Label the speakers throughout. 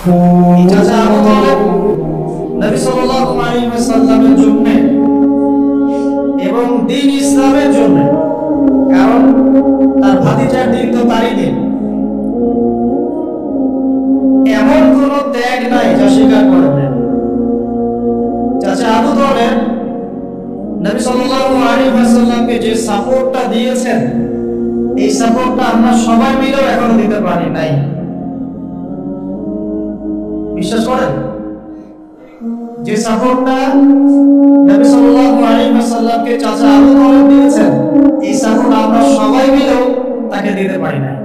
Speaker 1: এই চাচা আবু তালেব নবী সাল্লাল্লাহু আলাইহি ওয়াসাল্লামের জন্য এবং দ্বীন ইসলামের জন্য, কারণ তার ভাতিজার দিন তো তারই দিন, এমন কোন ত্যাগ নাই যা স্বীকার করেন না। চাচা আবু তালেব নবী সাল্লাল্লাহু আলাইহি ওয়াসাল্লামকে যে সাপোর্টটা দিয়েছেন, এই সাপোর্টটা আমরা সবাই মিলে এখনো দিতে পারি নাই। বিশ্বাস করেন? যে সাপোর্টটা নবী সাল্লাল্লাহু আলাইহি ওয়াসাল্লামকে চাচা আবু তালেব দিয়েছেন, এই সাপোর্ট আমরা সবাই মিলেও তাকে দিতে পারি নাই।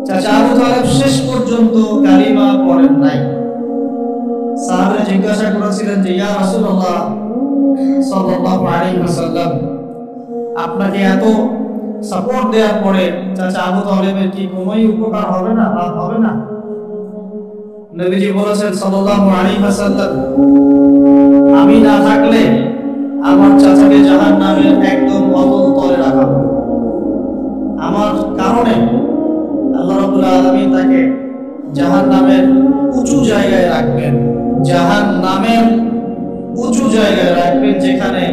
Speaker 1: চাচা আবু তালেব শেষ পর্যন্ত কালিমা পড়েন নাই। সাহাবারা জিজ্ঞাসা করেছিলেন যে ইয়া রাসূলুল্লাহ সাল্লাল্লাহু আলাইহি ওয়াসাল্লাম, আপনাকে এত সাপোর্ট দেওয়ার পরে চাচা আবু তালেবের কি কোনোই উপকার হবে না, লাভ হবে না? নবীজি বলেছেন সাল্লাল্লাহু আলাইহি ওয়াসাল্লাম, আমি না থাকলে আমার চাচাকে জাহান্নামের একদম অতল তলে রাখা হবে। আমার কারণে আল্লাহ রাব্বুল আলামিন তাকে জাহান্নামের উঁচু জায়গায় রাখবেন, জাহান্নামের উঁচু জায়গায় রাখবেন, যেখানে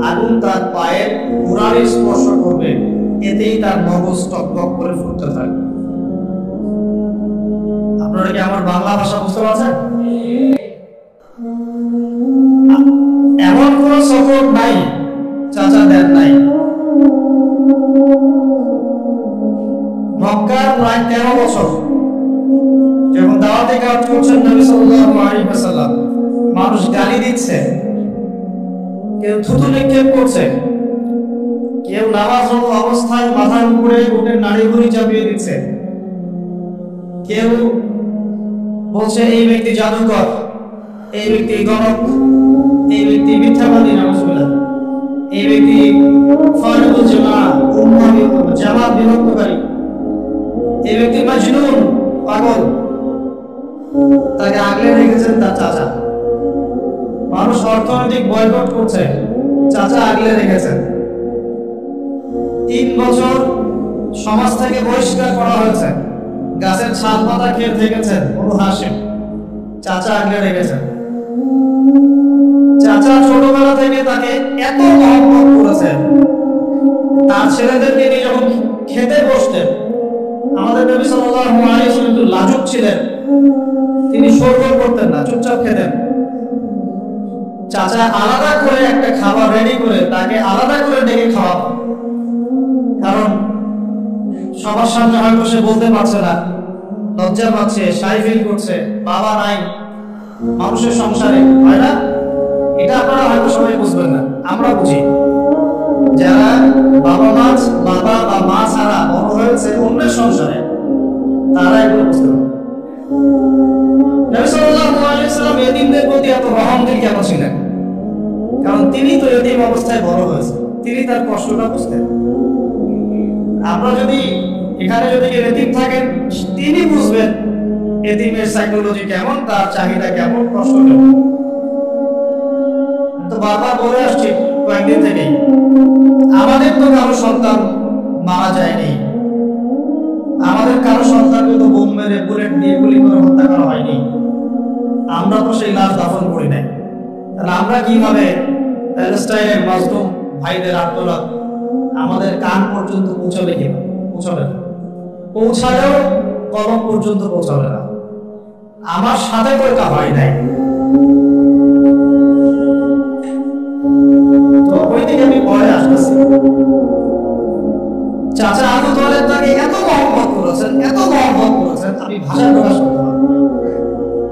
Speaker 1: আগুন তার পায়ের গোড়ালি স্পর্শ করবে, এতেই তার মগজ টকটক করে ফুটতে থাকবে। আপনারা কি আমার বাংলা ভাষা বুঝতে পারছেন? এমন কোন সাপোর্ট নাই চাচা দেন নাই। মক্কার প্রায় 13 বছর যখন দাওয়াতে কাজ করছেন নবী সাল্লাল্লাহু আলাইহি ওয়াসাল্লাম, মানুষ গালি দিচ্ছে, কেউ থুতু নিক্ষেপ করছে, কেউ নামাজরত অবস্থায় মাথার উপরে উঠে নাড়িভুড়ি চাপিয়ে দিচ্ছে, কেউ বলছে এই ব্যক্তি জাদুকর, এই ব্যক্তি গণক, এই ব্যক্তি মিথ্যাবাদী, নাউজুবিল্লাহ, এই ব্যক্তি ফারিকুল জামাত বিভক্তকারী, এই ব্যক্তি মাজনুন, পাগল। তাকে আগলে রেখেছেন তার চাচা। মানুষ অর্থনৈতিক বয়কট করছে, চাচা আগলে রেখেছেন। 3 বছর সমাজ থেকে বহিষ্কার করা হয়েছে, গাছের ছাল পাতা খেয়ে থেকেছেন বনু হাশিম, চাচা আগলে রেখেছেন। চাচা ছোটবেলা থেকে তাকে এত মহব্বত করেছেন, তার ছেলেদেরকে নিয়ে যখন খেতে বসতেন, আমাদের নবী সাল্লাল্লাহু আলাইহি ওয়াসাল্লাম একটু লাজুক ছিলেন, তিনি শোরগোল করতেন না, চুপচাপ খেতেন। চাচা আলাদা করে একটা খাবার রেডি করে তাকে আলাদা করে ডেকে খাওয়াতেন, কারণ সবার সামনে হয়তো সে বলতে পারছে না, লজ্জা পাচ্ছে, শাই ফিল করছে, বাবা নাই মানুষের সংসারে, হয় না? এটা আপনারা হয়তো সবাই বুঝবেন না, আমরা বুঝি। যারা বাবা বা মা ছাড়া বড় হয়েছে অন্যের সংসারে, তারা এগুলো বুঝতে পারে। নবী সাল্লাল্লাহু আলাইহি ওয়াসাল্লাম এতিমদের প্রতি এত রহমদিল কেন ছিলেন? কারণ তিনি তো এতিম অবস্থায় বড় হয়েছে, তিনি তার কষ্টটা বুঝতেন। আমরা যদি এখানে যদি এতিম থাকেন, তিনি বুঝবেন এতিমের সাইকোলজি কেমন, তার চাহিদা কেমন, কষ্ট কেমন। তো বারবার বলে আসছি কয়েকদিন থেকেই, আমাদের তো কারো সন্তান মারা যায়নি, আমাদের কারো সন্তানকে তো বোম মেরে বুলেট দিয়ে গুলি করে হত্যা করা হয়নি, আমরা তো সেই লাশ দাফন করি নাই। তাহলে আমরা কিভাবে প্যালেস্টাইনের মাজলুম ভাইদের আত্মনাদ আমাদের কান পর্যন্ত পৌঁছাবে? কি পৌঁছাবে না, পৌঁছালেও কলম পর্যন্ত পৌঁছাবে না। আমার সাথে তো এটা হয় নাই। তো ওই দিকে আমি পরে আসতেছি। চাচা আবু তালেব তাকে এত মহব্বত করেছেন, এত মহব্বত করেছেন, আমি ভাষায় প্রকাশ করতে পারবো।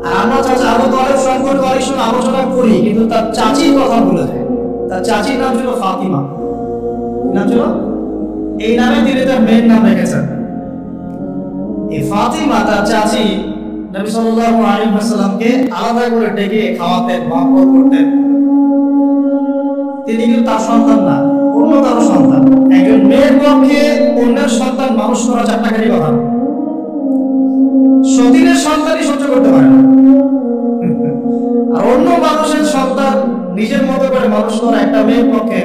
Speaker 1: আর আমরা চাচা আবু তালেব সম্পর্কে অনেক সময় আলোচনা করি, কিন্তু তার চাচির কথা ভুলে যায়। তার চাচির নাম ছিল ফাতিমা। নাম ছিল, এই নামে তিনি তার মেয়ের নাম রেখেছেন। এই ফাতিমা তার চাচি নবী সাল্লাল্লাহু আলাইহি ওয়াসাল্লামকে আলাদা করে ডেকে খাওয়াতেন, মহব্বত করতেন। তিনি কিন্তু তার সন্তান না, অন্য কারো সন্তান। একজন মেয়ের পক্ষে অন্যের সন্তান মানুষ করা চারটাকারী কথা। সতীনের সন্তানই সহ্য করতে পারে না, আর অন্য মানুষের সন্তান নিজের মতো করে মানুষ করা একটা মেয়ের পক্ষে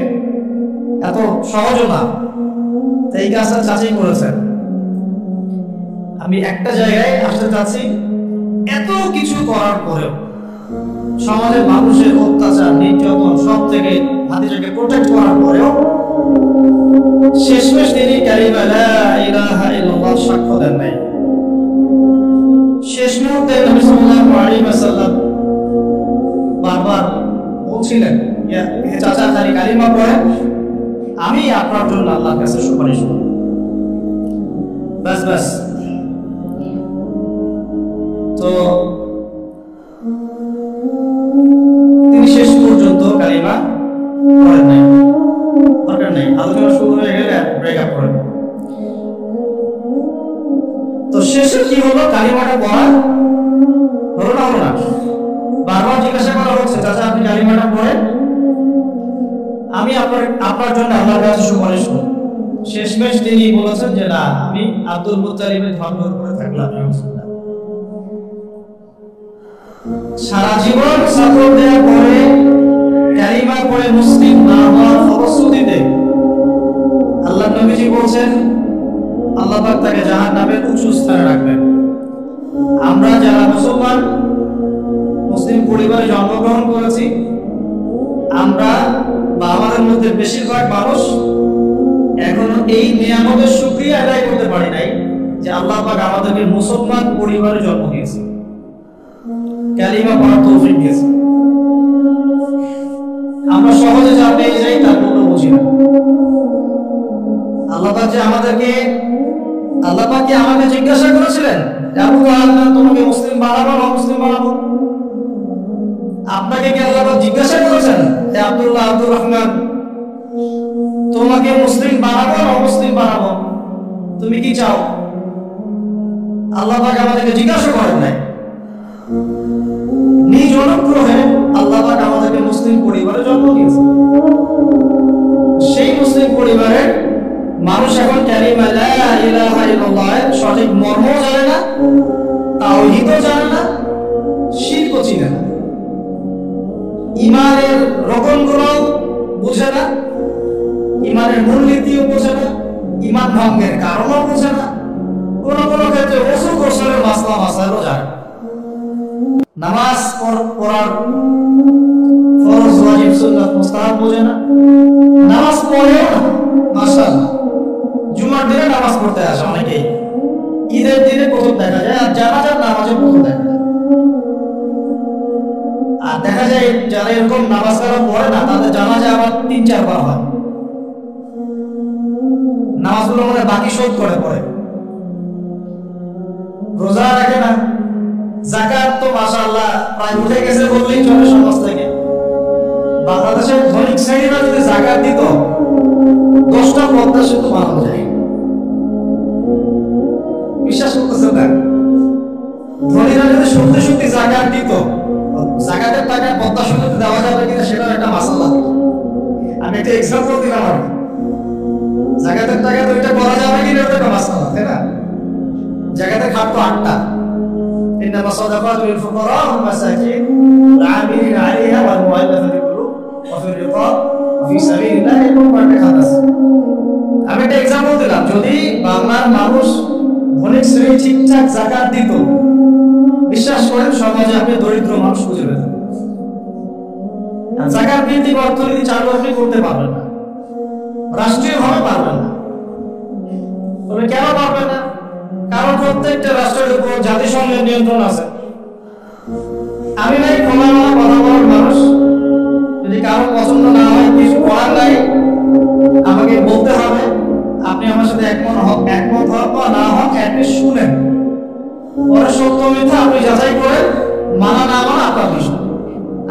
Speaker 1: এত সহজ না। এই কাজটা চাচি করেছেন। আমি একটা জায়গায় আসতে চাচ্ছি, এত কিছু করার পরেও সমাজের মানুষের অত্যাচার নির্যাতন সব থেকে ভাতিজাকে প্রোটেক্ট করার পরেও শেষমেশ তিনি কালিমা লা ইলাহা ইল্লাল্লাহ সাক্ষ্য দেন নাই। শেষ মুহূর্তে নবী সাল্লাল্লাহু আলাইহি ওয়াসাল্লাম বারবার বলছিলেন, হে চাচা, খালি কালিমা পড়েন, আমি আপনার জন্য আল্লাহর কাছে সুপারিশ করব। বাস বাস। তো তিনি শেষ পর্যন্ত কালিমা পড়েন নাই। দরকার নেই, আলোচনা শুরু হয়ে গেলে ব্রেকআপ করেন। তো শেষে কি হলো, কালিমাটা পড়া হলো না হলো না। বারবার জিজ্ঞাসা করা হচ্ছে, চাচা আপনি কালিমাটা পড়েন, আমি আপনার জন্য আল্লাহর কাছে সুপারিশ করব। শেষমেশ তিনি বলেছেন যে না, আমি আব্দুল মুত্তালিবের ধর্মের উপরে থাকলাম। সারা জীবন সাপোর্ট দেওয়ার পরে কালিমা পড়ে মুসলিম না হওয়ার ফলশ্রুতিতে আল্লাহ নবীজি বলছেন আল্লাহ পাক তাকে জাহান্নামের উঁচু স্থানে রাখবেন। আমরা যারা মুসলমান মুসলিম পরিবারে জন্মগ্রহণ করেছি, আমরা বা আমাদের মধ্যে বেশিরভাগ মানুষ এখনো এই নিয়ামতের শুকরিয়া আদায় করতে পারি নাই যে আল্লাহ পাক আমাদেরকে মুসলমান পরিবারে জন্ম দিয়েছে, কালিমা পড়ার তৌফিক দিয়েছে। আমরা সহজে যা পেয়ে যাই তার কোনো বুঝি না। আল্লাহ পাক যে আমাদেরকে, আল্লাহ পাক কি আমাকে জিজ্ঞাসা করেছিলেন আবু তাআলা তোমাকে মুসলিম বানাবো না মুসলিম বানাবো? আপনাকে কি আল্লাহ পাক জিজ্ঞাসা করেছেন হে আব্দুল্লাহ, আব্দুর রহমান, তোমাকে মুসলিম বানাবো না মুসলিম বানাবো? তুমি কি চাও? আল্লাহ পাক আমাদেরকে জিজ্ঞাসা করেন নাই। নিজ অনুগ্রহে আল্লাহ পাক আমাদেরকে মুসলিম পরিবারে জন্ম দিয়েছে। সেই মুসলিম পরিবারের মানুষ এখন কালিমা লা ইলাহা ইল্লাল্লাহ সঠিক মর্ম জানে না, তাওহীদও জানে না, শিরকও চিনে না, ঈমানের রকমগুলো বুঝে না, ঈমানের মূলনীতিও বোঝে না, ঈমান ভঙ্গের কারণও বোঝে না, কোন কোন ক্ষেত্রে ওযু গোসলের মাসলা মাসাইলও জানে না। নামাজ পড়ার ফরজ ওয়াজিব সুন্নাত মুস্তাহাব বোঝে না, নামাজ পড়েও না। মাশাআল্লাহ, জুমার দিনে নামাজ পড়তে আসে অনেকেই, ঈদের দিনে প্রথম দেখা যায়, আর জানাজার নামাজে প্রথম দেখা যায়। আর দেখা যায় যারা এরকম নামাজ কালাম পড়ে না, তাদের জানাজা আবার ৩-৪ বার হয়। নামাজগুলো মানে বাকি শোধ করে পড়ে। রোজা রাখে না, যাকাত তো মাশাআল্লাহ প্রায় উঠে গেছে বললেই চলে সমাজ থেকে। বাংলাদেশের ধনিক শ্রেণীরা যদি যাকাত দিত, 10টা পদ্মা সেতু বানানো যায়। বিশ্বাস করতেছেন না? ধনীরা যদি সত্যি সত্যি যাকাত দিত, যাকাতের টাকা পদ্মা সেতুতে দেওয়া যাবে কিনা সেটাও একটা মাসালা। আমি একটা এক্সাম্পল দিলাম আর কি। যাকাতের টাকা তো এটা করা যাবে কিনা এটা একটা মাসালা, তাই না? যাকাতের খাত তো 8টা। إنما الصدقات للفقراء والمساكين والعاملين عليها والمؤلفة قلوبهم وفي الرقاب وفي سبيل الله এরকম একটা খাত আছে। আমি একটা এক্সাম্পল দিলাম, যদি বাংলার মানুষ ধনিক শ্রেণী ঠিকঠাক যাকাত দিত, বিশ্বাস করেন সমাজে আপনি দরিদ্র মানুষ খুঁজে পেতেন। যাকাত ভিত্তিক অর্থনীতি চালু আপনি করতে পারবেন না, রাষ্ট্রীয়ভাবে পারবেন না। তবে কেন পারবেন না? কারণ প্রত্যেকটা রাষ্ট্রের উপর জাতিসংঘের নিয়ন্ত্রণ আছে। আমি নাই খোলামেলা কথা বলার মানুষ, যদি কারো পছন্দ না হয়, কিছু করার নাই, আমাকে বলতে হবে। আপনি আমার সাথে একমত হন বা না হন, অ্যাটলিস্ট শুনেন, পরে সত্য মিথ্যা আপনি যাচাই করে মানা না মানা আপনার বিষয়।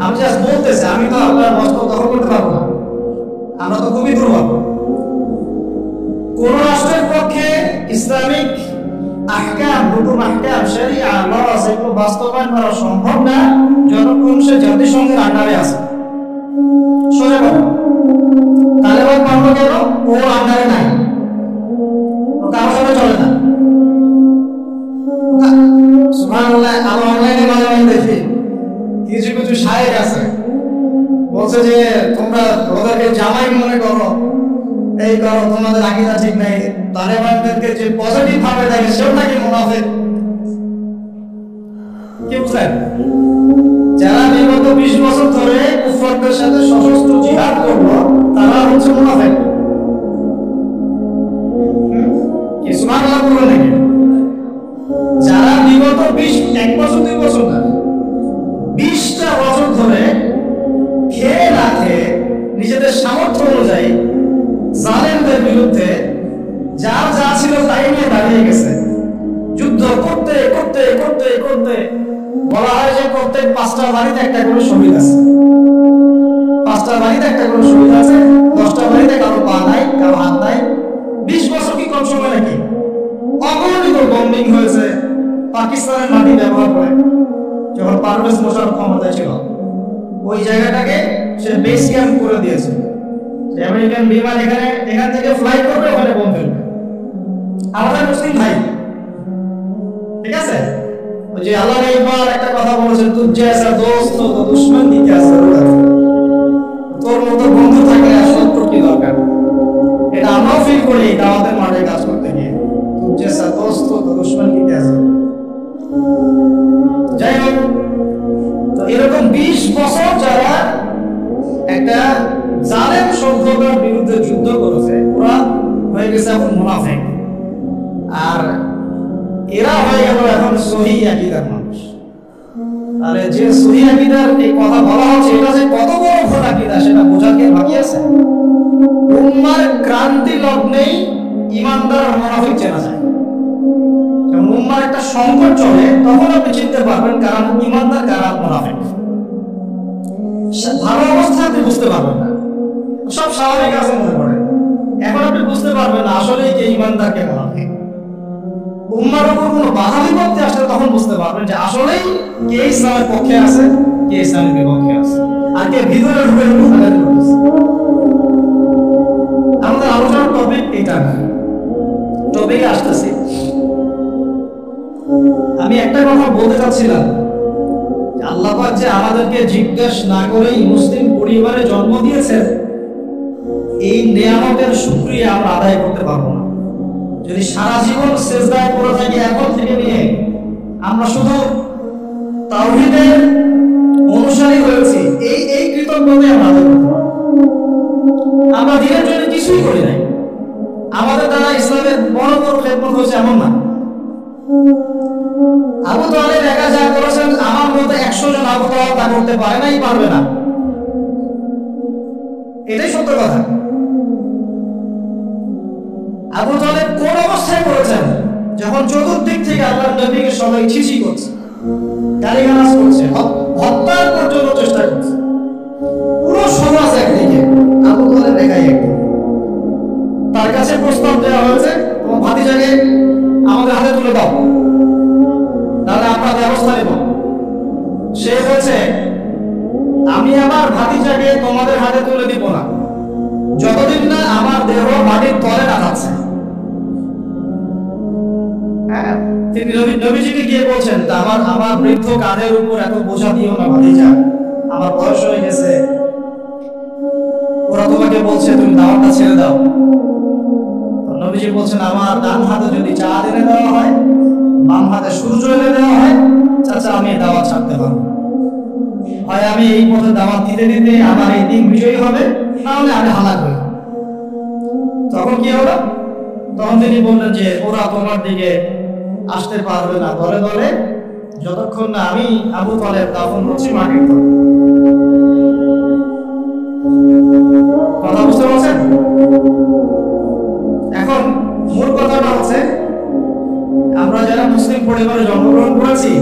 Speaker 1: আমি জাস্ট বলতেছি, আমি তো আপনার মস্ত দখল করতে পারবো না, আমরা তো খুবই দুর্বল। কোন রাষ্ট্রের পক্ষে ইসলামিক আহকাম, হুকুম আহকাম, শরিয়া, ল এগুলো বাস্তবায়ন করা সম্ভব না যতক্ষণ সে জাতিসংঘের আন্ডারে আছে। সোজা কথা, তালেবান পারলো কেন? ওর আন্ডারে নাই, ও কারো সাথে চলে না। সুবহানাল্লাহ, আমি অনলাইনে মাঝে মাঝে দেখি কিছু কিছু শায়েখ আছে, বলছে যে তোমরা ওদেরকে জামাই মনে করো, এই করো, তোমাদের আকীদা ঠিক নাই। তালেবানদেরকে যে পজিটিভ ভাবে দেখে সেও নাকি মুনাফিক, বুঝলেন? যারা বিগত 20 বছর ধরে কুফরদের সাথে সশস্ত্র জিহাদ করলো তারা হচ্ছে মুনাফিক। কি সুবহানাল্লাহ বলবেন নাকি? যারা বিগত 1 বছর 2 বছর না 20টা বছর ধরে খেয়ে না খেয়ে নিজেদের সামর্থ্য অনুযায়ী জালেমদের বিরুদ্ধে যার যা ছিল তাই নিয়ে দাঁড়িয়ে গেছে, যুদ্ধ করতে করতে করতে করতে বলা হয় যে প্রত্যেক 5টা বাড়িতে একটা করে শহীদ আছে, 5টা বাড়িতে একটা করে শহীদ আছে, 10টা বাড়িতে কারো পা নাই, কারো হাত নাই। 20 বছর কি কম সময় নাকি? অগণিত বম্বিং হয়েছে পাকিস্তানের মাটি ব্যবহার করে। যখন পারভেজ মোশাররফ ক্ষমতায় ছিল ওই জায়গাটাকে সে বেস ক্যাম্প করে দিয়েছে, যে আমেরিকান বিমান এখান থেকে ফ্লাই করবে, ওখানে বোম ফেলবে। আমাদের মুসলিম ভাই, ঠিক আছে, ওই যে আল্লাহ একবার একটা কথা বলেছেন, তুই জैसा दोस्त हो तो दुश्मन की क्या जरूरत है। তোর মতো বন্ধু থাকলে আর শত্রুর কি দরকার? এটা আমরাও ফিল করি দাওয়াতের মাঠে কাজ করতে গিয়ে, তুই जैसा दोस्त हो तो दुश्मन की क्या जरूरत। যাই হোক, তো এরকম 20 বছর যারা একটা জালেম সভ্যতার বিরুদ্ধে যুদ্ধ করেছে, ওরা হয়ে গেছে এখন মুনাফিক, আর এরা হয়ে গেল এখন সহিহ আকীদার মানুষ। তাহলে যে সহিহ আকীদার এই কথা বলা হচ্ছে, এটা যে কত বড় ভুল আকীদা সেটা বোঝার কি বাকি আছে? উম্মার ক্রান্তি লগ্নেই ঈমানদার আর মুনাফিক চেনা যায়। যখন উম্মার একটা সংকট চলে তখন আপনি চিনতে পারবেন কারা ঈমানদার কারা মুনাফিক। ভালো অবস্থায় আপনি বুঝতে পারবেন না, সব স্বাভাবিক আছে মনে করেন, এখন আপনি বুঝতে পারবেন না আসলে কে ঈমানদার কে মুনাফিক। উম্মার উপর কোনো বাধা বিপত্তি আসলে তখন বুঝতে পারবেন যে আসলেই কে ইসলামের পক্ষে আছে, কে ইসলামের বিপক্ষে আছে, আর কে ভিতরে ঢুকে ফাঁকাতে ঢুকেছে। আমাদের আলোচনার টপিক এটা না, টপিকে আসতেছি। আমি একটা কথা বলতে চাচ্ছিলাম, আল্লাহ পাক যে আমাদেরকে জিজ্ঞাসা না করেই মুসলিম পরিবারে জন্ম দিয়েছেন, এই নিয়ামতের শুকরিয়া আমরা আদায় করতে পারবো না যদি সারা জীবন সিজদায় পড়ে থাকি। এখন থেকে নিয়ে আমরা শুধু তাওহীদের অনুসারী হয়েছি, এই কৃতজ্ঞতাই আমরা আদায় করতে পারবো। আমরা দিনের জন্য কিছুই করি নাই, আমাদের দ্বারা ইসলামের বড় বড় খেদমত হয়েছে এমন না। আবু তালেব একা যা করেছেন, আমার মতো 100 জন আবু তালেব তা করতে পারে নাই, পারবে না, এটাই সত্য কথা। আবু তালেব কোন অবস্থায় করেছেন? যখন চতুর্দিক থেকে আল্লাহর নবীকে সবাই ছিছি করছে, গালিগালাজ করছে, হত্যার পর্যন্ত চেষ্টা করছে, পুরো সমাজ একদিকে, আবু তালেব একাই একদিকে। তার কাছে প্রস্তাব দেওয়া হয়েছে, তোমার ভাতিজাকে আমাদের হাতে তুলে দাও, তাহলে আমরা ব্যবস্থা নেব। সে বলছে, আমি আমার ভাতিজাকে তোমাদের হাতে তুলে দিব না যতদিন না আমার দেহ মাটির তলে না যাচ্ছে। তিনি নবীজিকে গিয়ে বলছেন, আমার বৃদ্ধ কাঁধের উপর এত বোঝা দিও না ভাতিজা, আমার বয়স হয়ে গেছে, ওরা তোমাকে বলছে তুমি দাওয়াতটা ছেড়ে দাও। নবীজি বলছেন, আমার ডান হাতে যদি চাঁদ এনে দেওয়া হয়, বাম হাতে সূর্য এনে দেওয়া হয়, চাচা আমি দাওয়াত ছাড়তে পারবো। হয় আমি এই পথে দাওয়াত দিতে দিতে আমার এই দিন বিজয়ী হবে, নাহলে আমি হালাক হই। তখন কি হলো? তখন তিনি বললেন যে ওরা তোমার দিকে আসতে পারবে না দলে দলে, যতক্ষণ না আমি আবু তালেব দাফন হচ্ছি মাটির তলে। কথা বুঝতে পারছেন? এখন মূল কথাটা হচ্ছে, আমরা যারা মুসলিম পরিবারে জন্মগ্রহণ করেছি,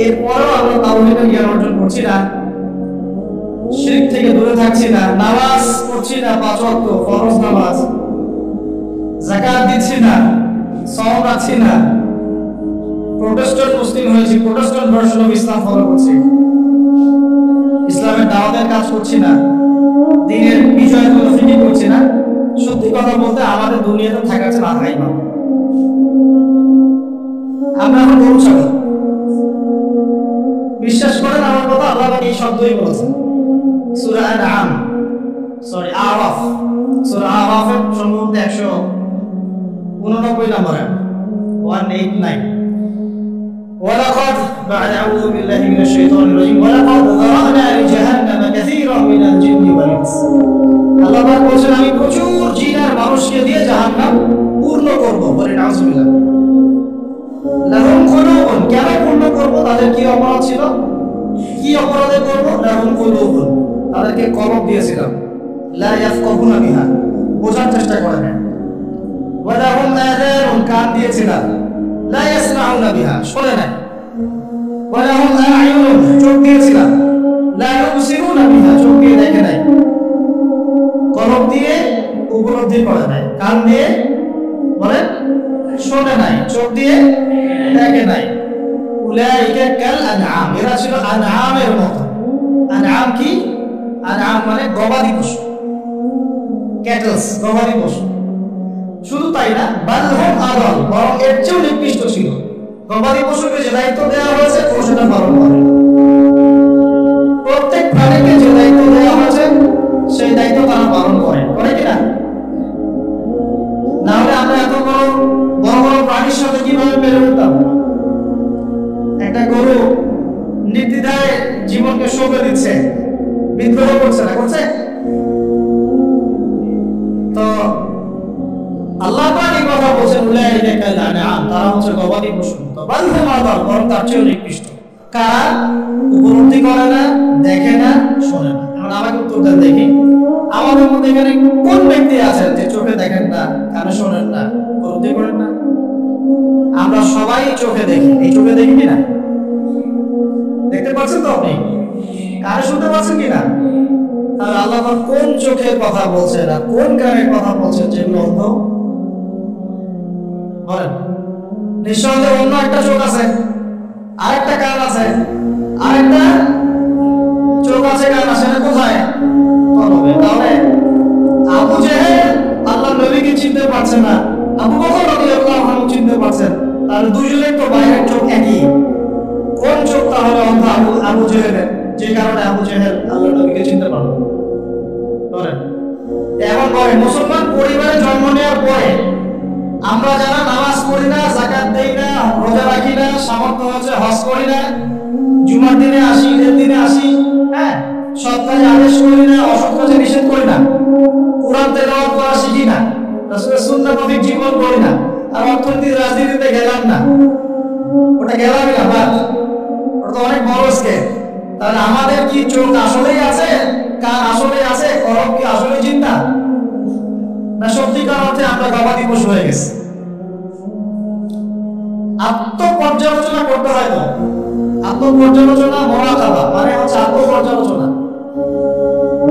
Speaker 1: এরপরেও আমরা তাওহীদের জ্ঞান অর্জন করছি না, শিরক থেকে দূরে থাকছি না, নামাজ পড়ছি না 5 ওয়াক্ত ফরজ নামাজ, যাকাত দিচ্ছি না, সাওম রাখছি না, প্রোটেস্ট্যান্ট মুসলিম হয়েছি, Protestant version of Islam follow করছি, ইসলামের দাওয়াতের কাজ করছি না, দ্বীনের বিষয়ে কোনো ফিকির করছি না। সত্যি কথা বলতে আমাদের দুনিয়াতে থাকার চেয়ে না থাকাই ভালো। আমরা এখন গরু ছাগল। বিশ্বাস করেন আমার কথা, আল্লাহ এই শব্দই বলেছেন সূরা আনআম, আরাফ, সূরা আরাফের সম্ভবত 189 নম্বর, 189, ওয়ালাকাদ بعد أعوذ بالله من الشيطان الرجيم ولقد ذرأنا لجهنم كثيرا من الجن والإنس আল্লাহ পাক বলেন আমি প্রচুর জিন আর মানুষকে দিয়ে জাহান্নাম পূর্ণ করব বলে নাউজুবিল্লাহ লাহুম কুলুবুন কেন পূর্ণ করব তাদের কি অপরাধ ছিল কি অপরাধে করব লাহুম কুলুবুন তাদেরকে কলব দিয়েছিলাম লা ইয়াফকাহুনা বিহা বোঝার চেষ্টা করে না ওয়া লাহুম আযানুন কান দিয়েছিলাম লা ইয়াসমাউনা বিহা শুনে না ওয়া লাহুম আ'য়ুনুন চোখ দিয়েছিলাম লা ইউবসিরুনা বিহা চোখ দিয়ে দেখে নাই কলব দিয়ে উপলব্ধি করে নাই কান দিয়ে বলেন শোনে নাই চোখ দিয়ে দেখে নাই উলাইকা কাল আনআম এরা ছিল আনআমের মতো আনআম কি আনআম মানে গবাদি পশু ক্যাটলস গবাদি পশু শুধু তাই না বালহুম আদল বরং এর চেয়েও নিকৃষ্ট ছিল গবাদি পশুকে যে দায়িত্ব দেওয়া হয়েছে পশুটা পালন করে প্রত্যেক প্রাণীকে যে দায়িত্ব দেওয়া হয়েছে সেই দায়িত্ব তারা পালন করে কিনা না হলে আমরা এত বড় বড় বড় প্রাণীর সাথে কিভাবে পেরে উঠতাম একটা গরু নির্দ্বিধায় জীবনকে সঁপে দিচ্ছে বিদ্রোহ করছে না করছে তো আল্লাহ পাক এই কথা বলেন উলাইকা কাল আনআম তারা হচ্ছে গবাদি পশু তো বালহুম আদল বরং তার চেয়েও নিকৃষ্ট কারা উপলব্ধি করে না দেখে না শোনে না এখন আমাকে উত্তর দেন দেখি আমাদের মধ্যে এখানে কোন ব্যক্তি আছেন যে চোখে দেখেন না কানে শোনেন না উপলব্ধি করেন না আমরা সবাই চোখে দেখি এই চোখে দেখি কিনা দেখতে পাচ্ছেন তো আপনি কানে শুনতে পাচ্ছেন কিনা তাহলে আল্লাহ পাক কোন চোখের কথা বলছেন আর কোন কানের কথা বলছেন যেগুলো অন্ধ বলেন নিঃসন্দেহে অন্য একটা চোখ আছে আরেকটা কান আছে আরেকটা চোখ আছে কান আছে না কোথায় কলবে তাহলে আবু জেহেল আল্লাহর নবীকে চিনতে পারছে না আবু বকর রাদিয়াল্লাহু আনহু চিনতে পারছেন তাহলে দুইজনের তো বাইরের চোখ একই কোন চোখ তাহলে অন্ধ আবু জেহেলের যে কারণে আবু জেহেল আল্লাহর নবীকে চিনতে পারল বলেন এখন বলে মুসলমান পরিবারে জন্ম নেওয়ার পরে আমরা যারা নামাজ পড়ি না যাকাত দেই না রোজা রাখি না সামর্থ্য হচ্ছে হজ করি না জুমার দিনে আসি ঈদের দিনে আসি হ্যাঁ সৎ কাজে আদেশ করি না অসৎ কাজে নিষেধ করি না কোরআন তেলাওয়াত করা শিখি না রাসূলের সুন্নাহ মাফিক জীবন করি না আর অর্থনীতি রাজনীতিতে গেলাম না ওটা গেলামই না বাদ ওটা তো অনেক বড় স্কেল তাহলে আমাদের কি চোখ আসলেই আছে কান আসলেই আছে কলব কি আসলেই চিন্তা না সত্যিকার অর্থে আমরা গবাদি পশু হয়ে গেছি আত্মপর্যালোচনা করতে হয় তো আত্মপর্যালোচনা মুরাকাবা মানে হচ্ছে আত্মপর্যালোচনা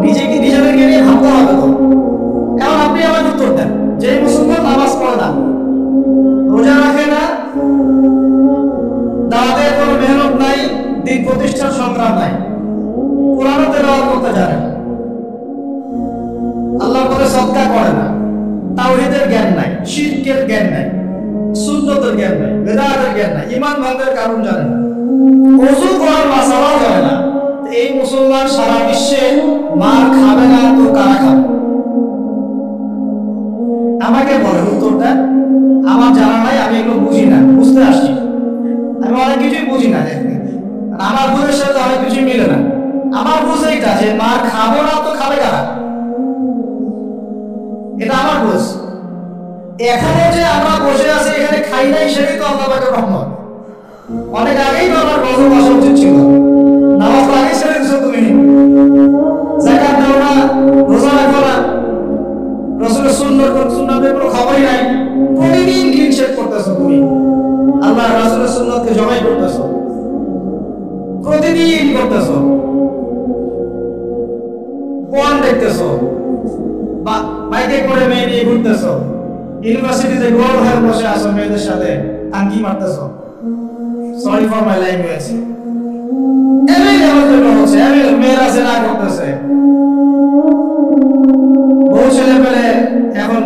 Speaker 1: নিজেদেরকে নিয়ে ভাবতে হবে তো এখন আপনি আমাকে উত্তর দেন যে মুসলমান নামাজ পড়ে না রোজা রাখে না দাওয়াতের কোনো মেহনত নাই দিন প্রতিষ্ঠার সংগ্রাম নাই কোরআন তেলাওয়াত করতে জানে না আল্লাহর পথে সদকা করে না তাওহীদের জ্ঞান নাই শিরকের জ্ঞান নাই সুন্নতের জ্ঞান নাই বেদাতের জ্ঞান নাই ঈমান ভঙ্গের কারণ জানে না ওযু করার মাসালাও জানে না এই মুসলমান সারা বিশ্বে মার খাবে না তো কারা খাবে আমাকে বলেন উত্তরটা আমার জানা নাই আমি এগুলো বুঝি না বুঝতে আসছি আমি অনেক কিছুই বুঝি না আমার বুঝের সাথে অনেক কিছুই মিলে না আমার বুঝ এইটা যে মার খাবো না তো খাবে কারা এটা আমার বুঝ এখনো যে আমরা বসে আছি এখানে খাই নাই সেটাই তো আল্লাহ পাকের রহমত অনেক আগেই তো আমার গজব আসা উচিত ছিল নামাজ আগে ছেড়ে দিছো তুমি যাকাত দাও না রোজা রাখো না রাসূলের সুন্নাতের কোনো খবরই নাই প্রতিদিন ক্লিন শেভ করতেছো তুমি আল্লাহ রাসূলের সুন্নাতকে জমাই করতেছো প্রতিদিন করতেছো কোন দেখতেছো বাইকে করে মেয়ে নিয়ে ঘুরতেছো ইউনিভার্সিটিতে গোল হয়ে বসে আসো মেয়েদের সাথে আঙ্কি মারতেছো সরি ফর মাই ল্যাঙ্গুয়েজ এমনি আমাদের হচ্ছে এমনি মেয়েরা জেনা করতেছে বহু ছেলে পেলে এখন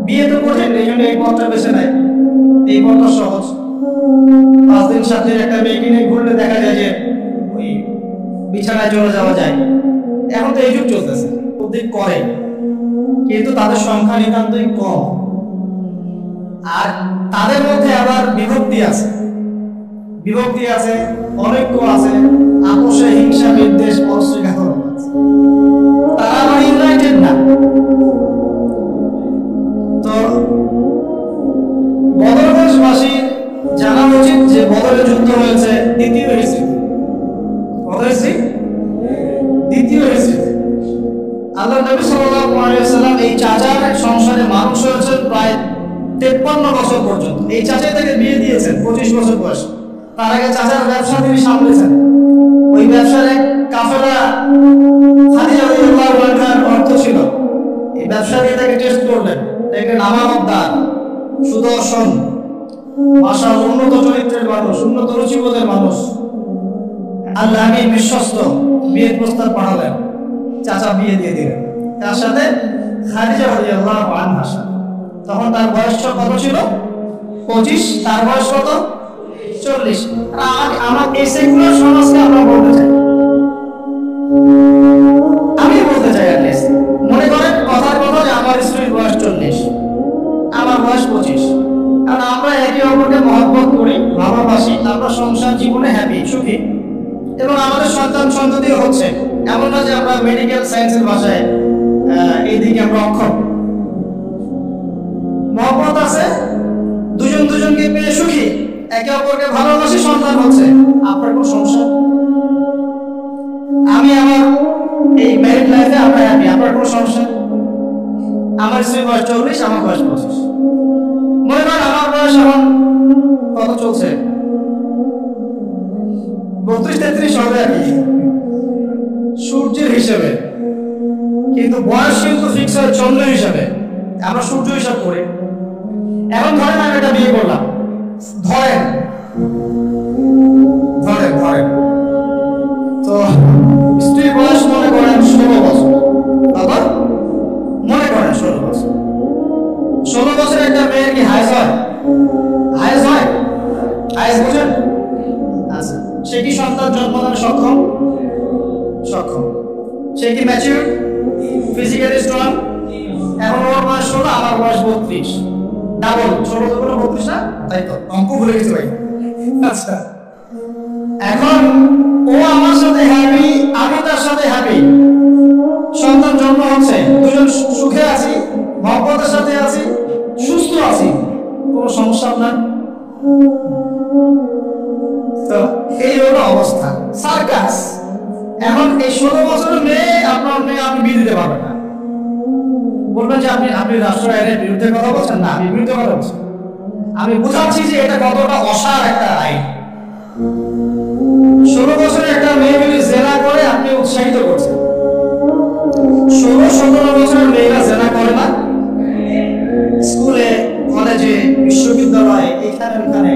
Speaker 1: বিয়ে তো কঠিন এই জন্য এই পথটা বেছে নেয় এই পথটা সহজ 5 দিন 7 দিন একটা মেয়েকে নিয়ে ঘুরলে দেখা যায় যে ওই বিছানায় চলে যাওয়া যায় এখন তো এই যুগ চলতেছে প্রত্যেক করে কিন্তু তাদের সংখ্যা নিতান্তই কম আর তাদের মধ্যে আবার বিভক্তি আছে বিভক্তি আছে, অনৈক্য আছে, আপোষে হিংসা বিদ্বেষ পরস্পরঘাতক আছে। তারা আবার ইউনাইটেড না। তো বদর দেশবাসীর জানা উচিত যে বদরের যুদ্ধ হয়েছে দ্বিতীয় হিজরিতে। বদরের দ্বিতীয় হিজরিতে আল্লাহ নবী সাল্লাল্লাহু আলাইহি ওয়াসাল্লাম এই চাচার সংসারে মানুষ হয়েছে প্রায় 53 বছর পর্যন্ত। এই চাচা থেকে বিয়ে দিয়েছেন 25 বছর বয়সে। তার আগে চাচার ব্যবসা তিনি সামলেছেন। ওই ব্যবসার এক কাফেলা খাদিজা রাদিয়াল্লাহু আনহার অর্থ ছিল। এই ব্যবসা দিয়ে তাকে টেস্ট করলেন, দেখলেন আমানতদার, সুদর্শন, মাশাআল্লাহ উন্নত চরিত্রের মানুষ, উন্নত রুচিবোধের মানুষ, আল্লাহ আমি বিশ্বস্ত। বিয়ের প্রস্তাব পাঠালেন, চাচা বিয়ে দিয়ে দিলেন তার সাথে খাদিজা রাদিয়াল্লাহু আনহা। তখন তার বয়স কত ছিল? 25। তার বয়স কত? 40। আমার এই সেকুলার সমাজকে আমরা বলতে চাই, আমি বলতে চাই অ্যাটলিস্ট মনে করেন কথার কথা যে আমার স্ত্রীর বয়স 40, আমার বয়স 25। কারণ আমরা একে অপরকে মহব্বত করি, ভালোবাসি, আমরা সংসার জীবনে হ্যাপি, সুখী, এবং আমাদের সন্তান সন্ততিও হচ্ছে। এমন না যে আমরা মেডিকেল সায়েন্সের ভাষায় এইদিকে আমরা অক্ষম। মহব্বত আছে, দুজন দুজনকে পেয়ে সুখী, একে অপরকে ভালোবাসি, সন্তান হচ্ছে। আপনার কোন সমস্যা? আমি আমার এই ম্যারিড লাইফে আমরা হ্যাপি, আপনার কোন সমস্যা? আমার স্ত্রীর বয়স 40, আমার বয়স 25। মনে করেন আমার বয়স এখন কত চলছে? 32-33 হবে আর কি সূর্যের হিসেবে, কিন্তু বয়স কিন্তু ফিক্স হয় চন্দ্র হিসাবে। আমরা সূর্য হিসাব করি। এখন ধরেন আমি এটা বিয়ে করলাম, ধরেন ধরেন ধরেন তো স্ত্রীর বয়স মনে করেন 16 বছর, বাবা মনে করেন 16 বছর। 16 বছরের একটা মেয়ের কি হাইজ হয়? হাইজ হয়? হাইজ বুঝেন? আচ্ছা, সে কি সন্তান জন্মদানে সক্ষম? সক্ষম। সে কি ম্যাচিউর, ফিজিক্যালি স্ট্রং? এখন ওর বয়স 16, আমার বয়স 32, ডাবল। 16 করে 32 না? তাই তো, অঙ্ক ভুলে গেছি ভাই। আচ্ছা, এখন ও আমার সাথে হ্যাপি, আমি তার সাথে হ্যাপি, সন্তান জন্ম হচ্ছে, দুজন সুখে আছি, মহব্বতের সাথে আছি, সুস্থ আছি, কোনো সমস্যা আপনার? তো এই হলো অবস্থা, সার্কাস। এখন এই 16 বছরের মেয়ে, আপনার মেয়ে আপনি বিয়ে দিতে পারবেন না। বলবেন যে আপনি রাষ্ট্র আইনের বিরুদ্ধে কথা বলছেন। না, আমি বিরুদ্ধে কথা বলছি। আমি বুঝাচ্ছি যে এটা কতটা অসার একটা আইন। 16 বছরের একটা মেয়ে যদি জেনা করে আপনি উৎসাহিত করছেন। 16-17 বছরের মেয়েরা জেনা করে না? স্কুলে, কলেজে, বিশ্ববিদ্যালয়ে, এখানে ওখানে,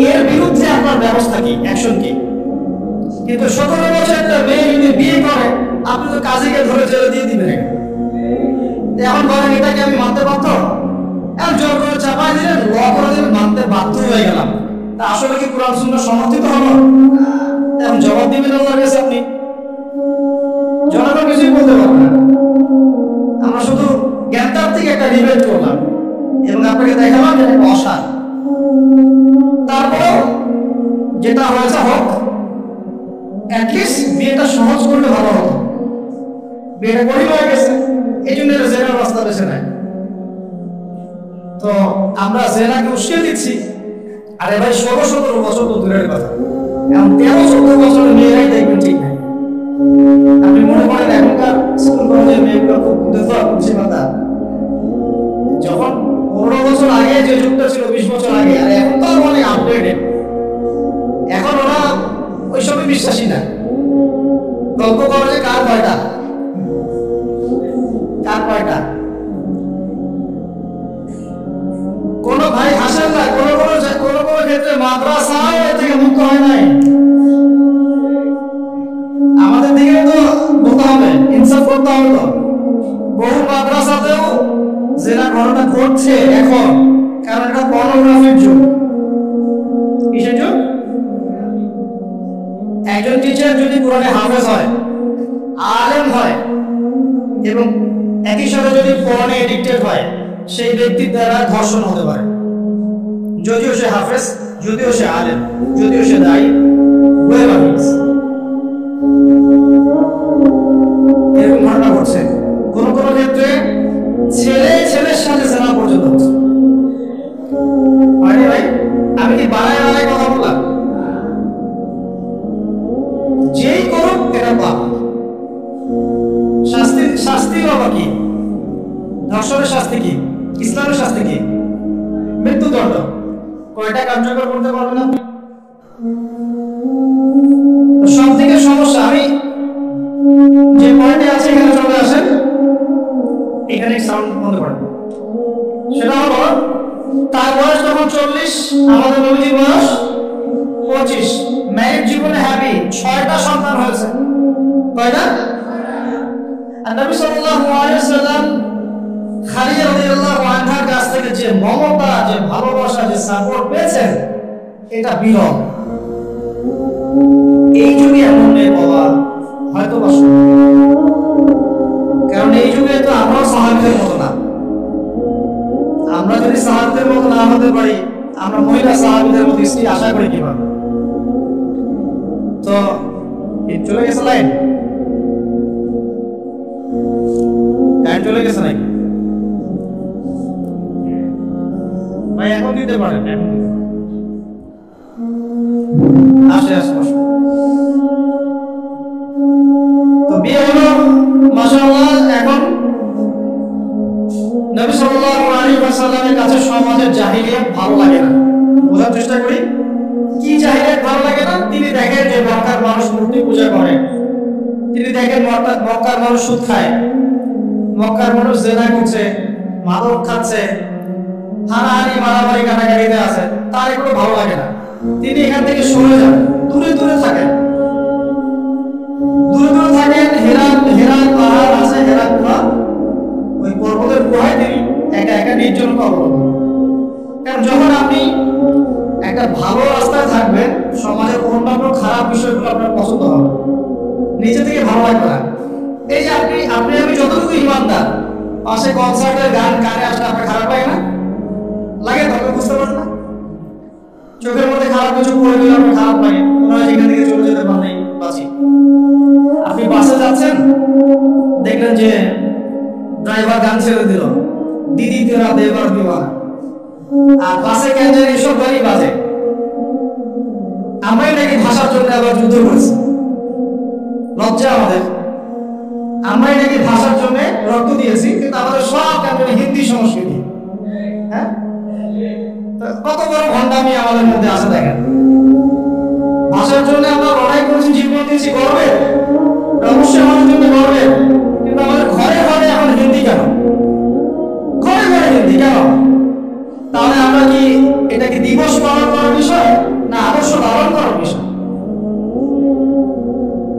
Speaker 1: এর বিরুদ্ধে আপনার ব্যবস্থা কি, অ্যাকশন কি? কিন্তু 17 বছরের একটা মেয়ে যদি বিয়ে করে, আপনি তো কাজীকে ধরে জেলে দিয়ে দিবেন। এখন বলেন এটাকে আমি মানতে বাধ্য? এখন জোর করে চাপাই দিলেন, ল করে দিলেন, মানতে বাধ্য হয়ে গেলাম। তা আসলে কি কোরআন সুন্নাহ সমর্থিত হলো? এখন জবাব দিবেন আল্লাহর কাছে আপনি? জনগণ কিছুই বলতে পারবে না। আমরা শুধু জ্ঞানতার থেকে একটা ডিবেট করলাম এবং আপনাকে দেখালাম যে এটা অসার। তারপরেও যেটা হয়েছে হোক, অ্যাটলিস্ট বিয়েটা সহজ করলে ভালো হতো। বিয়েটা কঠিন হয়ে গেছে, এই জন্য জেনার রাস্তা বেছে নেয়। তো আমরা জেনাকে উস্কে দিচ্ছি। আরে ভাই 16-17 বছর তো দূরের কথা, এখন 13-14 বছরের মেয়েরাই দেখবেন ঠিক নাই। আপনি মনে করেন এখনকার স্কুল কলেজের মেয়েগুলো খুব বুদ্ধিমাতা। যখন 15 বছর আগে যে যুগটা ছিল, 20 বছর আগে, আর এখন তো অনেক আপডেটেড। এখন ওরা ওইসবই বিশ্বাসী না। গল্প করে যে কার কয়টা, কার কয়টা। কোন ভাই হাসেন না, কোন ক্ষেত্রে মাদ্রাসাও এর থেকে মুক্ত হয় নাই। আমাদের দিকে তো বলতে হবে, ইনসাফ করতে হবে। তো বহু মাদ্রাসাতেও জেনা ঘটনা ঘটছে এখন, কারণ এটা পর্নোগ্রাফির যুগ। কিসের যুগ? একজন টিচার যদি কোরআনে হাফেজ হয়, আলেম হয়, এবং একই সাথে যদি কোরআনে এডিক্টেড হয়, সেই ব্যক্তির দ্বারা ধর্ষণ হতে পারে, যদিও সে হাফেজ যদিও সে আলেম, যদিও সে দায়ী, গোয়েবা হয়ে গেছে। এরকম ঘটনা ঘটছে। কোন কোন ক্ষেত্রে ছেলে ছেলের সাথে জেনা পর্যন্ত হচ্ছে। ভাই আমি কি বাড়ায় বাড়ায় কথা বললাম? যেই করুক এটা পাপ। শাস্তি বাবা কি? ধর্ষণের শাস্তি কি? ইসলামের শাস্তি কি? মৃত্যুদণ্ড। কয়টা কার্যকর করতে পারবেন আপনি? সব থেকে সমস্যা, আমি যে পয়েন্টে আছে এখানে চলে আসেন, এখানে সাউন্ড বন্ধ করেন। সেটা হলো তার বয়স তখন 40, আমাদের নবীজির বয়স 25। ম্যারিড জীবনে হ্যাপি, 6টা সন্তান হয়েছে। কয়টা? আর নবী সাল্লাল্লাহু আলাইহি ওয়াসাল্লাম খাদিজা রাদিয়াল্লাহু আনহার কাছ থেকে যে মমতা, যে ভালোবাসা, যে সাপোর্ট পেয়েছেন, এটা বিরল। এই যুগে এমন মেয়ে পাওয়া হয়তো বা কারণ এই যুগে তো আমরাও সাহাবীদের মতো না। আমরা যদি সাহাবীদের মতো না হতে পারি, আমরা মহিলা সাহাবীদের মতো স্ত্রী আশা করি কিভাবে? তো চলে গেছে লাইন, কারেন্ট চলে গেছে নাকি ভাই? এখন দিতে পারেন, এখন আসে আসে। তো বিয়ে হলো মাশাআল্লাহ। এখন নবী সাল্লাল্লাহু আলাইহি ওয়াসাল্লামের কাছে সমাজের জাহিলিয়াত ভালো লাগে না। বোঝার চেষ্টা করি কি জাহিলিয়াত ভালো লাগে না। তিনি দেখেন যে মক্কার মানুষ মূর্তি পূজা করে, তিনি দেখেন মক্কার মানুষ সুদ খায়, মক্কার মানুষ জেনা করছে, মাদক খাচ্ছে, হানাহানি মারামারি কাটাকাটিতে আছে। তার এগুলো ভালো লাগে না। তিনি এখান থেকে সরে যান, দূরে দূরে থাকেন, দূরে দূরে থাকেন। হেরা পাহাড় আছে, হেরা গুহা, ওই পর্বতের গুহায় তিনি একা একা নির্জনতা অবলম্বন। কারণ যখন আপনি একটা ভালো রাস্তায় থাকবেন, সমাজের অন্যান্য খারাপ বিষয়গুলো আপনার পছন্দ হবে, নিজে থেকে ভালো লাগবে না। এই যে আপনি আমি যতটুকু ইমানদার, পাশে কনসার্টের গান কানে আসলে আপনার খারাপ লাগে না? লাগে? তখন বুঝতে পারেন না? চোখের মধ্যে খারাপ কিছু পড়ে গেলে আপনার খারাপ লাগে, মনে হয় এখান থেকে চলে যেতে পারলেই বাঁচি। আপনি বাসে যাচ্ছেন, দেখলেন যে ড্রাইভার গান ছেড়ে দিল, দিদি তেরা দেবার দিওয়ানা, আর বাসে কেন জানি এসব গাড়ি বাজে। আমরাই নাকি ভাষার জন্য আবার যুদ্ধ করেছি, লজ্জা আমাদের। আমরাই নাকি ভাষার জন্য রক্ত দিয়েছি, কিন্তু আমাদের সব কেন হিন্দি সংস্কৃতি। হ্যাঁ, কত বড় ভণ্ডামি আমাদের মধ্যে আছে দেখেন। ভাষার জন্য আমরা লড়াই করেছি, জীবন দিয়েছি, গর্বে, অবশ্যই আমাদের জন্য গর্বে। কিন্তু আমাদের ঘরে ঘরে এখন হিন্দি কেন? ঘরে ঘরে হিন্দি কেন? তাহলে আমরা কি এটা কি দিবস পালন করার বিষয়, না আদর্শ ধারণ করার বিষয়?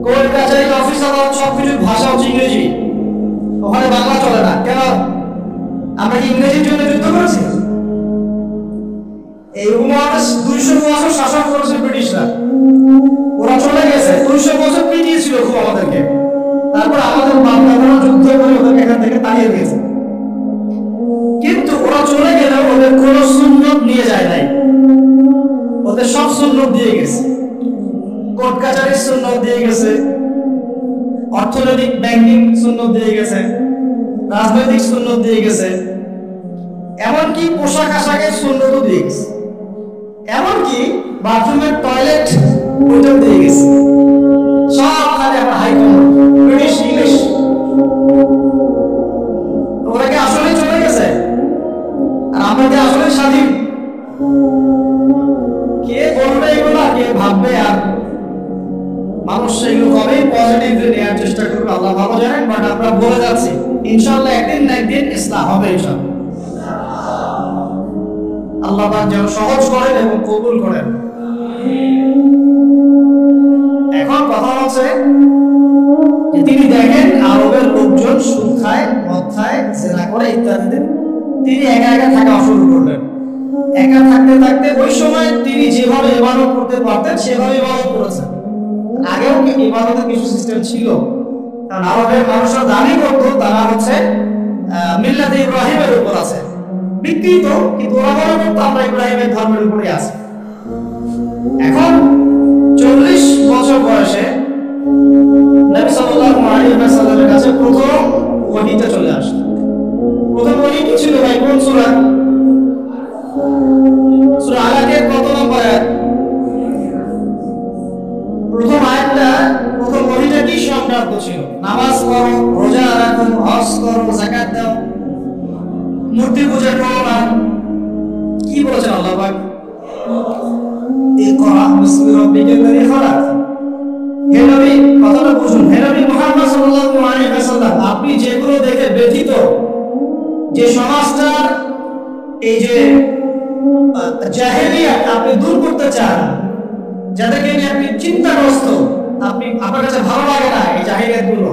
Speaker 1: কোর্ট কাছারি অফিস আদালত সবকিছুর ভাষা হচ্ছে ইংরেজি, ওখানে বাংলা চলে না কেন? আমরা কি ইংরেজির জন্য যুদ্ধ করেছি? এই উপমহাদেশ 200 বছর শাসন করেছে ব্রিটিশরা, ওরা চলে গেছে, 200 বছর পিটিয়েছিল খুব আমাদেরকে। তারপর আমাদের বাংলাদেশরা যুদ্ধ করে ওদেরকে এখান থেকে তাড়িয়ে দিয়েছে। কিন্তু ওরা চলে গেলে ওদের কোনো সুন্নত নিয়ে যায় নাই, ওদের সব সুন্নত দিয়ে গেছে। কোর্ট কাছারির সুন্নত দিয়ে গেছে, অর্থনৈতিক ব্যাংকিং সুন্নত দিয়ে গেছে, রাজনৈতিক সুন্নত দিয়ে গেছে, এমনকি পোশাক আশাকের সুন্নতও দিয়ে গেছে, এমনকি বাথরুমের টয়লেট ওইটাও দিয়ে গেছে। সবখানে আমরা হাইকমান্ড ব্রিটিশ ইংলিশ। ওরা কি আসলে চলে গেছে? আর আমরা কি আসলে স্বাধীন? কে বলবে এগুলো, কে ভাববে? আর মানুষ সেগুলো কবেই পজিটিভলি নেওয়ার চেষ্টা করবে আল্লাহ ভালো জানেন। বাট আমরা বলে যাচ্ছি ইনশাআল্লাহ একদিন না একদিন ইসলাম হবে ইনশাআল্লাহ। আল্লাহ পাক যেন সহজ করেন এবং কবুল করেন। এখন কথা হচ্ছে যে তিনি দেখেন আরবের লোকজন সুদ খায়, মদ খায়, জেনা করে ইত্যাদিতে, তিনি একা একা থাকা শুরু করলেন। একা থাকতে থাকতে ওই সময় তিনি যেভাবে ইবাদত করতে পারতেন সেভাবে ইবাদত করেছেন। আগেও ইবাদতের কিছু সিস্টেম ছিল, কারণ আরবের মানুষরা দাবি করতো তারা হচ্ছে মিল্লাতে ইব্রাহিমের উপর আছে, বিকৃত, কিন্তু ওরা মনে করতো আমরা ইব্রাহিমের ধর্মের উপরে আছি। এখন 40 বছর বয়সে নবী সাল্লাল্লাহু আলাইহি ওয়াসাল্লামের কাছে প্রথম ওহীটা চলে আসে। প্রথম ওহী কি ছিল ভাই? কোন সূরা? সূরা আলাকের কত নম্বর আয়াত? প্রথম আয়াতটা, প্রথম ওহীটা কি সংক্রান্ত ছিল? নামাজ পড়ো, রোজা রাখো, হজ করো, যাকাত দাও, মূর্তি পূজা করো না। কি বলেছেন আল্লাহ পাক? ইকরা বিসমি রাব্বিকাল্লাযী খালাক। হে নবী, কথাটা বুঝুন। হে নবী মুহাম্মদ সাল্লাল্লাহু আলাইহি ওয়াসাল্লাম, আপনি যেগুলো দেখে ব্যথিত, যে সমাজটার এই যে জাহেলিয়াত আপনি দূর করতে চান, যাদেরকে নিয়ে আপনি চিন্তাগ্রস্ত, আপনি আপনার কাছে ভালো লাগে না এই জাহেলিয়াতগুলো,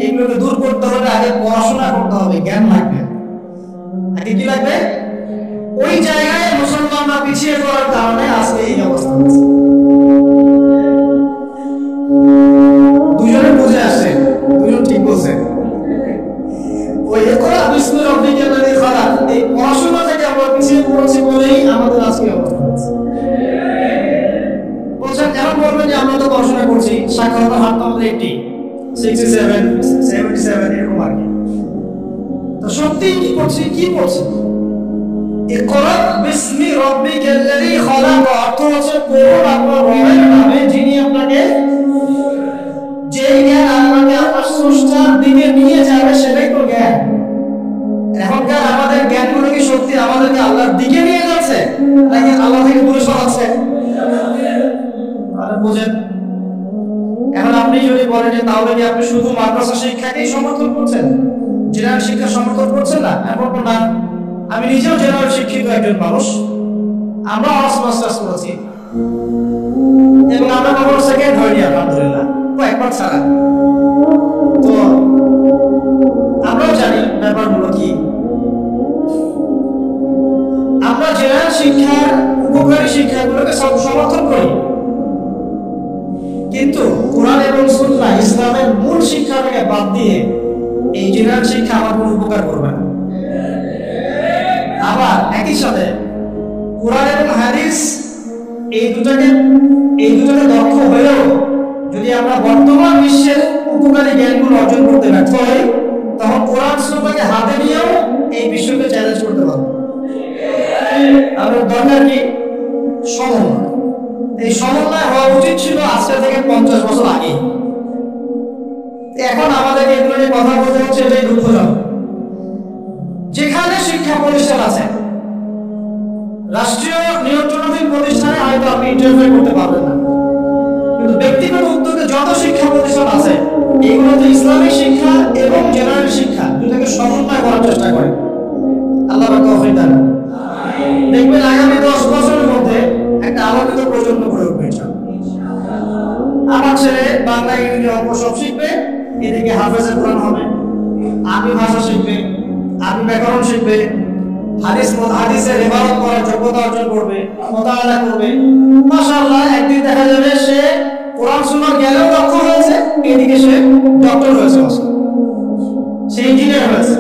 Speaker 1: এগুলোকে দূর করতে হলে আগে পড়াশোনা করতে হবে, জ্ঞান লাগবে। আগে কি লাগবে? ওই জায়গায় মুসলমানরা পিছিয়ে পড়ার কারণে আজকে এই অবস্থা হচ্ছে। দুজনে বুঝে আসছে, দুজন ঠিক বলছে। ওই ইকরা বিসমি রাব্বিকাল্লাযী খালাক, এই পড়াশোনা থেকে আমরা পিছিয়ে পড়ছি বলেই আমাদের আজকে অবস্থা হচ্ছে। বলছেন কেন বলবেন যে আমরা তো পড়াশোনা করছি, সাক্ষরতার হার তো আমাদের 80, 67, 77 এরকম আর কি। তো সত্যি কি করছি? কি করছি? ইকরা বিসমি রাব্বিকাল্লাযী খালাক অর্থ হচ্ছে পড়ুন আপনার রবের নামে, যিনি আপনাকে, যে জ্ঞান আপনাকে আপনার স্রষ্টার দিকে নিয়ে যাবে, সেটাই তো জ্ঞান। এখনকার আমাদের জ্ঞানগুলো কি সত্যি আমাদেরকে আল্লাহর দিকে নিয়ে যাচ্ছে নাকি আল্লাহ থেকে দূরে সরাচ্ছে? আরে বুঝেন। এখন আপনি যদি বলেন যে তাহলে কি আপনি শুধু মাদ্রাসা শিক্ষাকেই সমর্থন করছেন, জেনারেল শিক্ষা সমর্থন করছেন না? এখন না, আমি নিজেও জেনারেল শিক্ষিত একজন মানুষ। আমরা অনার্স মাস্টার্স করেছি এবং আমরা কখনো সেকেন্ড হয়নি আলহামদুলিল্লাহ, একবার ছাড়া। তো আমরাও জানি ব্যাপারগুলো কি। আমরা জেনারেল শিক্ষার উপকারী শিক্ষাগুলোকে সব সমর্থন করি, কিন্তু কোরআন এবং সুন্নাহ ইসলামের মূল শিক্ষাটাকে বাদ দিয়ে এই জেনারেল শিক্ষা আমার কোনো উপকার করবে না। আবার একই সাথে কোরআন এবং হাদিস এই দুটাকে দক্ষ হয়েও যদি আমরা বর্তমান বিশ্বের উপকারী জ্ঞানগুলো অর্জন করতে ব্যর্থ হই, তখন কোরআন সুন্নাহকে হাতে নিয়েও এই বিশ্বকে চ্যালেঞ্জ করতে পারবো। আমাদের দরকার কি? সমন্বয়। এই সমন্বয় হওয়া উচিত ছিল আজকে থেকে 50 বছর আগে। এখন আমাদেরকে এগুলো নিয়ে কথা বলতে হচ্ছে, এটাই দুঃখজনক। যেখানে শিক্ষা প্রতিষ্ঠান আছে, রাষ্ট্রীয় নিয়ন্ত্রণাধীন প্রতিষ্ঠানে হয়তো আপনি ইন্টারফেয়ার করতে পারবেন না, কিন্তু ব্যক্তিগত উদ্যোগে যত শিক্ষা প্রতিষ্ঠান আছে, এগুলোতে ইসলামিক শিক্ষা এবং জেনারেল শিক্ষা দুটাকে সমন্বয় করার চেষ্টা করে। আল্লাহ পাক তৌফিক দান। দেখবেন আগামী 10 বছরের মধ্যে একটা আলোকিত প্রজন্ম গড়ে উঠবে। আমার ছেলে বাংলা, ইংরেজি, অঙ্ক সব শিখবে, এদিকে হাফেজে কোরআন হবে, আরবি ভাষা শিখবে, আরবি ব্যাকরণ শিখবে, হাদিসের ইবাদত করার যোগ্যতা অর্জন করবে, মুতাআলা করবে। মাশাআল্লাহ, একদিন দেখা যাবে সে কোরআন সুন্নাহর জ্ঞানেও দক্ষ হয়েছে, এদিকে সে ডক্টর হয়েছে, সে ইঞ্জিনিয়ার হয়েছে,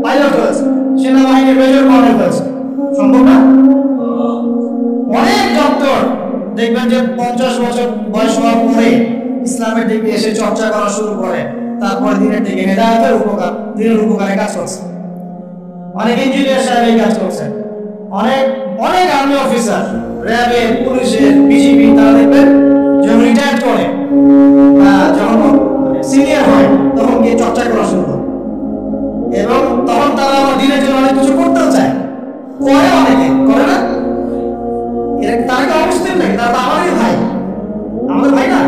Speaker 1: পাইলট হয়েছে, সেনাবাহিনীর মেজর কর্নেল হয়েছে। সম্ভব না? অনেক ডক্টর দেখবেন যে 50 বছর বয়স হওয়ার পরে ইসলামের দিকে এসে চর্চা করা শুরু করে, তারপরে দিনের দিকে হেদায়েতের দিনের উপকারে কাজ করছে। অনেক ইঞ্জিনিয়ার সাহেব এই কাজ করছে, অনেক আর্মি অফিসার, র্যাবের, পুলিশের, বিজিবি, তারা দেখবেন যখন রিটায়ার করে বা যখন সিনিয়র হয় তখন গিয়ে চর্চা করা শুরু করে, এবং তখন তারা আমার দিনের জন্য অনেক কিছু করতেও চায়, করে, অনেকে করে না। তারা কি অবস্থিত নাকি? তারা তো আমাদের ভাই, আমাদের ভাই না।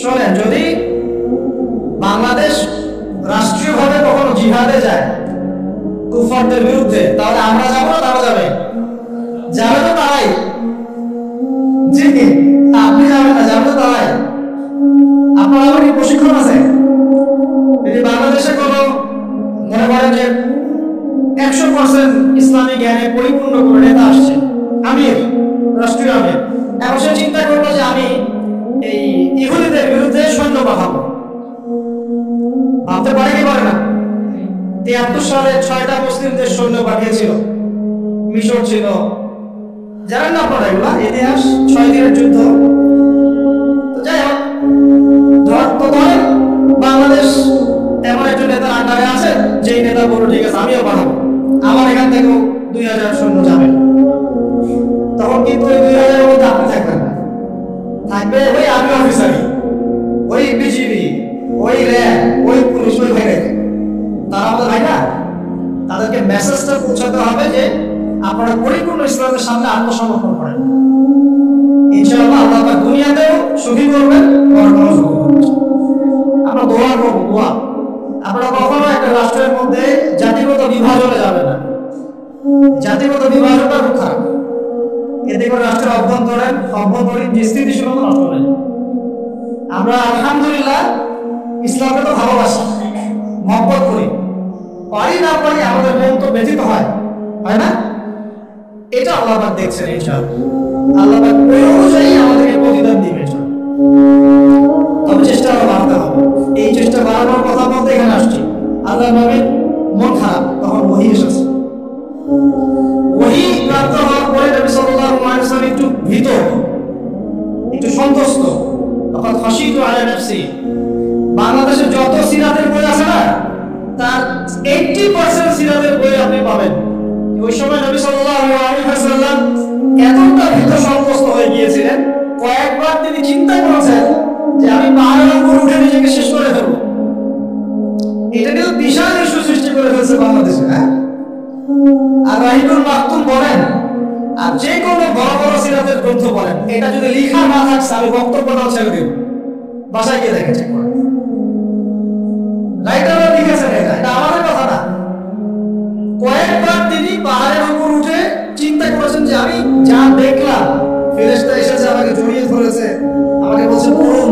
Speaker 1: শোনেন, যদি বাংলাদেশ রাষ্ট্রীয়ভাবে কখনো জিহাদে যায় কুফারদের বিরুদ্ধে, তাহলে আমরা যাবো না তারা যাবে? যাবে তো তারাই। জি, আপনি যাবেন না, যাবে তো তারাই। আপনার আবার কি প্রশিক্ষণ আছে? যদি বাংলাদেশে কোনো মনে করেন যে 100% ইসলামী জ্ঞানে পরিপূর্ণ করে নেতা আসছে, আমির, রাষ্ট্রীয় আমির, এখন সে চিন্তা করলো যে আমি এই ইহুদিদের বিরুদ্ধে সৈন্য পাঠাবো। ভাবতে পারে কি পারে না? 73 সালে 6টা মুসলিম দেশ সৈন্য পাঠিয়েছিল। মিশর ছিল, জানেন না আপনারা এগুলা ইতিহাস 6 দিনের যুদ্ধ। তো যাই হোক, ধরেন বাংলাদেশ এমন একজন নেতার আন্ডারে আছে, যেই নেতা বলল ঠিক আছে আমিও পাঠাবো, আমার এখান থেকেও 2000 সৈন্য যাবে। তখন কিন্তু ওই 2000 এর মধ্যে আপনি থাকবেন না, থাকবে ওই আর্মি অফিসারই, ওই বিজিবি, ওই র্যাব, ওই পুলিশ, ওই ভাই। তারা আমাদের ভাই না, তাদেরকে মেসেজটা পৌঁছাতে হবে যে আপনারা পরিপূর্ণ ইসলামের সামনে আত্মসমর্পণ করেন, ইনশাআল্লাহ আল্লাহ পাক দুনিয়াতেও সুখী করবেন, পরকালেও সুখী করবেন। আমরা দোয়া করব, দোয়া। আপনারা কখনো একটা রাষ্ট্রের মধ্যে জাতিগত বিভাজনে যাবেন না, জাতিগত বিভাজনটা খুব খারাপ। এতে করে রাষ্ট্রের অভ্যন্তরীণ যে স্থিতিশীলতা নষ্ট হয়ে যায়। আমরা আলহামদুলিল্লাহ ইসলামকে তো ভালোবাসি, মহব্বত করি, পারি না পারি আমাদের মন তো ব্যথিত হয়, হয় না? এটা আল্লাহ পাক দেখছেন, ইনশাআল্লাহ আল্লাহ পাক ওই অনুযায়ী আমাদেরকে প্রতিদান দিবেন। তবে চেষ্টা বাড়াতে হবে। এই চেষ্টা বাড়ানোর কথা বলতে এখানে আসছি। আল্লাহ নবীর মন খারাপ, তখন ওহী এসেছে। ওহী প্রাপ্ত হওয়ার পরে নবী সাল্লাল্লাহু আলাইহি ওয়াসাল্লাম একটু ভীত, একটু সন্তুষ্ট। তখন খাশিতু আলা নাফসি। বাংলাদেশে যত সিরাতের বই আছে না, তার 80% সিরাতের বই আপনি পাবেন। ওই সময় নবী সাল্লাল্লাহু আলাইহি ওয়াসাল্লাম এতটা ভীত সন্তুষ্ট হয়ে গিয়েছিলেন, কয়েকবার তিনি চিন্তা করেছেন যে আমি পাহাড়ের উপর উঠে নিজেকে শেষ করে দেব। এটা কিন্তু বিশাল ইস্যু সৃষ্টি করে ফেলছে বাংলাদেশে। হ্যাঁ, আর রাহিবুল মাকতুম বলেন, আর যে কোনো বড় বড় সিরাতের গ্রন্থ বলেন, এটা যদি লেখা না থাকছে আমি বক্তব্যটাও ছেড়ে দেব। বাসায় গিয়ে দেখে চেক করে, রাইটাররা লিখেছেন, এটা আমাদের কথা না। কয়েকবার তিনি পাহাড়ের উপর উঠে চিন্তা করেছেন যে আমি যা দেখলাম, ফেরেশতা এসেছে আমাকে জড়িয়ে ধরেছে, আমাকে বলছে পড়ুন,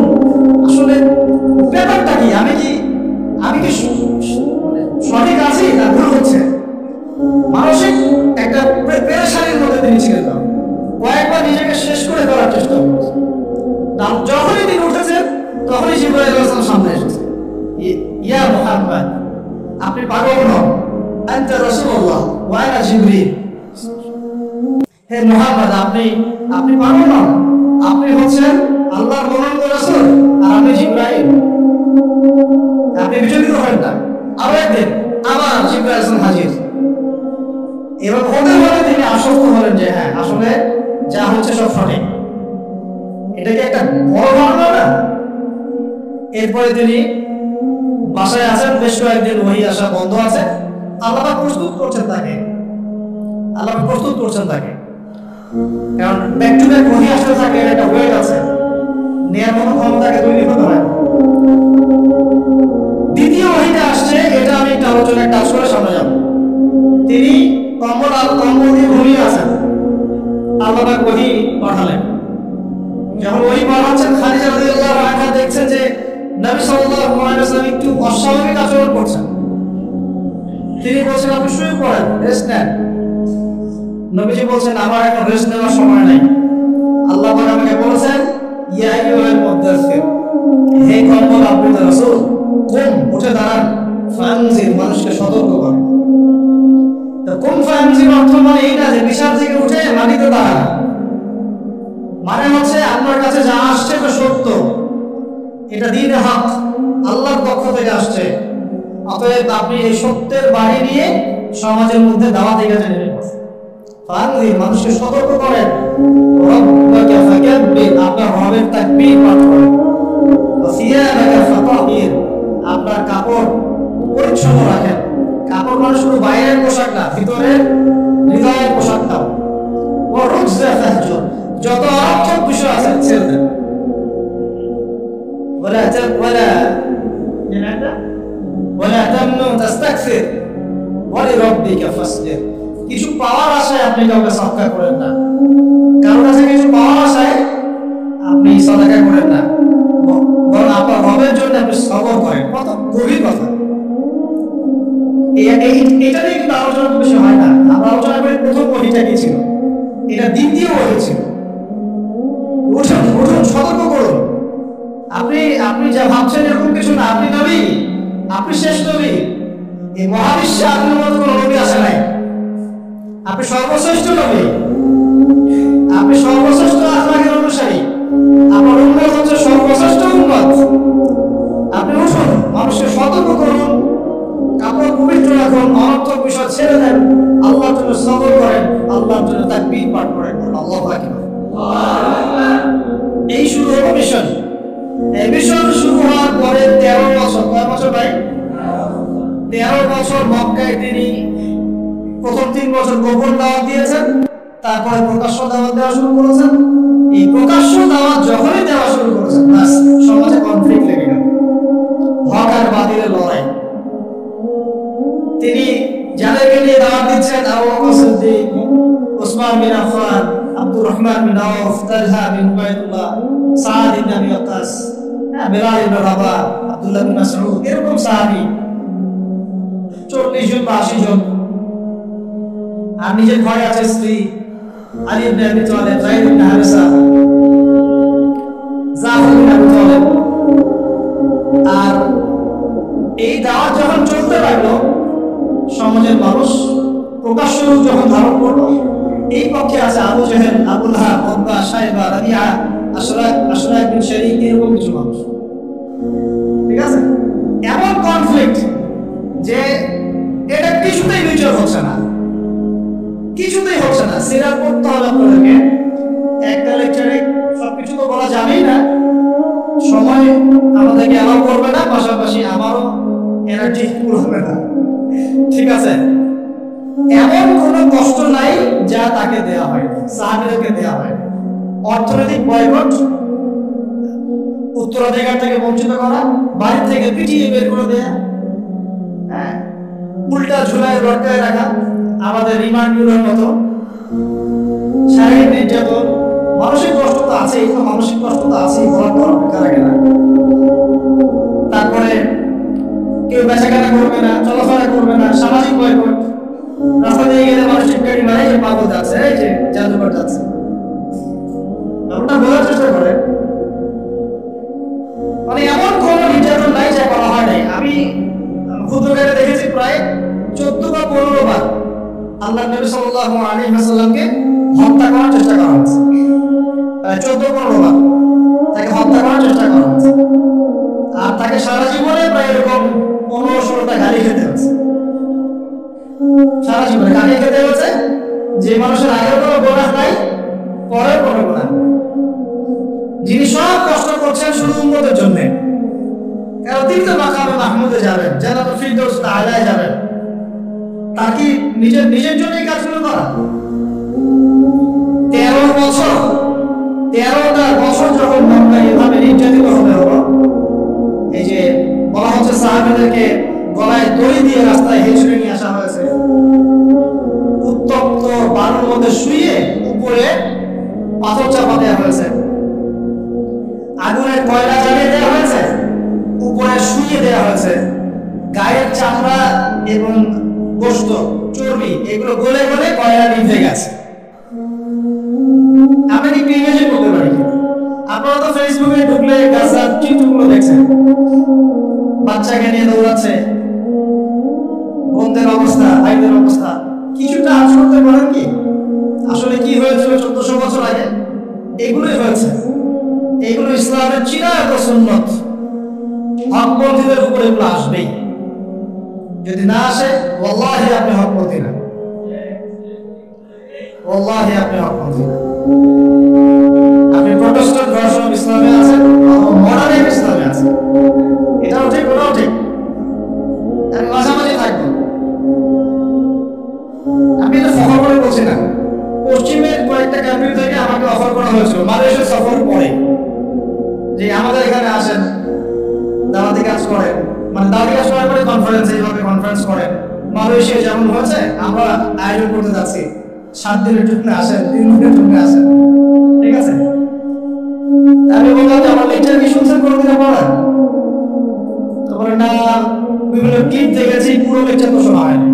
Speaker 1: আসলে ব্যাপারটা কি, আমি কি সঠিক আছি না ভুল হচ্ছে। মানসিক একটা পেরেশানির মধ্যে তিনি ছিলেন। কয়েকবার নিজেকে শেষ করে দেওয়ার চেষ্টা করছেন। যখনই তিনি উঠেছেন, তখনই জিবরাইল আলাইহিস সালাম সামনে এসেছে। ইয়া মুহাম্মদ, আপনি পাগল নন, আনতা রাসূলুল্লাহ ওয়া আনা জিবরিল। হে মুহাম্মদ, আপনি পাগল নন, আপনি হচ্ছেন আল্লাহর মনোনীত রাসূল, আর আপনি জিবরাইল। আপনি বিচলিত হবেন না। আরো একদিন আবার জিবরাইল আলাইহিস সালাম হাজির। এবার হতে হতে তিনি আশ্বস্ত হলেন যে হ্যাঁ, আসলে যা হচ্ছে সব সঠিক। এটা কি একটা বড় ঘটনা না? এরপরে তিনি বাসায় আছেন, বেশ কয়েকদিন ওহী আসা বন্ধ আছে। আল্লাহ প্রস্তুত করছেন তাকে, কারণ ব্যাক টু ব্যাক ওহী আসতে থাকে, একটা ওয়েট আছে, নেয়ার মতো ক্ষমতাকে তৈরি হতে হয়। দ্বিতীয় ওহীটা আসছে, এটা আমি একটা আলোচনায় টাচ করে সামনে যাব। তিনি কম্বল দিয়ে ঘুমিয়ে আছেন, আল্লাহ পাক ওহী পাঠালেন। যখন ওহী পাঠাচ্ছেন, খাদিজা রাদিয়াল্লাহু আনহা দেখছেন যে নবী সাল্লাল্লাহু আলাইহি ওয়াসাল্লাম একটু অস্বাভাবিক আচরণ করছেন। তিনি বলছেন আপনি শুয়ে পড়েন, রেস্ট নেন। নবীজি বলছেন আমার এখন রেস্ট নেওয়ার সময় নাই। আল্লাহ পাক আমাকে বলেছেন ইয়া আইয়ুহাল মুদাথথির, হে কম্বল আবৃত রাসূল, উঠে দাঁড়ান, ফানজির, মানুষকে সতর্ক করেন। তো কুম ফানজির অর্থ মানে এই না যে বিছানা থেকে উঠে মাটিতে দাঁড়ান, মানে হচ্ছে আপনার কাছে যা আসছে তা সত্য, এটা দ্বীনে হক, আল্লাহর পক্ষ থেকে আসছে। অতএব আপনি এই সত্যের বাণী নিয়ে সমাজের মধ্যে দাওয়াতের কাজে নেমে পড়েন। ফানজির, মানুষকে সতর্ক করেন। রব্বাকা ফাকাব্বির, আপনার রবের তাকবীর পাঠ করেন। ওয়াসিয়াবাকা ফাতাহির, আপনার কাপড় পরিচ্ছন্ন রাখেন। কাপড় মানে শুধু বাইরের পোশাক না, ভিতরের হৃদয়ের পোশাকটাও। ওয়ারুজা ফাহজুর, যত অর্থক বিষয় আছে ছেড়ে দেন। কিছু পাওয়ার আশায় আপনি কাউকে সাদকা করেন না, কারোর কাছে কিছু পাওয়ার আশায় আপনি সাদকা করেন না, বরং আপনার রবের জন্য আপনি সবর করেন। কত গভীর কথা। এটা নিয়ে কিন্তু আলোচনা তো বেশি হয় না। আমরা আলোচনা করি প্রথম ওহীটা কি ছিল, এটা দ্বিতীয় ওহী ছিল। উঠুন, সতর্ক করুন। আপনি যা ভাবছেন এরকম কিছু না। আপনি নবী, আপনি শেষ নবী। এই মহাবিশ্বে আপনার মতো কোনো নবী আসে নাই, আপনি সর্বশ্রেষ্ঠ নবী। আপনি সর্বশ্রেষ্ঠ আখলাকের অনুসারী, আপনার উম্মত হচ্ছে সর্বশ্রেষ্ঠ উম্মত। আপনি উঠুন, মানুষকে সতর্ক করুন, কাপড় পবিত্র রাখুন, অনর্থক বিষয় ছেড়ে দেন, আল্লাহর জন্য সবর করেন, আল্লাহর জন্য তাকবীর পাঠ করেন, আল্লাহু আকবার। এই শুরু হলো মিশন। এই মিশন শুরু হওয়ার পরে 13 বছর, কয় বছর ভাই? 13 বছর মক্কায় তিনি প্রথম 3 বছর গোপন দাওয়াত দিয়েছেন, তারপরে প্রকাশ্য দাওয়াত দেওয়া শুরু করেছেন। এই প্রকাশ্য দাওয়াত যখনই দেওয়া শুরু করেছেন, বাস সমাজে কনফ্লিক্ট লেগে গেল, হক আর বাতিলের লড়াই। তিনি যাদেরকে নিয়ে দাওয়াত দিচ্ছেন, আবু বকর সিদ্দিক, ওসমান বিন আফফান, আব্দুর রহমান বিন আউফ, তালহা বিন উবাইদুল্লাহ, সাদ ইবনে আবি ওয়াক্কাস, বেলাল ইবনে রাবাহ, আব্দুল্লাহ বিন মাসউদ, এরকম সাহাবী 40 জন বা 80 জন। আর নিজের ঘরে আছে স্ত্রী আলী ইবনে আবি তালেব, যায়েদ ইবনে হারিসা, জাফর ইবনে আবি তালেব। আর এই দাওয়াত যখন চলতে লাগলো, সমাজের মানুষ প্রকাশ্য রূপ যখন ধারণ করলো, এই পক্ষে আছে আবু জেহেল, আবু লাহাব, উতবা, শাইবা, রাবিআ, আশরা বিন শরীক, এরকম কিছু মানুষ। ঠিক আছে, এমন কনফ্লিক্ট যে এটা কিছুতেই মিউচুয়াল হচ্ছে না, কিছুতেই হচ্ছে না। সিরাত পড়তে হবে আপনাদেরকে, একটা লেকচারে সবকিছু তো বলা যাবেই না, সময় আমাদেরকে অ্যালাউ করবে না, পাশাপাশি আমারও এনার্জি পুরো হবে না। ঠিক আছে, এমন কোনো কষ্ট নাই যা তাকে দেয়া হয়, সাহাবীদেরকে দেয়া হয়। অর্থনৈতিক বয়কট, উত্তরাধিকার থেকে বঞ্চিত করা, বাড়ি থেকে পিটিয়ে বের করে দেয়া, উল্টা ঝুলায় লটকায় রাখা, আমাদের রিমান্ড ব্যুরোর মতো, শারীরিক নির্যাতন, মানসিক কষ্ট তো আছেই, তো মানসিক কষ্ট তো আছেই, বলার পর অপেক্ষা রাখে না। তারপরে কেউ বেচাকেনা করবে না, চলাফেরা করবে না, সামাজিক বয়কট, রাস্তা দিয়ে গেলে মানসিক গাড়ি মারে, যে পাগল যাচ্ছে, এই যে জাদুঘর যাচ্ছে, ওটা বোঝার চেষ্টা করে। মানে এমন কোন নির্যাতন নাই যা করা হয় নাই। আমি খুদবাতে দেখেছি প্রায় 14 বা 15 বার আল্লাহ নবী সাল্লাল্লাহু আলাইহি ওয়াসাল্লামকে হত্যা করার চেষ্টা করা হয়েছে। 14-15 বার তাকে হত্যা করার চেষ্টা করা হয়েছে। আর তাকে সারা জীবনে প্রায় এরকম 15-16টা গালি খেতে হয়েছে। সারা জীবনে গালি খেতে হয়েছে, যে মানুষের আগের কোনো গুনাহ নাই, পরের কোনো গুনাহ, যিনি সব কষ্ট করছেন শুধু উম্মতের জন্য। কারণ তিনি তো মাকামে মাহমুদে যাবেন, জান্নাতুল ফিরদৌস আলায় যাবেন, তার কি নিজের জন্য এই কাজগুলো করা? 13টা বছর যখন মক্কায় এভাবে নির্যাতিত হতে হলো, এই যে বলা হচ্ছে সাহাবীদেরকে গলায় দড়ি দিয়ে রাস্তায় হেঁচড়ে নিয়ে আসা হয়েছে, উত্তপ্ত বালুর মধ্যে শুয়ে উপরে পাথর চাপা দেওয়া হয়েছে, আগুনের কয়লা জ্বালিয়ে দেওয়া হয়েছে, উপরে শুয়ে দেওয়া হয়েছে, গায়ের চামড়া এবং গোশত, চর্বি এগুলো গলে গলে কয়লা নিভে গেছে। আমি একটু ইমেজিন করতে পারি, আপনারা তো ফেসবুকে ঢুকলে গাছার চিত্রগুলো দেখছেন, বাচ্চাকে নিয়ে দৌড়াচ্ছে, বোনদের অবস্থা, ভাইদের অবস্থা, কিছুটা আজ করতে পারেন কি আসলে কি হয়েছিল 1400 বছর আগে? এগুলোই হয়েছে। এগুলো ইসলামের চিরায়ত সুন্নত, হকপন্থীদের উপর এগুলো আসবেই। যদি না আসে, ওয়াল্লাহি আপনি হকপন্থী না, ওয়াল্লাহি আপনি হকপন্থী না। আপনি প্রোটেস্ট্যান্ট ভার্সন অফ ইসলামে আছেন, মডার্ন ইসলামে আছেন, এটাও ঠিক, ওটাও ঠিক, আমি মাঝামাঝি থাকবো। আমি এটা সফর করে বলছি না, পশ্চিমের কয়েকটা কান্ট্রি থেকে আমাকে অফার করা হয়েছিল মালয়েশিয়া সফর পরে, যে আমাদের এখানে আসেন, দাওয়াতি কাজ করেন, মানে দাওয়াতি কাজ করার পরে কনফারেন্স, এইভাবে কনফারেন্স করেন। মালয়েশিয়া যেমন হয়েছে আমরা আয়োজন করতে যাচ্ছি, 7 দিনের জন্য আসেন, 3 দিনের জন্য আসেন, ঠিক আছে? আমি বললাম যে আমার লেকচার কি শুনছেন কোনোদিন পড়েন? তো বলে না, বিভিন্ন ক্লিপ দেখেছি, পুরো লেকচার তো শোনা হয়নি।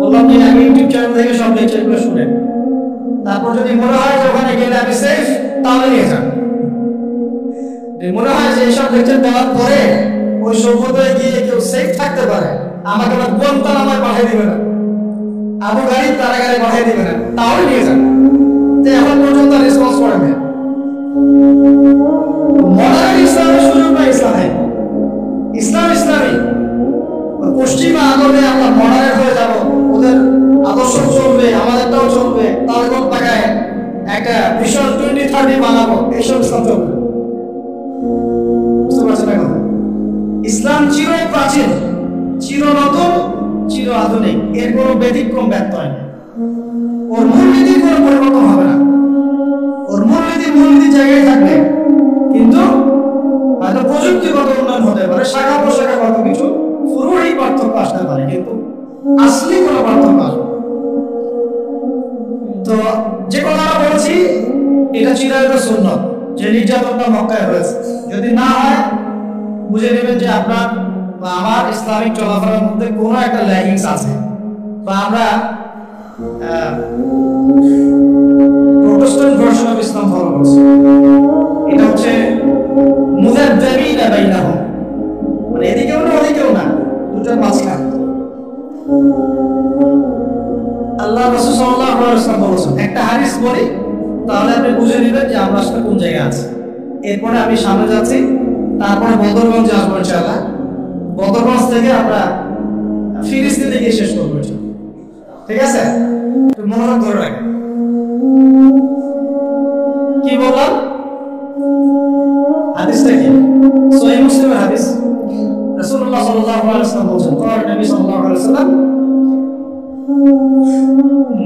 Speaker 1: বললাম যে আমি ইউটিউব চ্যানেল থেকে সব লেকচারগুলো শুনেন, তারপর যদি মনে হয় যে ওখানে গেলে আমি সেফ, তাহলে নিয়ে যান। মনে হয় যে এইসব লেকচার দেওয়ার পরে ওই সভ্যতায় গিয়ে কেউ সেফ থাকতে পারে, আমাকে আবার গুয়ান্তানামায় পাঠিয়ে দিবে না, আবু গারিব কারাগারে পাঠিয়ে দিবে না, তাহলে নিয়ে যান। এখন পর্যন্ত রেসপন্স করে না। মডার্ন ইসলামের সুযোগ না ইসলামে, ইসলামী পশ্চিমা আদলে আমরা মডার্ন হয়ে যাব, ওদের আদর্শ চলবে, আমাদেরটাও চলবে, তাদের টাকায় একটা ভিশন 2030 বানাবো, এইসব ইসলাম চলবে। বুঝতে পারছেন এখন? ইসলাম চির প্রাচীন, চির নতুন, চির আধুনিক, এর কোনো ব্যতিক্রম ব্যর্থ হয় না। ওর মূলনীতির কোনো পরিবর্তন হবে না, ওর মূলনীতি জায়গায় থাকবে, কিন্তু হয়তো প্রযুক্তিগত উন্নয়ন হতে পারে, শাখা প্রশাখাগত কিছু পুরোই পার্থক্য আসতে পারে, কিন্তু আসলে কোনো পার্থক্য আসবে। তো যে কথাটা বলছি এটা চিরায়ত সুন্নাত, যে নির্যাতনটা মক্কায় হয়েছে, যদি না হয় বুঝে নেবেন যে আপনার বা আমার ইসলামিক চলাফেরার মধ্যে কোনো একটা ল্যাগিংস আছে, বা আমরা Protestant version of Islam follow করছি। এটা হচ্ছে মুযাব্যাবিনা বাইনাহুম, মানে এদিকেও না ওদিকেও না, দুটোর মাঝখানে। আল্লাহ রাসূল সাল্লাল্লাহু আলাইহি ওয়াসাল্লাম বলেছেন, একটা হাদিস বলি তাহলে আপনি বুঝে নেবেন যে আমরা আসলে কোন জায়গায় আছি। এরপরে আমি সামনে যাচ্ছি, তারপরে বদরগঞ্জে আসবো ইনশাআল্লাহ। বদরগঞ্জ থেকে আমরা ফিলিস্তিনে গিয়ে শেষ করবো, ঠিক আছে? একটু মনোযোগ ধরে রাখেন। কি বললাম? হাদিসটা কি? সহিহ মুসলিমের হাদিস। রাসূলুল্লাহ সাল্লাল্লাহু আলাইহি ওয়াসাল্লাম বলেছেন, قال নবী সাল্লাল্লাহু আলাইহি ওয়াসাল্লাম,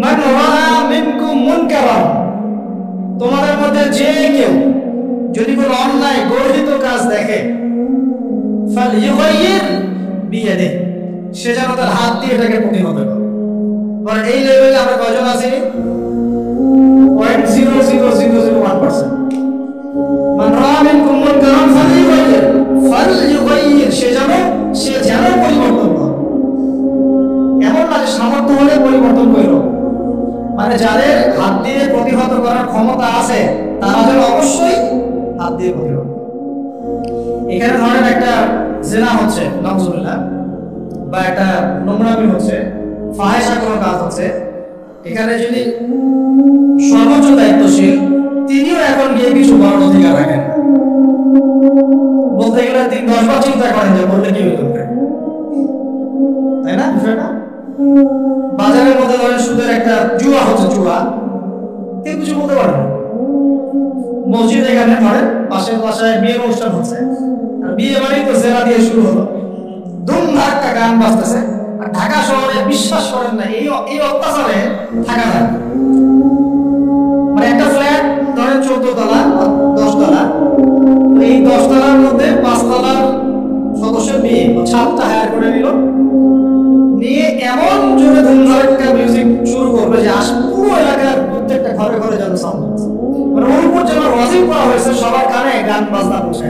Speaker 1: মান রাআ মিনকুম মুনকারান, তোমাদের মধ্যে যে কেউ যদি কোনো অন্যায় গর্হিত কাজ দেখে, ফালইউগাইয়ির বিয়াদিহি, সে যেন তার হাত দিয়ে এটাকে প্রতিহত করে। মানে এই লেভেলে আমরা কয়জন আছি? 0.0001%। মান রাআ মিনকুম মুনকারান ফালইউগাইয়ির, সে যেন পরিবর্তন করে। এমন না যে সামর্থ্য হলে পরিবর্তন করো, মানে যাদের হাত দিয়ে প্রতিহত করার ক্ষমতা আছে তারা যেন অবশ্যই হাত দিয়ে প্রতিহত। এখানে ধরেন একটা জিনা হচ্ছে, নাউজুবিল্লাহ, বা একটা নোংরামি হচ্ছে, ফাহিশা কোনো কাজ হচ্ছে, এখানে যদি সর্বোচ্চ দায়িত্বশীল তিনিও এখন গিয়ে কিছু বলার অধিকার রাখেন, বলতে গেলে 10 বার চিন্তা করেন যে বললে কি হইতে পারে, তাই না? বিষয়টা বাজারের মধ্যে ধরেন সুদের একটা জুয়া হচ্ছে, জুয়া কেউ কিছু বলতে পারে না। মসজিদ এখানে ধরেন পাশের বাসায় বিয়ের অনুষ্ঠান হচ্ছে, আর বিয়ে বাড়ি তো জেলা দিয়ে শুরু হলো, ধুমধাক্কা গান বাজতেছে, আর ঢাকা শহরে বিশ্বাস করেন না এই অত্যাচারে থাকা যায়। মানে একটা ফ্ল্যাট ধরেন 14 তলা 10 তলা, এই 10 তলার মধ্যে 5 তলার সদস্যের বিয়ে, ছাদটা হায়ার করে নিল, নিয়ে এমন জোরে ধুমধাক্কা মিউজিক শুরু করবে যে পুরো এলাকার প্রত্যেকটা ঘরে ঘরে যেন সাউন্ড হচ্ছে, মানে ওর উপর যেন ওয়াজিব করা হয়েছে সবার কানে গান বাজনা বসে।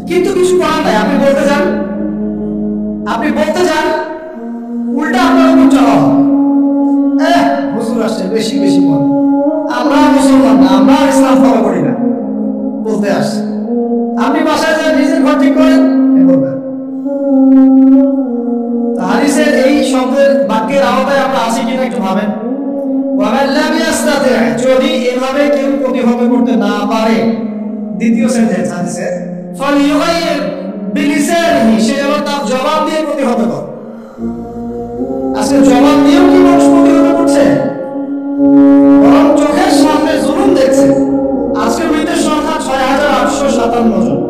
Speaker 1: কিন্তু কিছু করার নাই, আপনি বলতে যান উল্টা আপনার উপর চলা হবে, হুজুর আসছে বেশি বেশি বল, আমরা মুসলমান না, আমরা ইসলাম ফলো করি না, বলতে আসছে। আপনি বাসায় যান, নিজের ঘর ঠিক করেন, বলবেন। হাদিসের এই শব্দের বাক্যের আওতায় আমরা আছি কিনা একটু ভাবেন। যদি এভাবে কেউ প্রতিহত করতে না পারে, দ্বিতীয় সেন্টেন্স হাদিসে, ফালইউগাইয়ির বিলিসানিহি, সে যেন তার জবান দিয়ে প্রতিহত করে। আজকে জবান দিয়েও কি মানুষ প্রতিহত করছে? বরং চোখের সামনে জুলুম দেখছে। আজকে মৃতের সংখ্যা 6857 জন।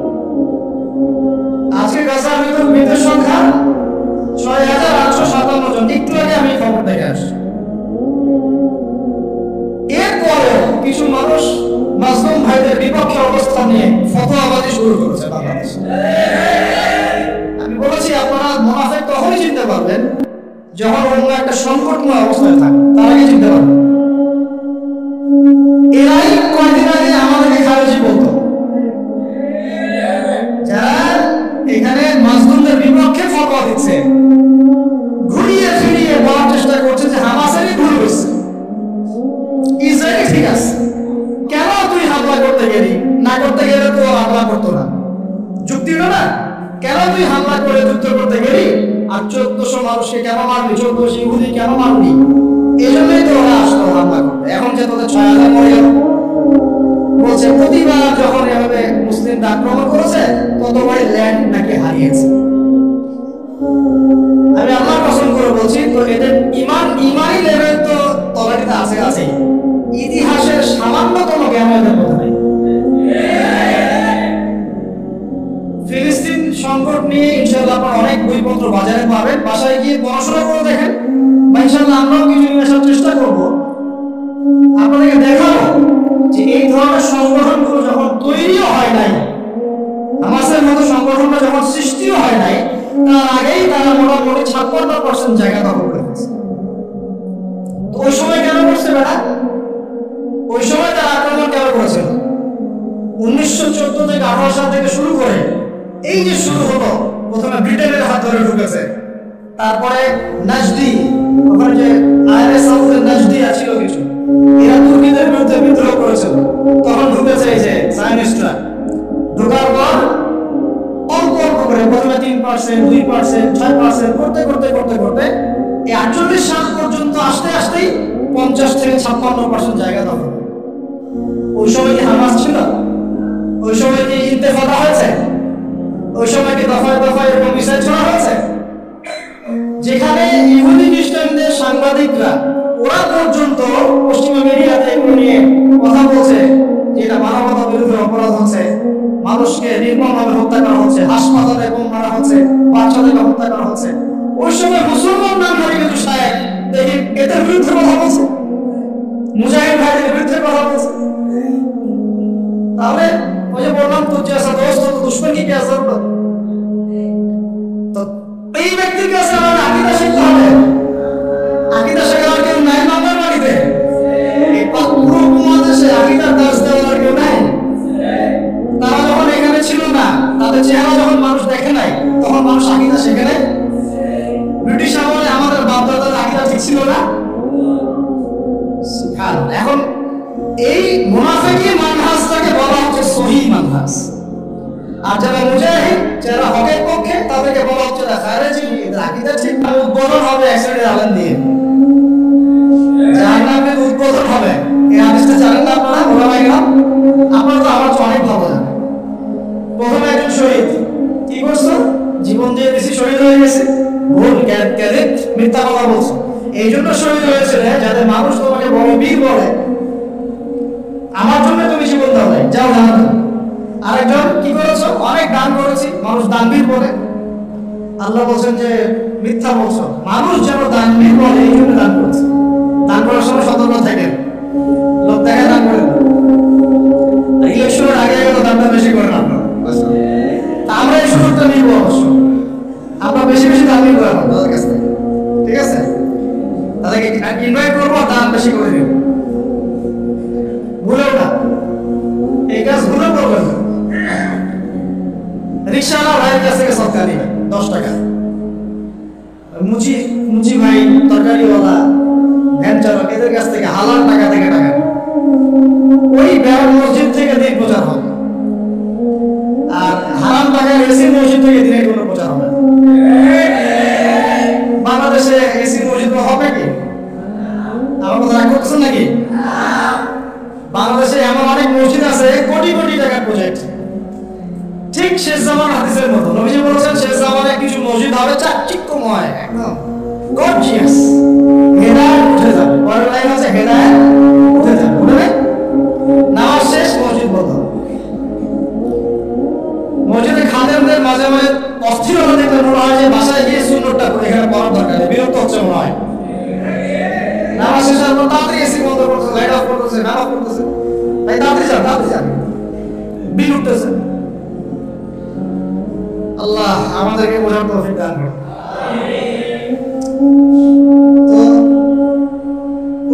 Speaker 1: আজকে গাজার ভিতর মৃতের সংখ্যা 6857 জন। একটু আগে আমি খবর দেখে আসছি। এরপরেও কিছু মানুষ মাজলুম ভাইদের বিপক্ষে অবস্থান নিয়ে ফতোয়াবাজি শুরু করেছে বাংলাদেশে। আমি বলেছি আপনারা মুনাফিক তখনই চিনতে পারবেন যখন অন্য একটা সংকটময় অবস্থায় থাকে, তার আগে চিনতে পারবেন। এরাই কয়েকদিন আগে আমাদেরকে খারেজি বলতো, যারা এখানে মাজলুমদের বিপক্ষে ফতোয়া দিচ্ছে, ঘুরিয়ে ফিরিয়ে বলার চেষ্টা করছে যে হামাসেরই ভুল হয়েছে, ইসরায়েল ঠিক আছে, কেন তুই হামলা করতে গেলি? না করতে গেলে তো হামলা করতো না, যুক্তি হলো না? কেন তুই হামলা করে যুদ্ধ করতে গেলি? আর 1400 মানুষকে কেন মারলি? 1400 ইহুদি কেন মারলি? এই জন্যই তো ওরা আসলো হামলা করতে। এখন যে তোদের 6,000 মরে গেল, বলছে প্রতিবার যখন এভাবে মুসলিমরা আক্রমণ করেছে ততবারই ল্যান্ড নাকি হারিয়েছে। আমি আল্লাহর কসম করে বলছি, তো এদের ইমানি লেভেল তো তলানিতে আছে আছে, ইতিহাসের সামান্যতম জ্ঞান এদের মধ্যে নেই। ফিলিস্তিন সংকট নিয়ে ইনশাআল্লাহ আপনারা অনেক বইপত্র বাজারে পাবেন, বাসায় গিয়ে পড়াশোনা করে দেখেন, বা ইনশাআল্লাহ আমরাও কিছু নিয়ে আসার চেষ্টা করব। আপনাদেরকে দেখাবো যে এই ধরনের সংগঠনগুলো যখন তৈরিও হয় নাই, হামাসের মতো সংগঠনটা যখন সৃষ্টিও হয় নাই, তার আগেই তারা মোটামুটি 56% জায়গা দখল করে ফেলছে। তো ওই সময় কেন করছে বেটা? ওই সময় তারা আক্রমণ কেন করেছিল? 1914 থেকে 18 সাল থেকে শুরু করে এই যে শুরু হলো, প্রথমে ব্রিটেনের হাত ধরে ঢুকেছে, তারপরে নাজদি, ওখানে যে আইএস সাউথের নাজদি ছিল কিছু, এরা তুর্কিদের বিরুদ্ধে বিদ্রোহ করেছিল, তখন ঢুকেছে এই যে সায়নিস্টরা। ঢোকার পর অল্প অল্প করে প্রথমে 3%, 2%, 6% করতে করতে করতে করতে এই 48 সাল পর্যন্ত আসতে আসতেই 50 থেকে 56% জায়গা দখল। ওই সময় কি হামাস ছিল? ওই সময় কি ইন্তেফাদা হয়েছে? ওই সময় কি দফায় দফায় এরকম মিসাইল ছোড়া হয়েছে? যেখানে ইহুদি খ্রিস্টানদের সাংবাদিকরা ওরা পর্যন্ত পশ্চিমা মিডিয়াতে এগুলো নিয়ে কথা বলছে যে এটা মানবতা বিরোধী অপরাধ হচ্ছে, মানুষকে নির্মমভাবে হত্যা করা হচ্ছে, হাসপাতালে বোম মারা হচ্ছে, বাচ্চাদেরকে হত্যা করা হচ্ছে, ওই সময় মুসলমান নামধারী কিছু সাহেব দেখি এদের বিরুদ্ধে কথা বলছে, মুজাহিদ ভাইদের বিরুদ্ধে কথা বলছে। তাহলে ওই যে বললাম তো যে আসা দোস্ত তো দুশ্মন কি কে আসা, তো এই ব্যক্তির কাছে আমার আকীদা শিখতে হবে। আকীদা শেখার কেউ নাই বাংলার বাড়িতে, এই পুরো উপমহাদেশে আকীদার দাস দেওয়ার কেউ নাই। তারা যখন এখানে ছিল না, তাদের চেহারা যখন মানুষ দেখে নাই, তখন মানুষ আকীদা শেখে নাই। ব্রিটিশ আমলে আমাদের বাপ-দাদার আকীদা ঠিক ছিল না। এখন এই মুনাফিকি মানহাজটাকে বলা হচ্ছে সহিহ মানহাজ, আর যারা মুজাহিদ, যারা হকের পক্ষে, তাদেরকে বলা হচ্ছে খারেজি। এদের আকীদা ঠিক না, উদ্বোধন হবে অ্যাক্সিডেন্ট আলেন দিয়ে, জাহান্নামের উদ্বোধন হবে। এই হাদিসটা জানেন না আপনারা? ওলামায়ে কেরাম, আপনারা তো আমার চেয়ে অনেক ভালো জানেন। প্রথমে একজন শহীদ কি করছে? জীবন দিয়ে বেশি শহীদ হয়ে গেছে, ভুল ক্যাদে মিথ্যা কথা বলছে, এই জন্য শহীদ হয়েছে যাতে মানুষ তোমাকে বড় বীর বলে, আমার জন্য তুমি জীবন দাও নাই, যাও জানো। আরেকজন কি করেছো? অনেক দান করেছি, মানুষ দানবীর বলে। আল্লাহ বলছেন যে মিথ্যা বলছো, মানুষ যেন দানবীর বলে এই জন্য দান করেছে। দান করার সময় সতর্ক থাকেন, লোক দেখে দান করেন। ইলেকশনের আগে গেলে দানটা বেশি করেন আপনারা। আমরা এই সুযোগটা নিব, অবশ্য আমরা বেশি বেশি দান নিব তাদের কাছ থেকে, ঠিক আছে? তাদেরকে ইনভাইট করবো, দান বেশি করে দিব, ভুলেও না, এই কাজ ভুলেও করবেন না। রিক্সাওয়ালা ভাইয়ের কাছ থেকে সৎকা দিবেন 10 টাকা, মুচি ভাই, তরকারিওয়ালা, ভ্যান চালক, এদের কাছ থেকে হালাল টাকা থেকে টাকা, ওই ব্যারাক মসজিদ থেকে দিন প্রচার হবে, আর হারাম টাকার এসি মসজিদ থেকে দিনের কোনো প্রচার হবে না। বাংলাদেশে এসি মসজিদ হবে কি? আমার কথা রাগ করতেছেন নাকি? বাংলাদেশে এমন অনেক মসজিদ আছে কোটি কোটি টাকার প্রজেক্ট, ঠিক শেষ জামান হাদিসের মতো। নবীজি বলেছেন শেষ জামানে কিছু মসজিদ হবে চাকচিক্যময়, একদম গর্জিয়াস, হেদায়েত উঠে যাবে। পরের লাইন আছে হেদায়েত উঠে যাবে, উঠে নামাজ শেষ মসজিদ বন্ধ। মসজিদে খাদেমদের মাঝে মাঝে অস্থিরতা দেখলে মনে হয় যে বাসায় গিয়ে সুন্নতটা করে এখানে পড়ার দরকার নেই, বিরক্ত হচ্ছে মনে হয়। নামাজ শেষ হওয়ার পর তাড়াতাড়ি এসি বন্ধ করতেছে, লাইট অফ করতেছে, ফ্যান অফ করতেছে, তাই তাড়াতাড়ি যান, বিল উঠতেছে। আল্লাহ আমাদেরকে বোঝার তৌফিক দান করুন। তো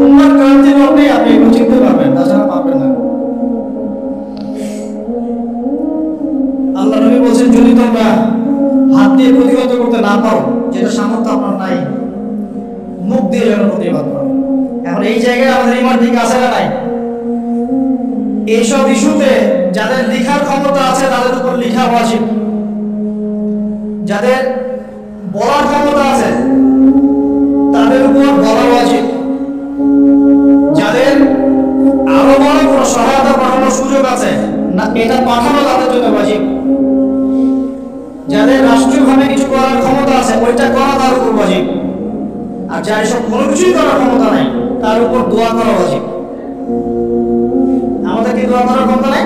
Speaker 1: উম্মার ক্রান্তি লগ্নে আপনি এগুলো চিনতে পারবেন, তাছাড়া পারবেন না। আল্লাহ নবী বলছেন যদি তোমরা হাত দিয়ে প্রতিহত করতে না পারো, যেটা সামর্থ্য আপনার নাই, মুখ দিয়ে যেন প্রতিবাদ করো। এখন এই জায়গায় আমাদের ইমান ঠিক আছে না নাই? এইসব ইস্যুতে যাদের লেখার ক্ষমতা আছে তাদের উপর লেখা ওয়াজিব, যাদের বলার ক্ষমতা আছে তাদের উপর বলা ওয়াজিব, সহায়তা পাঠানোর সুযোগ আছে না, এটা পাঠানো তাদের জন্য ওয়াজিব। যাদের রাষ্ট্রীয়ভাবে কিছু করার ক্ষমতা আছে ওইটা করা তার উপর ওয়াজিব। আর যার সব কোনো কিছুই করার ক্ষমতা নাই তার উপর দোয়া করা ওয়াজিব। আমাদের কি দোয়া করার ক্ষমতা নাই?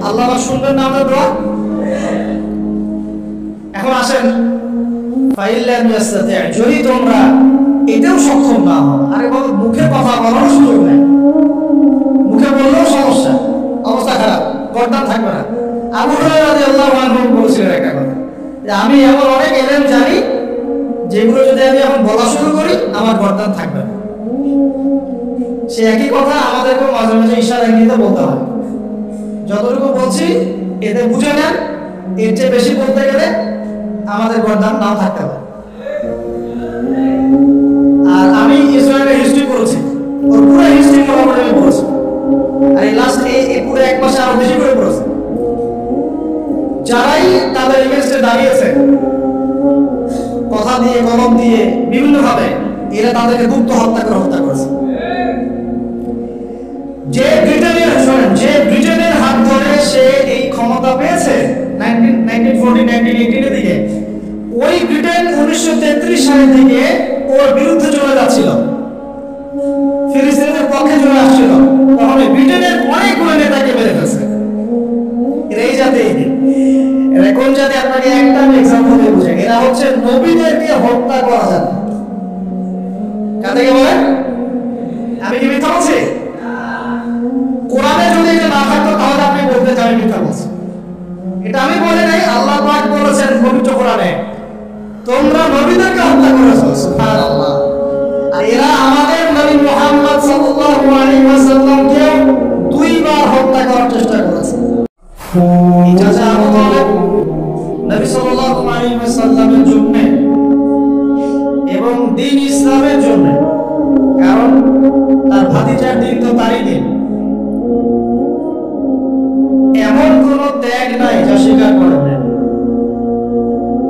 Speaker 1: আল্লাহ শুনবেন না আমাদের দোয়া? এখন আসেন, ফাইল্লাম ইয়াস্তাতি, যদি তোমরা এতেও সক্ষম না হও, আরে বাবা মুখে কথা বলার সুযোগ নেই, মুখে বললেও সমস্যা, অবস্থা খারাপ, গর্দান থাকবে না। আবু হুরায়রা রাদিয়াল্লাহু আনহু বলেছিলেন একটা কথা, যে আমি এমন অনেক ইলম জানি যেগুলো যদি আমি এখন বলা শুরু করি আমার গর্দান থাকবে না। সে একই কথা আমাদেরকে মাঝে মাঝে ইশারা ইঙ্গিতে বলতে হয়। যতটুকু বলছি এতে বুঝে নেন, এর চেয়ে বেশি বলতে গেলে আমাদের গর্দান নাও থাকতে পারে। আর আমি ইসরায়েলের হিস্ট্রি পড়েছি, ওর পুরো হিস্ট্রি মোটামুটি আমি পড়েছি, আর এই লাস্ট এই পুরো এক মাসে আরো বেশি করে পড়েছি। যারাই তাদের এগেইনস্টে দাঁড়িয়েছে কথা দিয়ে, কলম দিয়ে, বিভিন্ন ভাবে, এরা তাদেরকে গুপ্ত হত্যা করেছে। যে ব্রিটেনের হাত ধরে সে এই ক্ষমতা পেয়েছে 1940-1918 এর দিকে, ওই ব্রিটেন 1933 সালের দিকে ওর বিরুদ্ধে চলে যাচ্ছিল, ফিলিস্তিনের পক্ষে চলে আসছিল, তখন ব্রিটেনের অনেকগুলো নেতাকে মেরে ফেলছে। এই জাতি, এরা কোন জাতি? আপনাকে একটা আমি এক্সাম্পল দিয়ে বুঝাই। এরা হচ্ছে নবীদেরকে হত্যা করা জাতি। কাদেরকে বলেন? আমি কি মিথ্যা বলছি? কোরআনে যদি এটা না থাকতো তাহলে আপনি বলতে চাই মিথ্যা বলছি। এটা আমি বলি নাই, আল্লাহ পাক বলেছেন পবিত্র কোরআনে, তোমরা নবীদেরকে হত্যা করেছো। সুবহানাল্লাহ। আর এরা আমাদের নবী মুহাম্মদ সাল্লাল্লাহু আলাইহি ওয়াসাল্লামকে দুইবার হত্যা করার চেষ্টা করেছে। চাচা আবু তালেব নবী সাল্লাল্লাহু আলাইহি ওয়াসাল্লামের জন্য এবং দ্বীন ইসলামের জন্য, কারণ তার ভাতিজার দিন তো তারই দিন, এমন কোন ত্যাগ নাই যা স্বীকার করেন না।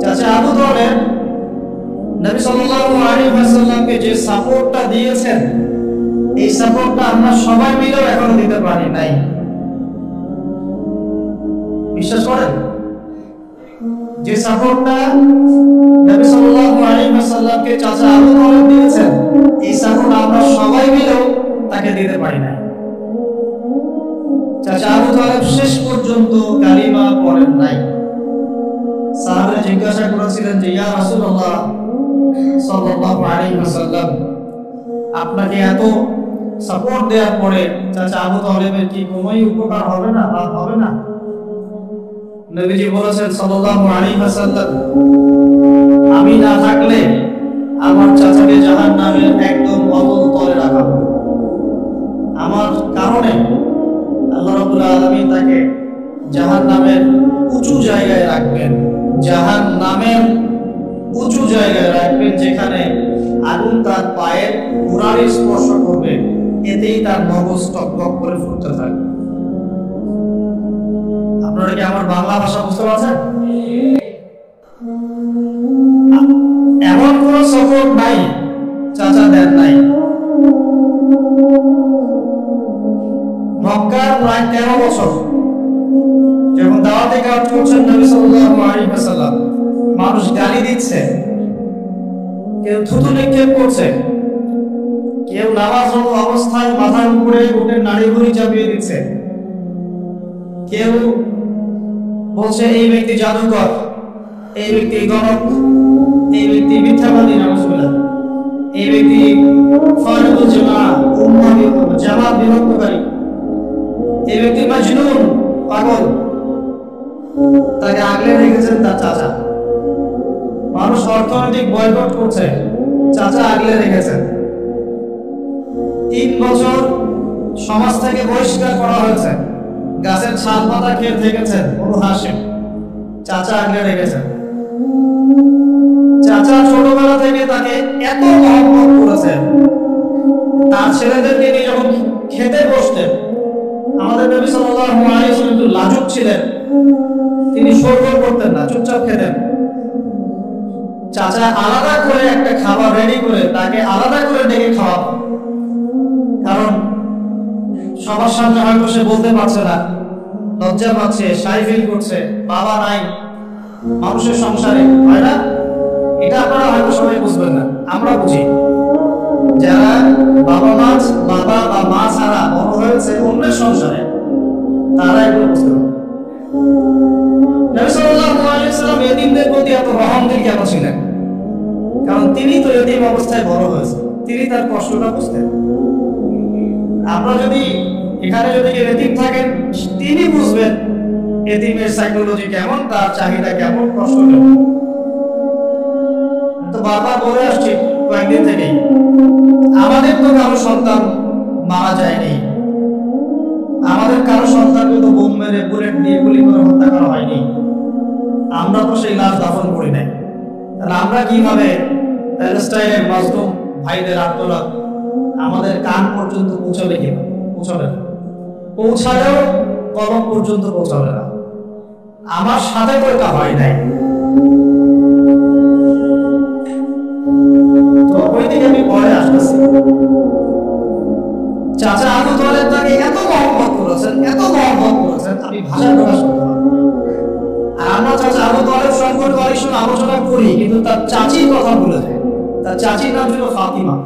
Speaker 1: চাচা আবু তালেব নবী সাল্লাল্লাহু আলাইহি ওয়াসাল্লামকে যে সাপোর্টটা দিয়েছেন, এই সাপোর্টটা আমরা সবাই মিলেও এখনো দিতে পারি নাই। বিশ্বাস করেন? যে সাপোর্টটা নবী সাল্লাল্লাহু আলাইহি ওয়াসাল্লামকে চাচা আবু তালেব দিয়েছেন, এই সাপোর্ট আমরা সবাই মিলেও তাকে দিতে পারি না। চাচা আবু তালেব শেষ পর্যন্ত কালিমা পড়েন নাই। সাহাবারা জিজ্ঞাসা করেছিলেন যে ইয়া রাসূলুল্লাহ সাল্লাল্লাহু আলাইহি ওয়াসাল্লাম, আপনাকে এত সাপোর্ট দেওয়ার পরে চাচা আবু তালেবের কি কোনোই উপকার হবে না, লাভ হবে না? নবীজি বলেছেন সাল্লাল্লাহু আলাইহি ওয়াসাল্লাম, আমি না থাকলে আমার চাচাকে জাহান্নামের একদম অতল তলে রাখা হবে। আমার কারণে আল্লাহ রাব্বুল আলামিন তাকে জাহান্নামের উঁচু জায়গায় রাখবেন, জাহান্নামের উঁচু জায়গায় রাখবেন, যেখানে আগুন তার পায়ের গোড়ালি স্পর্শ করবে, এতেই তার মগজ টকবক করে ফুটতে থাকবে। আপনারা কি আমার বাংলা ভাষা বুঝতে পারছেন? এমন কোন সাপোর্ট নাই চাচা দেন নাই। মক্কার প্রায় 13 বছর যখন দাওয়াতে কাজ করছেন নবী সাল্লাল্লাহু আলাইহি ওয়াসাল্লাম, মানুষ গালি দিচ্ছে, কেউ থুতু নিক্ষেপ করছে, কেউ নামাজরত অবস্থায় মাথার উপরে উটের নাড়িভুঁড়ি চাপিয়ে দিচ্ছে, কেউ বলছে এই ব্যক্তি জাদুকর, এই ব্যক্তি গণক, এই ব্যক্তি মিথ্যাবাদী, নাউজুবিল্লাহ, এই ব্যক্তি ফারিকুল জামাত বিভক্তকারী, এই ব্যক্তি মাজনুন, পাগল। তাকে আগলে রেখেছেন তার চাচা। মানুষ অর্থনৈতিক বয়কট করছে, চাচা আগলে রেখেছেন। 3 বছর সমাজ থেকে বহিষ্কার করা হয়েছে, গাছের ছাল পাতা খেয়ে থেকেছেন বনু হাশিম, চাচা আগলে রেখেছেন। চাচা ছোটবেলা থেকে তাকে এত মহব্বত করেছেন, তার ছেলেদেরকে নিয়ে যখন খেতে বসতেন, আমাদের নবী সাল্লাল্লাহু আলাইহি ওয়াসাল্লাম একটু লাজুক ছিলেন, তিনি শোরগোল করতেন না, চুপচাপ খেতেন। চাচা আলাদা করে একটা খাবার রেডি করে তাকে আলাদা করে ডেকে খাওয়াতেন, কারণ সবার সামনে হয়তো সে বলতে পারছে না, লজ্জা পাচ্ছে, শাই ফিল করছে, বাবা নাই মানুষের সংসারে, হয় না? এটা আপনারা হয়তো সবাই বুঝবেন না, আমরা বুঝি। যারা বাবা বা মা ছাড়া বড় হয়েছে অন্যের সংসারে, তারা এগুলো বুঝতে পারে। নবী সাল্লাল্লাহু আলাইহি ওয়াসাল্লাম এতিমদের প্রতি এত রহমদিল কেন ছিলেন? কারণ তিনি তো এতিম অবস্থায় বড় হয়েছে, তিনি তার কষ্টটা বুঝতেন। আমরা যদি এখানে যদি এতিম থাকেন, তিনি বুঝবেন এতিমের সাইকোলজি কেমন, তার চাহিদা কেমন, কষ্ট কেমন। তো বারবার বলে আসছি কয়েকদিন থেকেই, আমাদের তো কারো সন্তান মারা যায়নি, আমাদের কারো সন্তানকে তো বোম মেরে বুলেট দিয়ে গুলি করে হত্যা করা হয়নি, আমরা তো সেই লাশ দাফন করি নাই। তাহলে আমরা কিভাবে প্যালেস্টাইনের মাজলুম ভাইদের আত্মনাদ আমাদের কান পর্যন্ত পৌঁছাবে? কিভাবে পৌঁছাবে না? পৌঁছালেও কলম পর্যন্ত পৌঁছাবে না। আমার সাথে তো এটা হয় নাই। তো ওই দিকে আমি পরে আসতেছি। চাচা আবু তালেব তাকে এত মহব্বত করেছেন, এত মহব্বত করেছেন, আমি ভাষায় প্রকাশ করতে পারবো। আর আমরা চাচা আবু তালেব সম্পর্কে অনেক সময় আলোচনা করি, কিন্তু তার চাচির কথা বলে যায়। তার চাচির নাম ছিল ফাতিমা।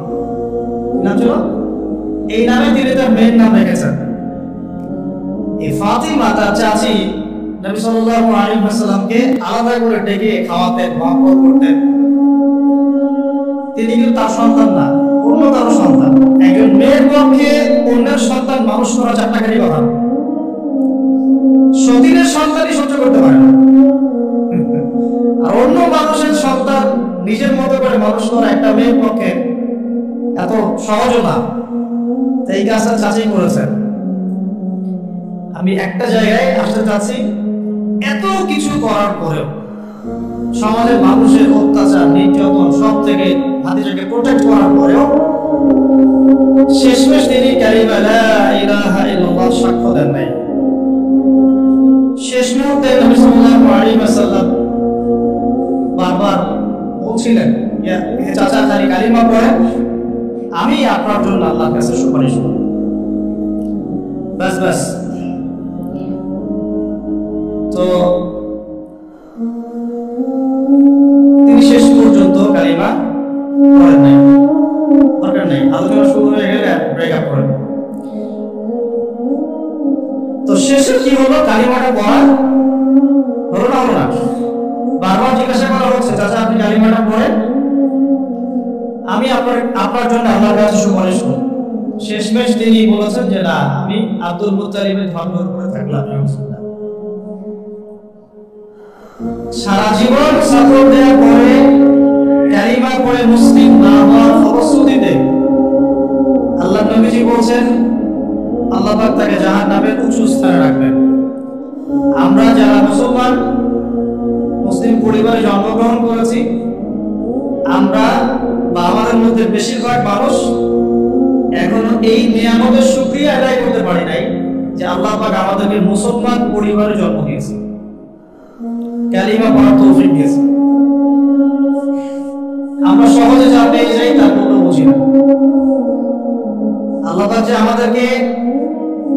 Speaker 1: কি নাম ছিল? এই নামে তিনি তার মেয়ের নাম রেখেছেন। এই ফাতিমা তার চাচি নবী সাল্লাল্লাহু আলাইহি ওয়াসাল্লামকে আলাদা করে ডেকে খাওয়াতেন, মহব্বত করতেন। তিনি কিন্তু তার সন্তান না, অন্য কারো সন্তান। একজন মেয়ের পক্ষে অন্যের সন্তান মানুষ করা চারটাখানি কথা। সতীনের সন্তানই সহ্য করতে পারে না, আর অন্য মানুষের সন্তান নিজের মতো করে মানুষ করা একটা মেয়ের পক্ষে এত সহজ না। এই কাজটা চাচি করেছেন। আমি একটা জায়গায় আসতে চাচ্ছি, এত কিছু করার পরেও সমাজের মানুষের অত্যাচার, নির্যাতন সব থেকে ভাতিজাকে প্রোটেক্ট করার পরেও শেষমেশ তিনি কালিমা লা ইলাহা ইল্লাল্লাহ সাক্ষ্য দেন নাই। শেষ মুহূর্তে নবী সাল্লাল্লাহু আলাইহি ওয়াসাল্লাম বারবার বলছিলেন, হে চাচা, খালি কালিমা পড়েন, আমি আপনার জন্য আল্লাহর কাছে সুপারিশ করব। বাস বাস। তো তিনি শেষ পর্যন্ত কালিমা পড়েন নাই। দরকার নেই, আলোচনা শুরু হয়ে গেলে ব্রেকআপ করেন। তো শেষে কি হলো? কালিমাটা পড়া হলো না? হলো না। বারবার জিজ্ঞাসা করা হচ্ছে, চাচা আপনি কালিমাটা পড়েন, আমি আপনার জন্য আল্লাহর কাছে সুপারিশ করব। শেষমেশ তিনি বলেছেন যে না, আমি আব্দুল মুত্তালিবের ধর্মের উপরে থাকলাম। সারা জীবন সাপোর্ট দেওয়ার পরে কালিমা পড়ে মুসলিম না হওয়ার ফলশ্রুতিতে আল্লাহ নবীজি বলছেন আল্লাহ পাক তাকে জাহান্নামের উঁচু স্থানে রাখবেন। আমরা যারা মুসলমান, মুসলিম পরিবারে জন্মগ্রহণ করেছি, আমরা বা আমাদের মধ্যে বেশিরভাগ মানুষ এখনো এই নিয়ামতের শুকরিয়া আদায় করতে পারি নাই যে আল্লাহ পাক আমাদেরকে মুসলমান পরিবারে জন্ম দিয়েছে, কালিমা পড়ার তৌফিক দিয়েছে। আমরা সহজে যা পেয়ে যাই তার কোনো বুঝি না। আল্লাহ পাক যে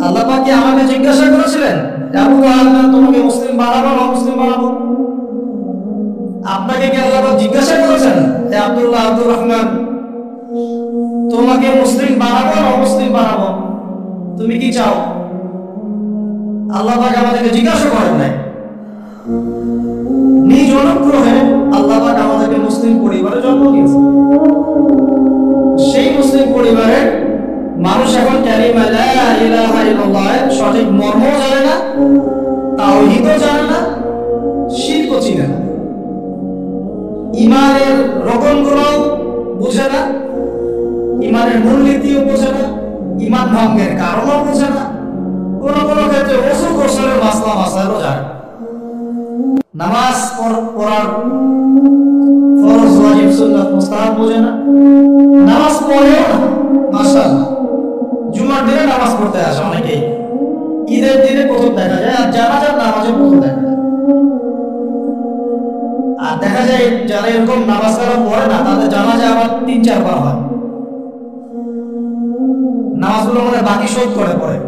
Speaker 1: আল্লাহ পাক কি আমাকে জিজ্ঞাসা করেছিলেন আবু তালেব তোমাকে মুসলিম বানাবো না মুসলিম বানাবো? আপনাকে কি আল্লাহ পাক জিজ্ঞাসা করেছেন যে আব্দুল্লাহ, আব্দুর রহমান তোমাকে মুসলিম বানাবো না মুসলিম বানাবো, তুমি কি চাও? আল্লাহ পাক আমাদেরকে জিজ্ঞাসা করেন নাই। নিজ অনুগ্রহে আল্লাহ পাক আমাদেরকে মুসলিম পরিবারে জন্ম দিয়েছে। সেই মুসলিম পরিবারের মানুষ এখন কালিমা লা ইলাহা ইল্লাল্লাহর সঠিক মর্ম জানে না, তাওহীদও জানে না, শিরকও চিনে না, ঈমানের রকমগুলো বুঝে না, ঈমানের মূলনীতিও বোঝে না, ঈমান ভঙ্গের কারণও বোঝে না, কোন কোন ক্ষেত্রে ওযু গোসলের মাসলা মাসাইলও জানে না। নামাজ পড়ার ফরজ, ওয়াজিব, সুন্নাত, মুস্তাহাব বোঝে না, নামাজ পড়েও না। মাশাআল্লাহ, জুমার দিনে নামাজ পড়তে আসে অনেকেই, ঈদের দিনে প্রথম দেখা যায়, আর জানাজার নামাজে প্রথম দেখা যায়। আর দেখা যায় যারা এরকম নামাজ কারা পড়ে না, তাদের জানাজা আবার 3-4 বার হয়। নামাজগুলো মানে বাকি শোধ করে পড়ে।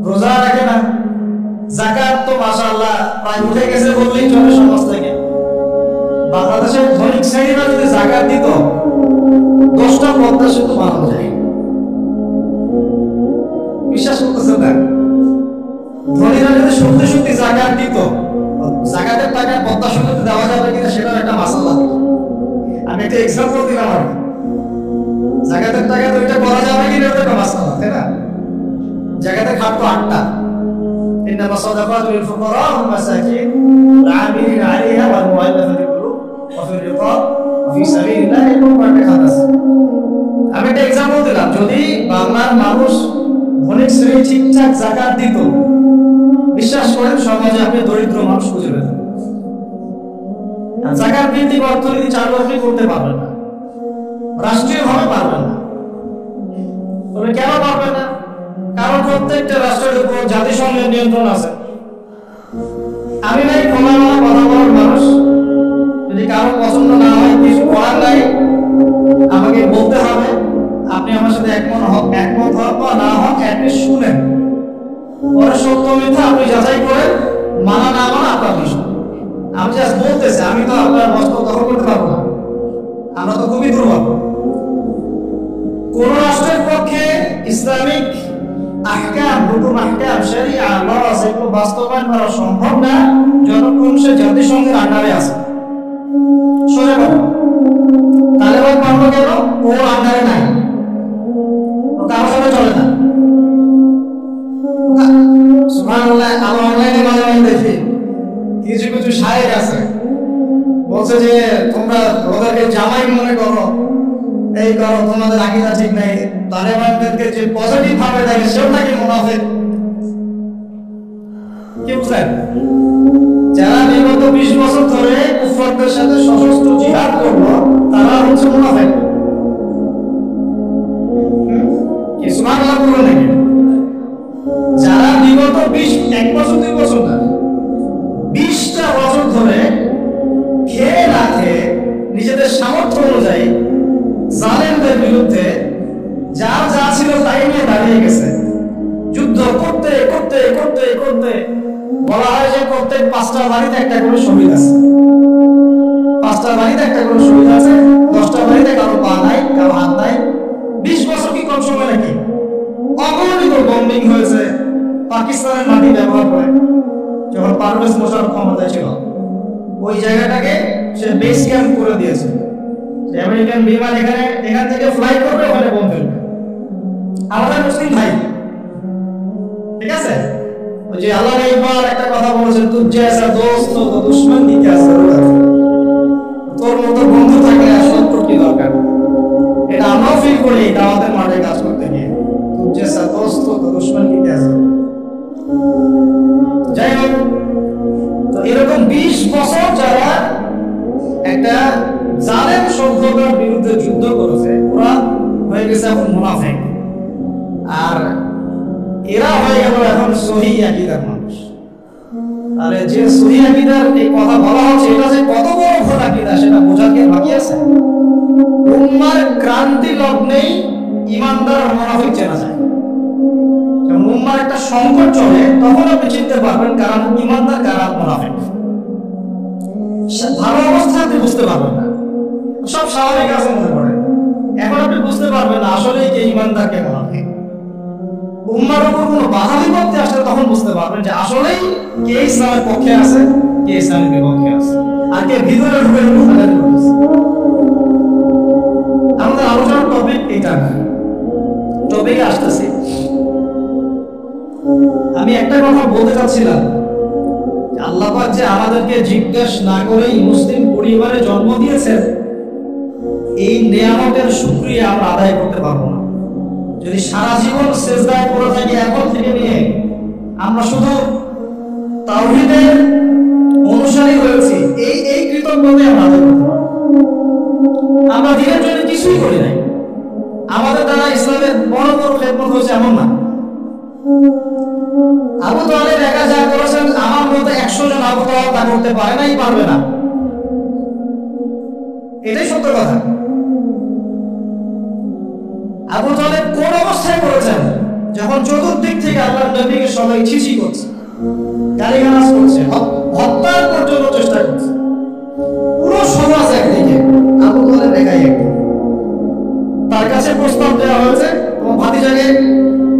Speaker 1: রোজা রাখে না, যাকাত তো মাশাআল্লাহ প্রায় উঠে গেছে বললেই চলে সমাজ থেকে। বাংলাদেশের ধনিক শ্রেণীরা যদি যাকাত দিত 10টা পদ্মা সেতু বানানো যায়। বিশ্বাস করতেছেন না? ধনীরা যদি সত্যি সত্যি যাকাত দিত, যাকাতের টাকা পদ্মা সেতুতে দেওয়া যাবে কিনা সেটাও একটা মাসালা। আমি একটা এক্সাম্পল দিলাম আর যাকাতের টাকা তো এটা করা যাবে কিনা ওটা একটা মাসালা, তাই না? জাকাতের খাত তো 8টা। ইন্নামা সাদাকাতু লিল ফুকারা ওয়াল মাসাকিন ওয়াল আমিলিনা আলাইহা ওয়াল মুআল্লাফাতি কুলুব ওয়া ফির রিকাব ওয়া ফি সাবিলিল্লাহ, এরকম কয়েকটা খাত আছে। আমি একটা এক্সাম্পল দিলাম, যদি বাংলার মানুষ অনেক শ্রেণী ঠিকঠাক যাকাত দিত, বিশ্বাস করেন সমাজে আপনি দরিদ্র মানুষ খুঁজে পেতেন। যাকাত ভিত্তিক অর্থনীতি চালু আপনি করতে পারবেন না, রাষ্ট্রীয়ভাবে পারবেন না। তবে কেন পারবেন না? কারণ প্রত্যেকটা রাষ্ট্রের উপর জাতিসংঘের নিয়ন্ত্রণ আছে। আমি নাই খোলামেলা কথা বলার মানুষ, যদি কারো পছন্দ না হয় কিছু করার নাই, আমাকে বলতে হবে। আপনি আমার সাথে একমত হন বা না হন, অ্যাটলিস্ট শুনেন, পরে সত্য মিথ্যা আপনি যাচাই করেন, মানা না মানা আপনার বিষয়। আমি জাস্ট বলতেছি, আমি তো আপনার মস্তক দখল করতে পারবো না, আমরা তো খুবই দুর্বল। কোন রাষ্ট্রের পক্ষে ইসলামিক আহকাম, হুকুম আহকাম, শরিয়া, ল এগুলো বাস্তবায়ন করা সম্ভব না যতক্ষণ সে জাতিসংঘের আন্ডারে আছে। সরে বলো, তালেবান পারলো কেন? ওর আন্ডারে নাই, ও কারো সাথে চলে না। সুবহানাল্লাহ, আমি অনলাইনে মাঝে মাঝে দেখি কিছু কিছু শায়েখ আছে, বলছে যে তোমরা ওদেরকে জামাই মনে করো, এই করো, তোমাদের আকীদা ঠিক নাই। তালেবানদেরকে যে পজিটিভ ভাবে দেখে সেও নাকি মুনাফিক। কি বুঝলেন? যারা বিগত 20 বছর ধরে কুফরদের সাথে সশস্ত্র জিহাদ করলো, তারা হচ্ছে মুনাফিক। কি সুবহানাল্লাহ বলবেন নাকি? যারা বিগত 1 বছর 2 বছর না, 20টা বছর ধরে খেয়ে না খেয়ে নিজেদের সামর্থ্য অনুযায়ী জালেমদের বিরুদ্ধে যার যা ছিল তাই নিয়ে দাঁড়িয়ে গেছে, যুদ্ধ করতে করতে করতে করতে বলা হয় যে প্রত্যেক 5টা বাড়িতে একটা করে শহীদ আছে, 5টা বাড়িতে একটা করে শহীদ আছে, 10টা বাড়িতে কারো পা নাই, কারো হাত নাই। 20 বছর কি কম সময় নাকি? অগণিত বম্বিং হয়েছে পাকিস্তানের মাটি ব্যবহার করে। যখন পারভেজ মোশাররফ ক্ষমতায় ছিল, ওই জায়গাটাকে সে বেস ক্যাম্প করে দিয়েছে। আমেরিকান বিমান এখান থেকে ফ্লাই করবে, ওখানে বোম ফেলবে। আমাদের মুসলিম ভাই, ঠিক আছে? ওই যে আল্লাহ একবার একটা কথা বলেছেন, তুই জैसा दोस्त हो तो दुश्मन की क्या जरूरत है। তোর মতো বন্ধু থাকলে আর শত্রুর কি দরকার? এটা আমরাও ফিল করি দাওয়াতের মাঠে কাজ করতে গিয়ে, তুই जैसा दोस्त हो तो दुश्मन की क्या जरूरत। যাই হোক, তো এরকম 20 বছর যারা একটা জালেম সভ্যতার বিরুদ্ধে যুদ্ধ করেছে, ওরা হয়ে গেছে এখন মুনাফিক, আর এরা হয়ে গেল এখন সহি আকীদার মানুষ। আরে যে সহি আকীদার এই কথা বলা হচ্ছে, এটা যে কত বড় ভুল আকীদা সেটা বোঝার কি বাকি আছে? উম্মার ক্রান্তি লগ্নেই ঈমানদার আর মুনাফিক চেনা যায়। যখন উম্মার একটা সংকট চলে, তখন আপনি চিনতে পারবেন কারা ঈমানদার কারা মুনাফিক। ভালো অবস্থায় আপনি বুঝতে পারবেন না, সব স্বাভাবিক আছে মনে করে, এখন আপনি বুঝতে পারবেন না আসলে কে ঈমানদার কে মুনাফিক। উম্মার উপর কোনো বাধা বিপত্তি আসলে তখন বুঝতে পারবেন যে আসলেই কে ইসলামের পক্ষে আছে, কে ইসলামের বিপক্ষে আছে, আর কে ভিতরে ঢুকে ফাঁদানি করতেছে। আমাদের আলোচনার টপিক এটা না, টপিকে আসতেছি। আমি একটা কথা বলতে চাচ্ছিলাম, আল্লাহ পাক যে আমাদেরকে জিজ্ঞাসা না করেই মুসলিম পরিবারে জন্ম দিয়েছেন, এই নিয়ামতের শুকরিয়া আমরা আদায় করতে পারবো না যদি সারা জীবন সিজদায় পড়ে থাকি। এখন থেকে নিয়ে আমরা শুধু তাওহীদের অনুসারী হয়েছি, এই কৃতজ্ঞতাই আমরা আদায় করতে পারবো। আমরা দিনের জন্য কিছুই করি নাই, আমাদের দ্বারা ইসলামের বড় বড় খেদমত হয়েছে এমন না। আবু তালেব একা যা করেছেন, আমার মতো 100 জন আবু তালেব তা করতে পারে নাই, পারবে না, এটাই সত্য কথা। আবু তালেব কোন অবস্থায় করেছেন? যখন চতুর্দিক থেকে আল্লাহর নবীকে সবাই ছিছি করছে, গালিগালাজ করছে, হত্যা পর্যন্ত চেষ্টা করছে। পুরো সমাজ একদিকে, আবু তালেব একাই একদিকে। তার কাছে প্রস্তাব দেওয়া হয়েছে, তোমার ভাতিজাকে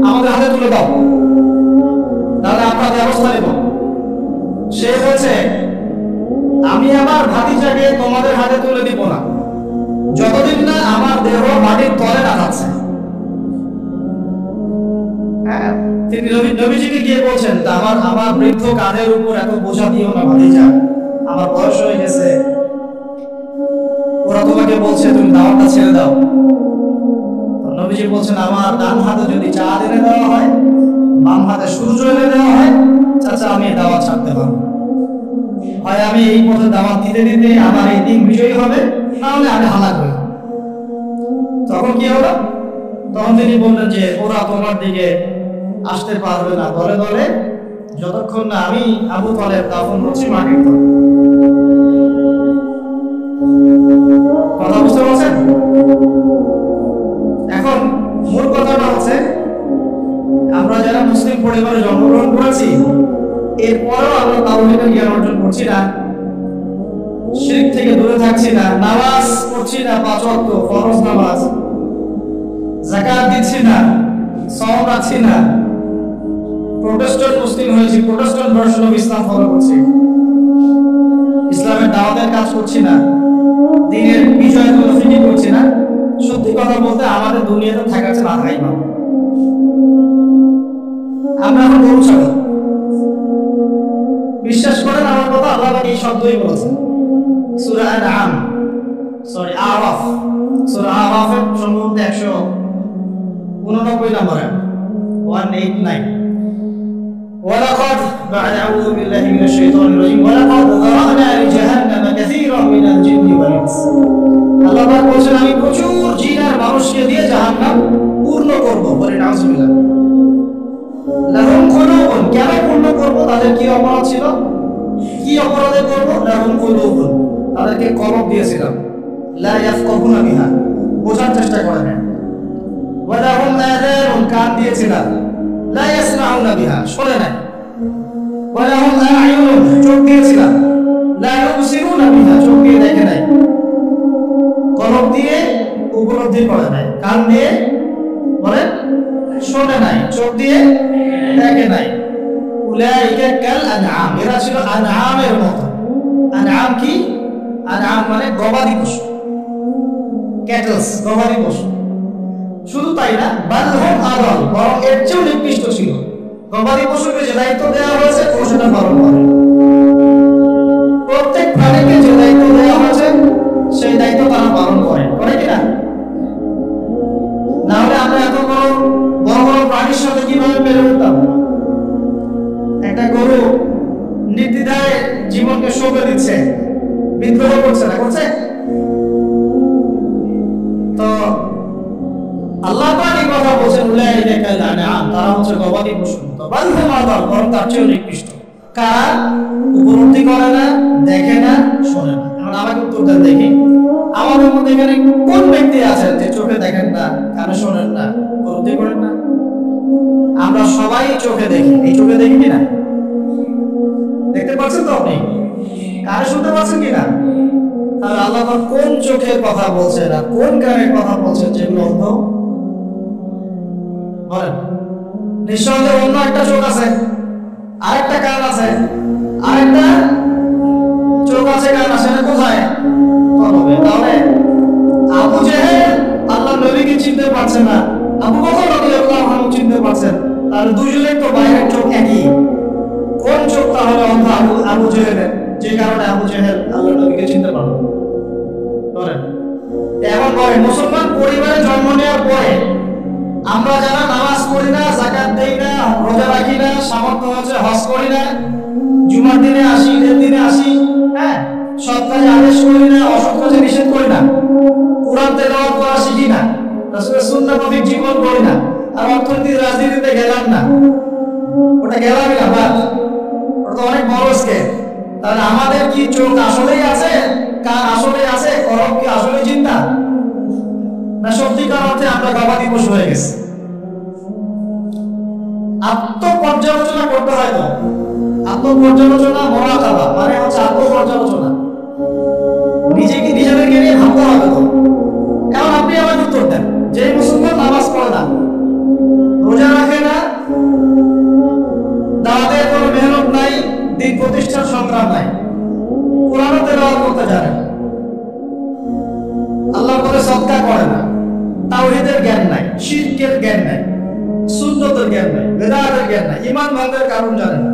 Speaker 1: আমাদের হাতে তুলে দাও, তাহলে আমরা ব্যবস্থা নেব। সে বলছে, আমি আমার ভাতিজাকে তোমাদের হাতে তুলে দিব না যতদিন না আমার দেহ মাটির তলে না যাচ্ছে। তিনি নবীজিকে গিয়ে বলছেন, আমার বৃদ্ধ কাঁধের উপর এত বোঝা দিও না ভাতিজা, আমার বয়স হয়ে গেছে, ওরা তোমাকে বলছে তুমি দাওয়াতটা ছেড়ে দাও। নবীজি বলছেন, আমার ডান হাতে যদি চাঁদ এনে দেওয়া হয়, বাম হাতে সূর্য এনে দেওয়া হয়, চাচা আমি দাওয়াত ছাড়তে পারবো। হয় আমি এই পথে দাওয়াত দিতে দিতে আমার এই দিন বিজয়ী হবে, না হলে আমি হালাক হই। তখন কি হলো? তখন তিনি বললেন যে ওরা তোমার দিকে আসতে পারবে না দলে দলে, যতক্ষণ না আমি আবু তালেব দাফন করছি মাটির তলে। কথা বুঝতে পারছেন? এখন মূল কথাটা হচ্ছে, আমরা যারা মুসলিম পরিবারে জন্মগ্রহণ করেছি, এরপরেও আমরা তাওহীদের জ্ঞান অর্জন করছি না, শিরক থেকে দূরে থাকছি না, নামাজ পড়ছি না, 5 ওয়াক্ত ফরজ নামাজ, যাকাত দিচ্ছি না, সাওম রাখছি না, প্রোটেস্ট্যান্ট মুসলিম হয়েছি, Protestant version of Islam follow করছি, ইসলামের দাওয়াতের কাজ করছি না, দ্বীনের বিষয়গুলো ফিকির করছি না। সত্যি কথা বলতে আমাদের দুনিয়াতে থাকার চেয়ে না থাকাই ভালো। আমরা এখন গরু ছাগল। বিশ্বাস করেন আমার কথা, আল্লাহ এই শব্দই বলেছেন সূরা আনআম, আরাফ, সূরা আরাফের সম্ভবত 189 নম্বরে 189। ولقد بعد أعوذ بالله من الشيطان الرجيم ولقد ذرأنا لجهنم كثيرا من الجن والإنس। আল্লাহ পাক বলেন, আমি প্রচুর জিন আর মানুষকে দিয়ে জাহান্নাম পূর্ণ করব। বলে নাউজুবিল্লাহ। লাহুম কুলুবুন, কেন পূর্ণ করব? তাদের কি অপরাধ ছিল? কি অপরাধে করব? লাহুম কুলুবুন, তাদেরকে কলব দিয়েছিলাম, লা ইয়াফকাহুনা বিহা, বোঝার চেষ্টা করে না। ওয়া লাহুম আযানুন, কান দিয়েছিলাম, লা ইয়াসমাউনা বিহা, শোনে না। ওয়া লাহুম আ'য়ুনুন, চোখ দিয়েছিলাম, লা ইউবসিরুনা বিহা, চোখ দিয়ে দেখে নাই, কলব দিয়ে উপলব্ধি করে নাই, কান দিয়ে বলে শোনে নাই, চোখ দিয়ে দেখে নাই। উলাইকা কাল আনআম, এরা ছিল আনআমের মতো। আনআম কি? আনআম মানে গবাদি পশু, ক্যাটলস, গবাদি পশু। শুধু তাই না, বাল হুম আদাল, বরং এর চেয়েও নিকৃষ্ট ছিল। গবাদি পশুকে যে দায়িত্ব দেওয়া হয়েছে ও সেটা পালন করে। প্রত্যেক প্রাণীকে যে দায়িত্ব দেওয়া হয়েছে সেই দায়িত্ব তারা পালন করে, করে কিনা? না হলে আমরা এত বড় বড় প্রাণীর সাথে কিভাবে পেরে উঠতাম? একটা গরু নির্দ্বিধায় জীবনকে সঁপে দিচ্ছে, বিদ্রোহ করছে না, করছে? তো আল্লাহ পাক এই কথা বলছেন, উলাইকা কাল আনআম, তারা হচ্ছে গবাদি পশু, বাল হুম আদাল, বরং তার চেয়েও নিকৃষ্ট। কারা? উপলব্ধি করে না, দেখে না, শোনে না। এখন আমাকে উত্তর দেন দেখি, আমাদের মধ্যে এখানে কোন ব্যক্তি আছেন যে চোখে দেখেন না, কানে শোনেন না, উপলব্ধি করেন না? আমরা সবাই চোখে দেখি, এই চোখে দেখি কিনা? দেখতে পাচ্ছেন তো আপনি? কানে শুনতে পাচ্ছেন কিনা? তাহলে আল্লাহ পাক কোন চোখের কথা বলছেন আর কোন কানের কথা বলছেন যেগুলো অন্ধ? বলেন। নিঃসন্দেহে অন্য একটা চোখ আছে, আরেকটা কান আছে, আরেকটা চোখ আছে, কান আছে, না কোথায়? কলবে। তাহলে আবু জেহেল আল্লাহর নবীকে চিনতে পারছে না, আবু বকর রাদিয়াল্লাহু আনহু চিনতে পারছেন, তাহলে দুজনের তো বাইরের চোখ একই। কোন চোখ তাহলে অন্ধ আবু জেহেলের, যে কারণে আবু জেহেল আল্লাহর নবীকে চিনতে পারল? বলেন। এখন বলেন, মুসলমান পরিবারে জন্ম নেওয়ার পরে আমরা যারা নামাজ পড়ি না, যাকাত দেই না, রোজা রাখি না, সামর্থ্য হচ্ছে হজ করি না, জুমার দিনে আসি, ঈদের দিনে আসি, হ্যাঁ, সৎ কাজে আদেশ করি না, অসৎ কাজে নিষেধ করি না, কোরআন তেলাওয়াত করা শিখি না, রাসূলের সুন্নাহ মাফিক জীবন করি না, আর অর্থনীতি রাজনীতিতে গেলাম না, ওটা গেলামই না, বাদ, ওটা তো অনেক বড় স্কেল। তাহলে আমাদের কি চোখ আসলেই আছে, কান আসলেই আছে, কলব কি আসলেই চিন্তা, না সত্যিকার অর্থে আমরা গবাদি পশু হয়ে গেছি? আত্মপর্যালোচনা করতে হয়। তো আত্মপর্যালোচনা মুরাকাবা মানে হচ্ছে আত্মপর্যালোচনা, নিজেদেরকে নিয়ে ভাবতে হবে। তো এখন আপনি আমাকে উত্তর দেন, যে মুসলমান নামাজ পড়ে না, রোজা রাখে না, দাওয়াতের কোনো মেহনত নাই, দিন প্রতিষ্ঠার সংগ্রাম নাই, কোরআন তেলাওয়াত করতে জানে না, আল্লাহর পথে সদকা করে না, তাওহীদের জ্ঞান নাই, শিরকের জ্ঞান নাই, সুন্নতের জ্ঞান নাই, বেদাতের জ্ঞান নাই, ঈমান ভঙ্গের কারণ জানে না,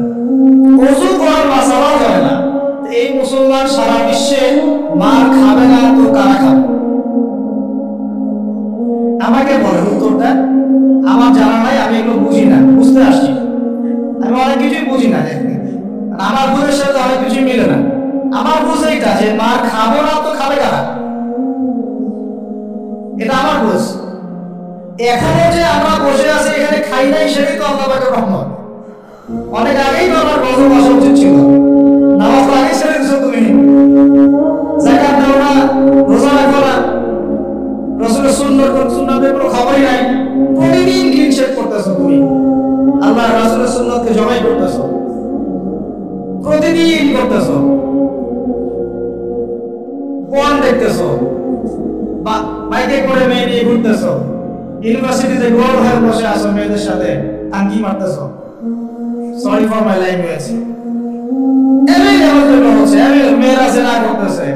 Speaker 1: ওযু করার মাসালাও জানে না, এই মুসলমান সারা বিশ্বে মার খাবে না তো কারা খাবে? আমাকে বলে উত্তরটা। আমার জানা নাই, আমি এগুলো বুঝি না, বুঝতে আসছি। আমি অনেক কিছুই বুঝি না, আমার বুঝের সাথে অনেক কিছুই মিলে না। আমার বুঝ এইটা যে মার খাবো না তো খাবে কারা, এটা আমার বুঝ। এখনো যে আমরা বসে আছি এখানে খাই নাই, সেটাই তো আল্লাহ পাকের রহমত। অনেক আগেই তো আমার গজব আসা উচিত ছিল। নামাজ আগে ছেড়ে দিছো তুমি, যাকাত দাও না, রোজা রাখো না, রাসূলের সুন্নতের কোনো খবরই নাই, প্রতিদিন হিংসেপ করতেছো তুমি, আল্লাহ রাসূলের সুন্নতকে জবাই করতেছো, প্রতিদিন করতেছো, কোন দেখতেছো, বাইকে করে মেয়ে নিয়ে ঘুরতেছো, ইউনিভার্সিটিতে গোল হয়ে বসে আসো, মেয়েদের সাথে টাঙ্কি মারতেছো। Sorry for my language. এমনি এমন হচ্ছে, এমনি মেয়েরা জেনা করতেছে,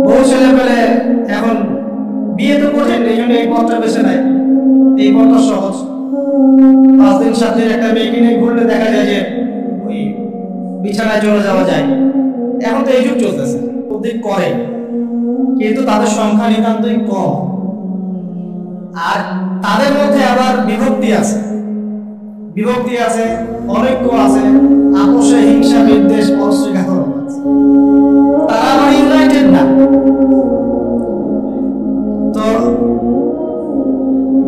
Speaker 1: বহু ছেলে পেলে এখন বিয়ে তো কঠিন, এই জন্য এই পথটা বেছে নেয়। এই পথটা সহজ, 5 দিন 7 দিন একটা মেয়েকে নিয়ে ঘুরলে দেখা যায় যে ওই বিছানায় চলে যাওয়া যায়। এখন তো এই যুগ চলতেছে, প্রত্যেক করে, কিন্তু তাদের সংখ্যা নিতান্তই কম। আর তাদের মধ্যে আবার বিভক্তি আছে, অনৈক্য আছে, আপোষে হিংসা বিদ্বেষ অস্বীকার আছে, তারা আবার ইউনাইটেড না। তো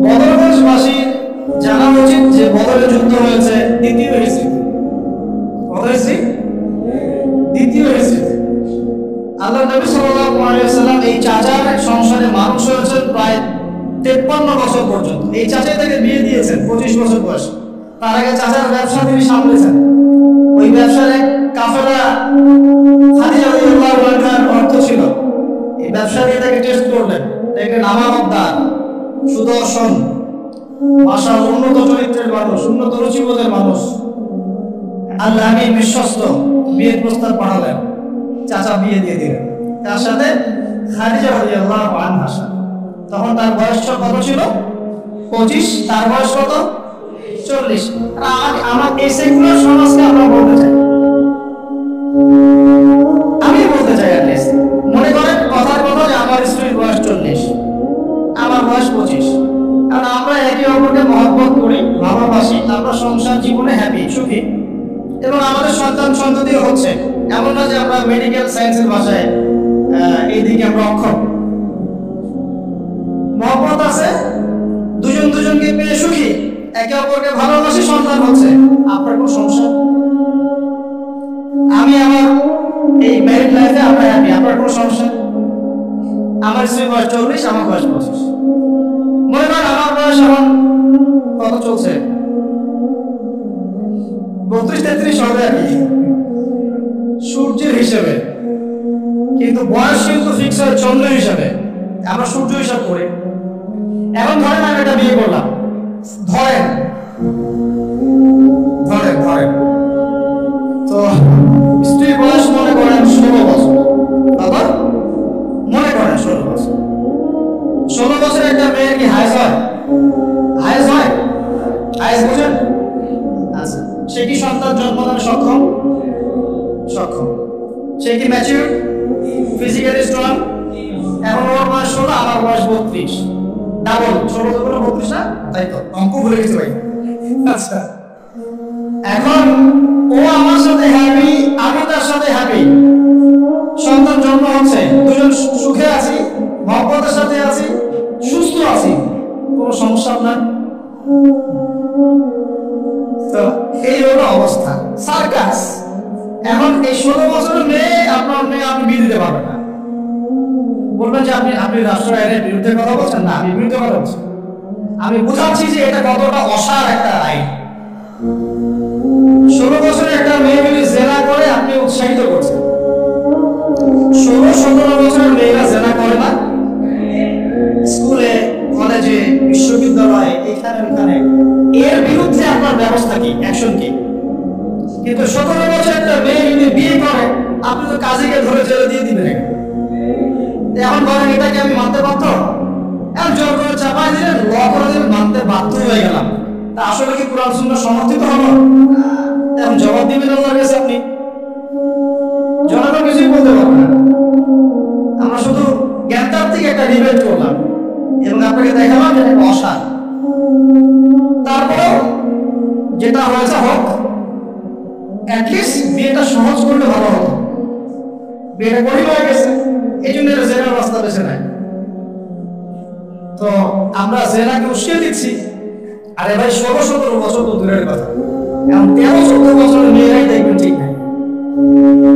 Speaker 1: বদরবাসীর জানা উচিত যে বদরের যুদ্ধ হয়েছে দ্বিতীয় হিজরিতে। আল্লাহ নবী সাল্লাল্লাহু আলাইহি ওয়াসাল্লাম এই চাচার সংসারে মানুষ হয়েছেন প্রায় 53 বছর পর্যন্ত। এই চাচা থেকে বিয়ে দিয়েছেন 25 বছর বয়সে। তার আগে চাচার ব্যবসা তিনি সামলেছেন। ওই ব্যবসার এক কাফেলা খাদিজা রাদিয়াল্লাহু আনহার অর্থ ছিল। এই ব্যবসা দিয়ে তাকে টেস্ট করলেন, দেখলেন আমানতদার, সুদর্শন, মাশাআল্লাহ উন্নত চরিত্রের মানুষ, উন্নত রুচিবোধের মানুষ, আল্লাহ আমিন বিশ্বস্ত। বিয়ের প্রস্তাব পাঠালেন, চাচা বিয়ে দিয়ে দিলেন তার সাথে, খাদিজা রাদিয়াল্লাহু আনহা। তখন তার বয়স কত ছিল? 25। তার বয়স কত? 40। আমার এই সেকুলার সমাজকে আমরা বলতে চাই, আমি বলতে চাই অ্যাটলিস্ট, মনে করেন কথার কথা যে আমার স্ত্রীর বয়স 40, আমার বয়স 25, কারণ আমরা একে অপরকে মহব্বত করি, ভালোবাসি, আমরা সংসার জীবনে হ্যাপি, সুখী, এবং আমাদের সন্তান সন্ততি হচ্ছে। এমন না যে আমরা মেডিকেল সায়েন্সের ভাষায় এইদিকে আমরা অক্ষম। মহব্বত আছে, দুজনকে পেয়ে সুখী, একে অপরকে ভালোবাসি, সন্তান হচ্ছে। আপনার কোন সমস্যা? আমি আমার এই ম্যারিড লাইফে আমরা হ্যাপি, আপনার কোন সমস্যা? আমার স্ত্রীর বয়স 40, আমার বয়স 25। মনে করেন আমার বয়স এখন কত চলছে? 32-33 হবে আর কি, সূর্যের হিসেবে, কিন্তু বয়স কিন্তু ফিক্স হয় চন্দ্র হিসাবে। আমরা সূর্য হিসাব করি। এখন ধরেন আমি একটা বিয়ে করলাম, ধরেন তো স্ত্রীর বয়স মনে করেন 16 বছর, বাবা মনে করেন 16 বছর। 16 বছর একটা মেয়ের কি হাইজ হয়? হাইজ বুঝেন? আচ্ছা, সে কি সন্তান জন্মদানে সক্ষম? সে কি ম্যাচিউর, ফিজিক্যালি স্ট্রং? এখন ওর বয়স 16, আমার বয়স 32, ডাবল। 16 থেকে 32 না? তাই তো, অঙ্ক ভুলে গেছি ভাই। আচ্ছা, এখন ও আমার সাথে হ্যাপি, আমি তার সাথে হ্যাপি, সন্তান জন্ম হচ্ছে, দুজন সুখে আছি, মহব্বতের সাথে আছি, সুস্থ আছি, কোনো সমস্যা না। তো এই হলো অবস্থা, সার্কাস। এখন এই 16 বছরের মেয়ে, আপনার মেয়ে আপনি বিয়ে দিতে পারবেন না। বলবেন যে আপনি রাষ্ট্র আইনের বিরুদ্ধে কথা বলছেন। না, আমি বিরুদ্ধে কথা বলছি। আমি বুঝাচ্ছি যে এটা কতটা অ্যাকশন কি। কিন্তু 17 বছর একটা মেয়ে যদি বিয়ে করে, আপনি তো কাজীকে ধরে জেলে দিয়ে দিবেন। এখন বলেন এটাকে আমি মানতে বাধ্য? এখন জোর করে চাপাই দিলেন, ল করে দিলেন, মানতে বাধ্য হয়ে গেলাম। তা আসলে কি কোরআন সুন্নাহ সমর্থিত হলো? এখন জবাব দিবেন আল্লাহর কাছে আপনি। জনগণ কিছুই বলতে পারবে না। আমরা শুধু জ্ঞানতার থেকে একটা ডিবেট করলাম এবং আপনাকে দেখালাম যে এটা অসার। তারপরেও যেটা হয়েছে হোক, অ্যাটলিস্ট বিয়েটা সহজ করলে ভালো হতো। বিয়েটা কঠিন হয়ে গেছে, এই জন্য এটা জেনার রাস্তা বেছে নেয়। তো আমরা জেনাকে উস্কে দিচ্ছি। আরে ভাই 16-17 বছর তো দূরের কথা, এখন 13-14 বছরের মেয়েরাই দেখবেন ঠিক নাই।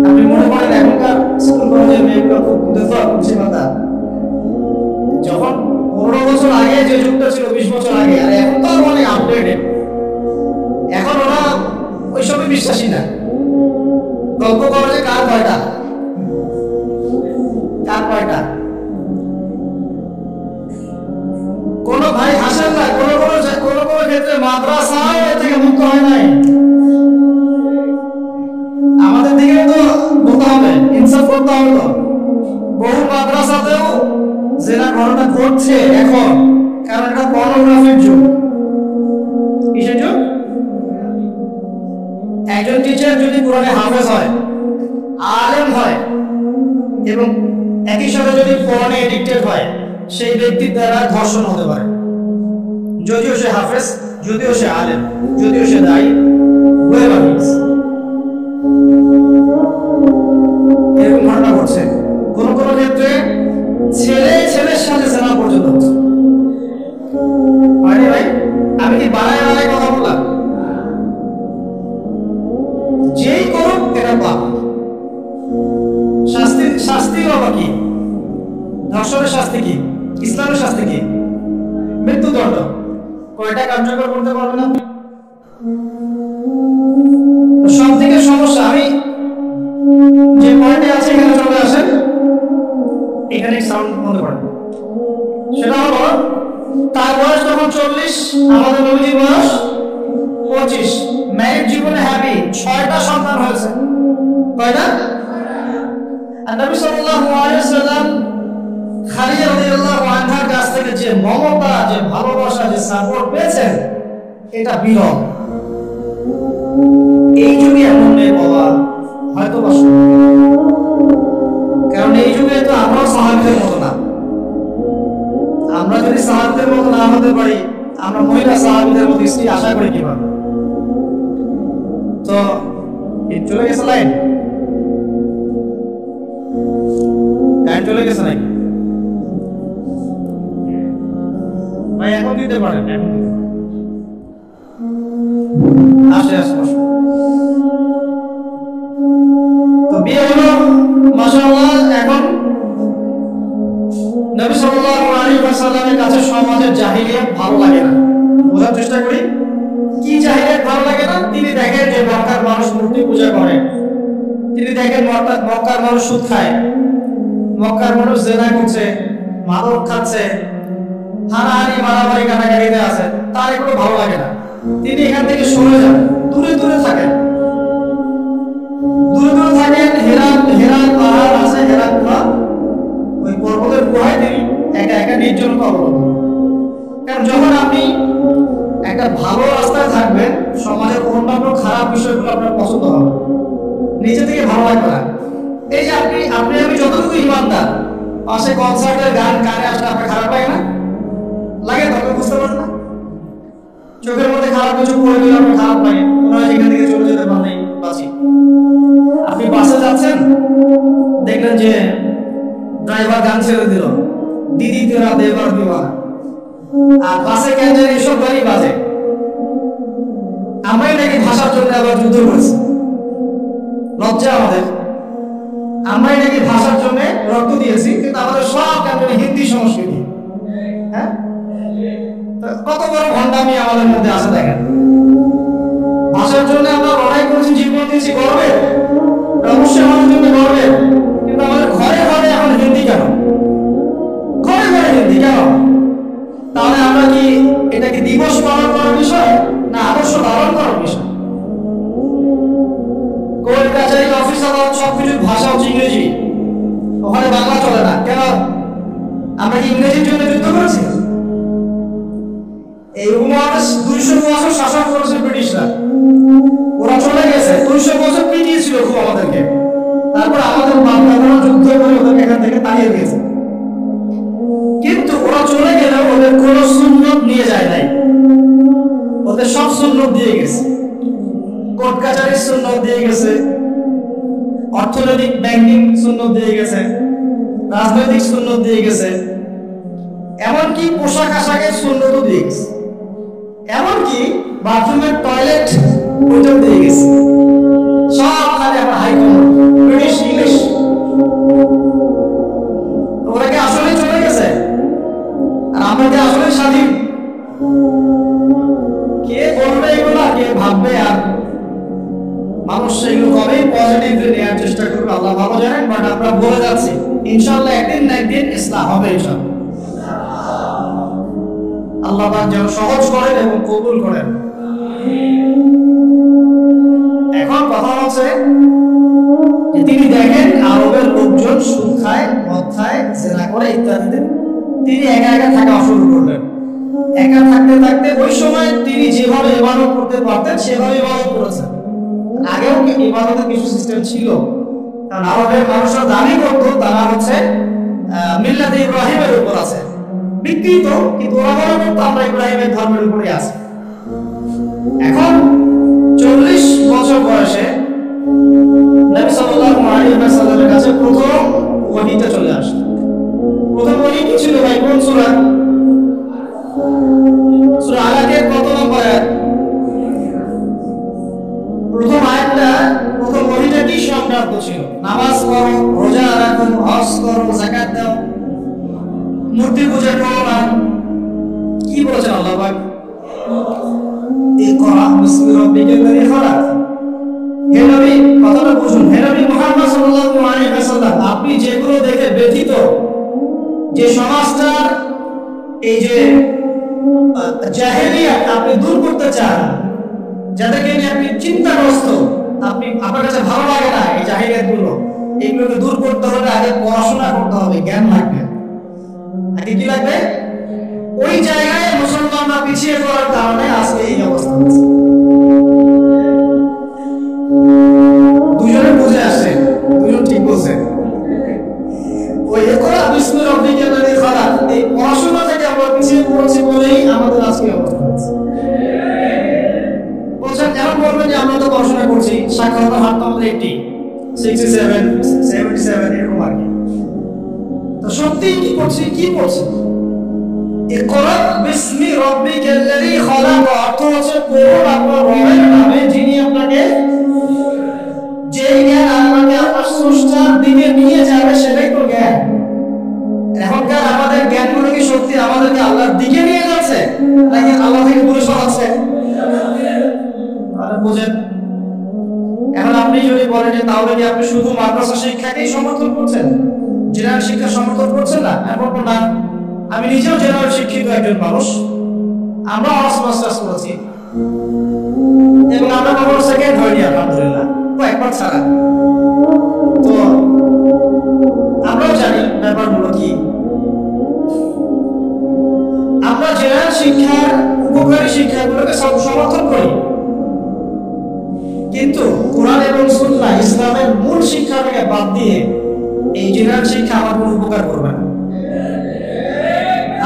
Speaker 1: আপনি মনে করেন এখনকার স্কুল কলেজের মেয়েগুলো খুব বুদ্ধিমাতা, যখন 15 বছর আগে যে যুগটা ছিল, 20 বছর আগে, আর এখন তো অনেক আপডেটেড। এখন ওরা ওইসবই বিশ্বাসী না। গল্প করে যে কার কয়টা, কার কয়টা। কোন ভাই হাসেন না, কোন ক্ষেত্রে মাদ্রাসা এর থেকে মুক্ত হয় নাই। আমাদের দিকে তো বলতে হবে, ইনসাফ করতে হবে। তো বহু মাদ্রাসাতেও জেনা ঘটনা ঘটছে এখন, কারণ এটা পর্নোগ্রাফির যুগ। কিসের যুগ? একজন টিচার যদি কোরআনে হাফেজ হয়, আলেম হয় এবং একই সাথে যদি কোরআনে এডিক্টেড হয়, সেই ব্যক্তির দ্বারা ধর্ষণ হতে পারে। যদিও সে হাফেজ, যদিও সে আলেম, যদিও সে দায়ী, এরকম ঘটনা ঘটছে। কোন কোন ক্ষেত্রে ছেলের সাথে জেনা পর্যন্ত হচ্ছে। ভাই আমি কি বাড়ায় কথা বললাম? যেই করুক এটা পাপ। শাস্তি বাবা কি? ধর্ষণের শাস্তি কি? ইসলামের শাস্তি কি? মৃত্যুদণ্ড। কয়টা কার্যকর করতে পারবেন আপনি? সব থেকে সমস্যা, আমি যে পয়েন্টে আছে এখানে চলে আসেন, এখানে সাউন্ড বন্ধ করেন। সেটা হলো তার বয়স তখন 40, আমাদের নবীজির বয়স 25। ম্যারিড জীবনে হ্যাপি, 6টা সন্তান হয়েছে। কয়টা? আর নবী সাল্লাল্লাহু আলাইহি ওয়াসাল্লাম খাদিজা রাদিয়াল্লাহু আনহার কাছ থেকে যে মমতা, যে ভালোবাসা, যে সাপোর্ট পেয়েছেন, এটা বিরল। এই যুগে এমন মেয়ে পাওয়া হয়তো বা, কারণ এই যুগে তো আমরাও সাহাবীদের মতো না। আমরা যদি সাহাবীদের মতো না হতে পারি, আমরা মহিলা সাহাবীদের মতো স্ত্রী আশা করি কিভাবে? তো চলে গেছে লাইন, চলে গেছে নাকি ভাই? এখন দিতে পারেন, এখন আসে। তো বিয়ে হলো মাশাআল্লাহ। এখন নবী সাল্লাল্লাহু আলাইহি ওয়াসাল্লামের কাছে সমাজের জাহিলিয়াত ভালো লাগে না। বোঝার চেষ্টা করি, কি জাহিলিয়াত ভালো লাগে না? তিনি দেখেন যে মক্কার মানুষ মূর্তি পূজা করে, তিনি দেখেন মক্কার মানুষ সুদ খায়, মক্কার মানুষ জেনা করছে, মাদক খাচ্ছে, হানাহানি মারামারি কাটাকাটিতে আছে। তার এগুলো ভালো লাগে না। তিনি এখান থেকে সরে যান, দূরে দূরে থাকেন। হেরাত পাহাড় আছে, হেরাত গুহা, ওই পর্বতের গুহায় তিনি একা একা নির্জনতা অবলম্বন। কারণ যখন আপনি একটা ভালো রাস্তায় থাকবেন, সমাজের অন্যান্য খারাপ বিষয়গুলো আপনার পছন্দ হবে, নিজে থেকে ভালো লাগবে না। এই যে আপনি আমি যতটুকু ইমানদার, পাশে কনসার্টের গান কানে আসলে আপনার খারাপ লাগে না? লাগে তো? বুঝতে পারেন না? চোখের মধ্যে খারাপ কিছু পড়ে গেলে আপনার খারাপ লাগে, মনে হয় এখান থেকে চলে যেতে পারলেই বাঁচি। আপনি বাসে যাচ্ছেন, দেখলেন যে ড্রাইভার গান ছেড়ে দিল, দিদি তেরা দেবার বিবাহ, আর বাসে কেন জানি এসব গাড়ি বাজে। আমরাই নাকি ভাষার জন্য আবার যুদ্ধ করেছি, লজ্জা আমাদের। আমরাই নাকি ভাষার জন্য রক্ত দিয়েছি, কিন্তু আমাদের সব কেন হিন্দি সংস্কৃতি। হ্যাঁ, কত বড় ভণ্ডামি আমাদের মধ্যে আছে দেখেন। ভাষার জন্য আমরা লড়াই করেছি, জীবন দিয়েছি, গর্বে, অবশ্যই আমাদের জন্য গর্বের। কিন্তু আমাদের ঘরে ঘরে এখন হিন্দি কেন? ঘরে ঘরে হিন্দি কেন? তাহলে আমরা কি এটা কি দিবস পালন করার বিষয়, না আদর্শ ধারণ করার বিষয়। কোর্ট কাছারি অফিস আদালত সবকিছুর ভাষা হচ্ছে ইংরেজি, ওখানে বাংলা চলে না। কেন? আমরা কি ইংরেজির জন্য যুদ্ধ করেছি? এই উপমহাদেশ 200 বছর শাসন করেছে ব্রিটিশরা, ওরা চলে গেছে, 200 বছর পিটিয়েছিল খুব আমাদেরকে, তারপর আমাদের বাংলা যুদ্ধ করে ওদেরকে এখান থেকে তাড়িয়ে দিয়েছে। কিন্তু ওরা চলে গেলে ওদের কোনো সুন্নত নিয়ে যায় নাই, ওদের সব সুন্নত দিয়ে গেছে। কোর্ট কাছারির সুন্নত দিয়ে গেছে, অর্থনৈতিক ব্যাংকিং সুন্নত দিয়ে গেছে, রাজনৈতিক সুন্নত দিয়ে গেছে, এমনকি পোশাক আশাকের সুন্নতও দিয়ে গেছে, এমনকি বাথরুমের টয়লেট ওইটাও দিয়ে গেছে। সব খালি আমার হাই কমান্ড ব্রিটিশ ইংলিশ। ওরা কি আসলে চলে গেছে? আর আমরা কি আসলে স্বাধীন? কে বলবে এগুলো, কে ভাববে? আর মানুষ এগুলো কবেই পজিটিভলি নেওয়ার চেষ্টা করবে আল্লাহ ভালো জানেন। বাট আমরা বলে যাচ্ছি ইনশাআল্লাহ একদিন না একদিন ইসলাম হবে ইনশাআল্লাহ। আল্লাহ পাক যেন সহজ করেন এবং কবুল করেন। এখন কথা হচ্ছে যে তিনি দেখেন আরবের লোকজন সুদ খায়, মদ খায়, জেনা করে ইত্যাদিতে, তিনি একা একা থাকা শুরু করলেন। একা থাকতে থাকতে ওই সময় তিনি যেভাবে ইবাদত করতে পারতেন সেভাবে ইবাদত করেছেন। আগেও ইবাদতের কিছু সিস্টেম ছিল, কারণ আরবের মানুষরা দাবি করতো তারা হচ্ছে মিল্লাতে ইব্রাহিমের উপর আছে, বিকৃত, কিন্তু ওরা মনে করতো আমরা ইব্রাহিমের ধর্মের উপরে আছি। এখন 40 বছর বয়সে নবী সাল্লাল্লাহু আলাইহি ওয়াসাল্লামের কাছে প্রথম ওহীটা চলে আসে। প্রথম ওহী কি ছিল ভাই? কোন সূরা? সূরা আলাকের কত নম্বর আয়াত? প্রথম আয়াতটা, প্রথম ওহীটা কি সংক্রান্ত ছিল? নামাজ পড়ো, রোজা রাখো, হজ করো, যাকাত দাও, মূর্তি পূজা করো না। কি বলেছেন আল্লাহ পাক? ইকরা বিসমি রাব্বিকাল্লাযী খালাক। হে নবী, কথাটা বুঝুন। হে নবী মুহাম্মদ সাল্লাল্লাহু আলাইহি ওয়াসাল্লাম, আপনি যেগুলো দেখে ব্যথিত, যে সমাজটার এই যে জাহেলিয়াত আপনি দূর করতে চান, যাদেরকে নিয়ে আপনি চিন্তাগ্রস্ত, আপনি আপনার কাছে ভালো লাগে না এই জাহেলিয়াত গুলো, এগুলোকে দূর করতে হলে আগে পড়াশোনা করতে হবে, জ্ঞান লাগবে। আগে কি লাগবে? ওই জায়গায় মুসলমানরা পিছিয়ে পড়ার কারণে আজকে এই অবস্থা হচ্ছে। দুজনে বুঝে আসছে, দুজন ঠিক বলছে। ওই ইকরা বিসমি রাব্বিকাল্লাযী খালাক, এই পড়াশোনা থেকে আমরা পিছিয়ে পড়েছি বলেই আমাদের আজকে অবস্থা হচ্ছে। বলছেন এমন বলবেন যে আমরা তো পড়াশোনা করছি, সাক্ষরতার হার তো আমাদের 80, 67, 77 এরকম আর কি। তো সত্যি কি করছি? কি করছি? ইকরা বিসমি রাব্বিকাল্লাযী খালাক অর্থ হচ্ছে পড়ুন আপনার রবের নামে, যিনি আপনাকে, যে জ্ঞান আপনাকে আপনার স্রষ্টার দিকে নিয়ে যাবে সেটাই তো জ্ঞান। এখনকার আমাদের জ্ঞানগুলো কি সত্যি আমাদেরকে আল্লাহর দিকে নিয়ে যাচ্ছে নাকি আল্লাহ থেকে দূরে সরাচ্ছে? আরে বুঝেন। এখন আপনি যদি বলেন যে তাহলে কি আপনি শুধু মাদ্রাসা শিক্ষাকেই সমর্থন করছেন, জেনারেল শিক্ষা সমর্থন করছেন না? এখন না, আমি নিজেও জেনারেল শিক্ষিত একজন মানুষ, আমরা অনার্স মাস্টার্স করেছি এবং আমরা কখনো সেকেন্ড হয়নি আলহামদুলিল্লাহ, একবার ছাড়া। তো আমরাও জানি ব্যাপারগুলো কি। আমরা জেনারেল শিক্ষার উপকারী শিক্ষাগুলোকে সব সমর্থন করি, কিন্তু কোরআন এবং সুন্নাহ ইসলামের মূল শিক্ষাটাকে বাদ দিয়ে এই জেনারেল শিক্ষা আমার কোনো উপকার করবে না।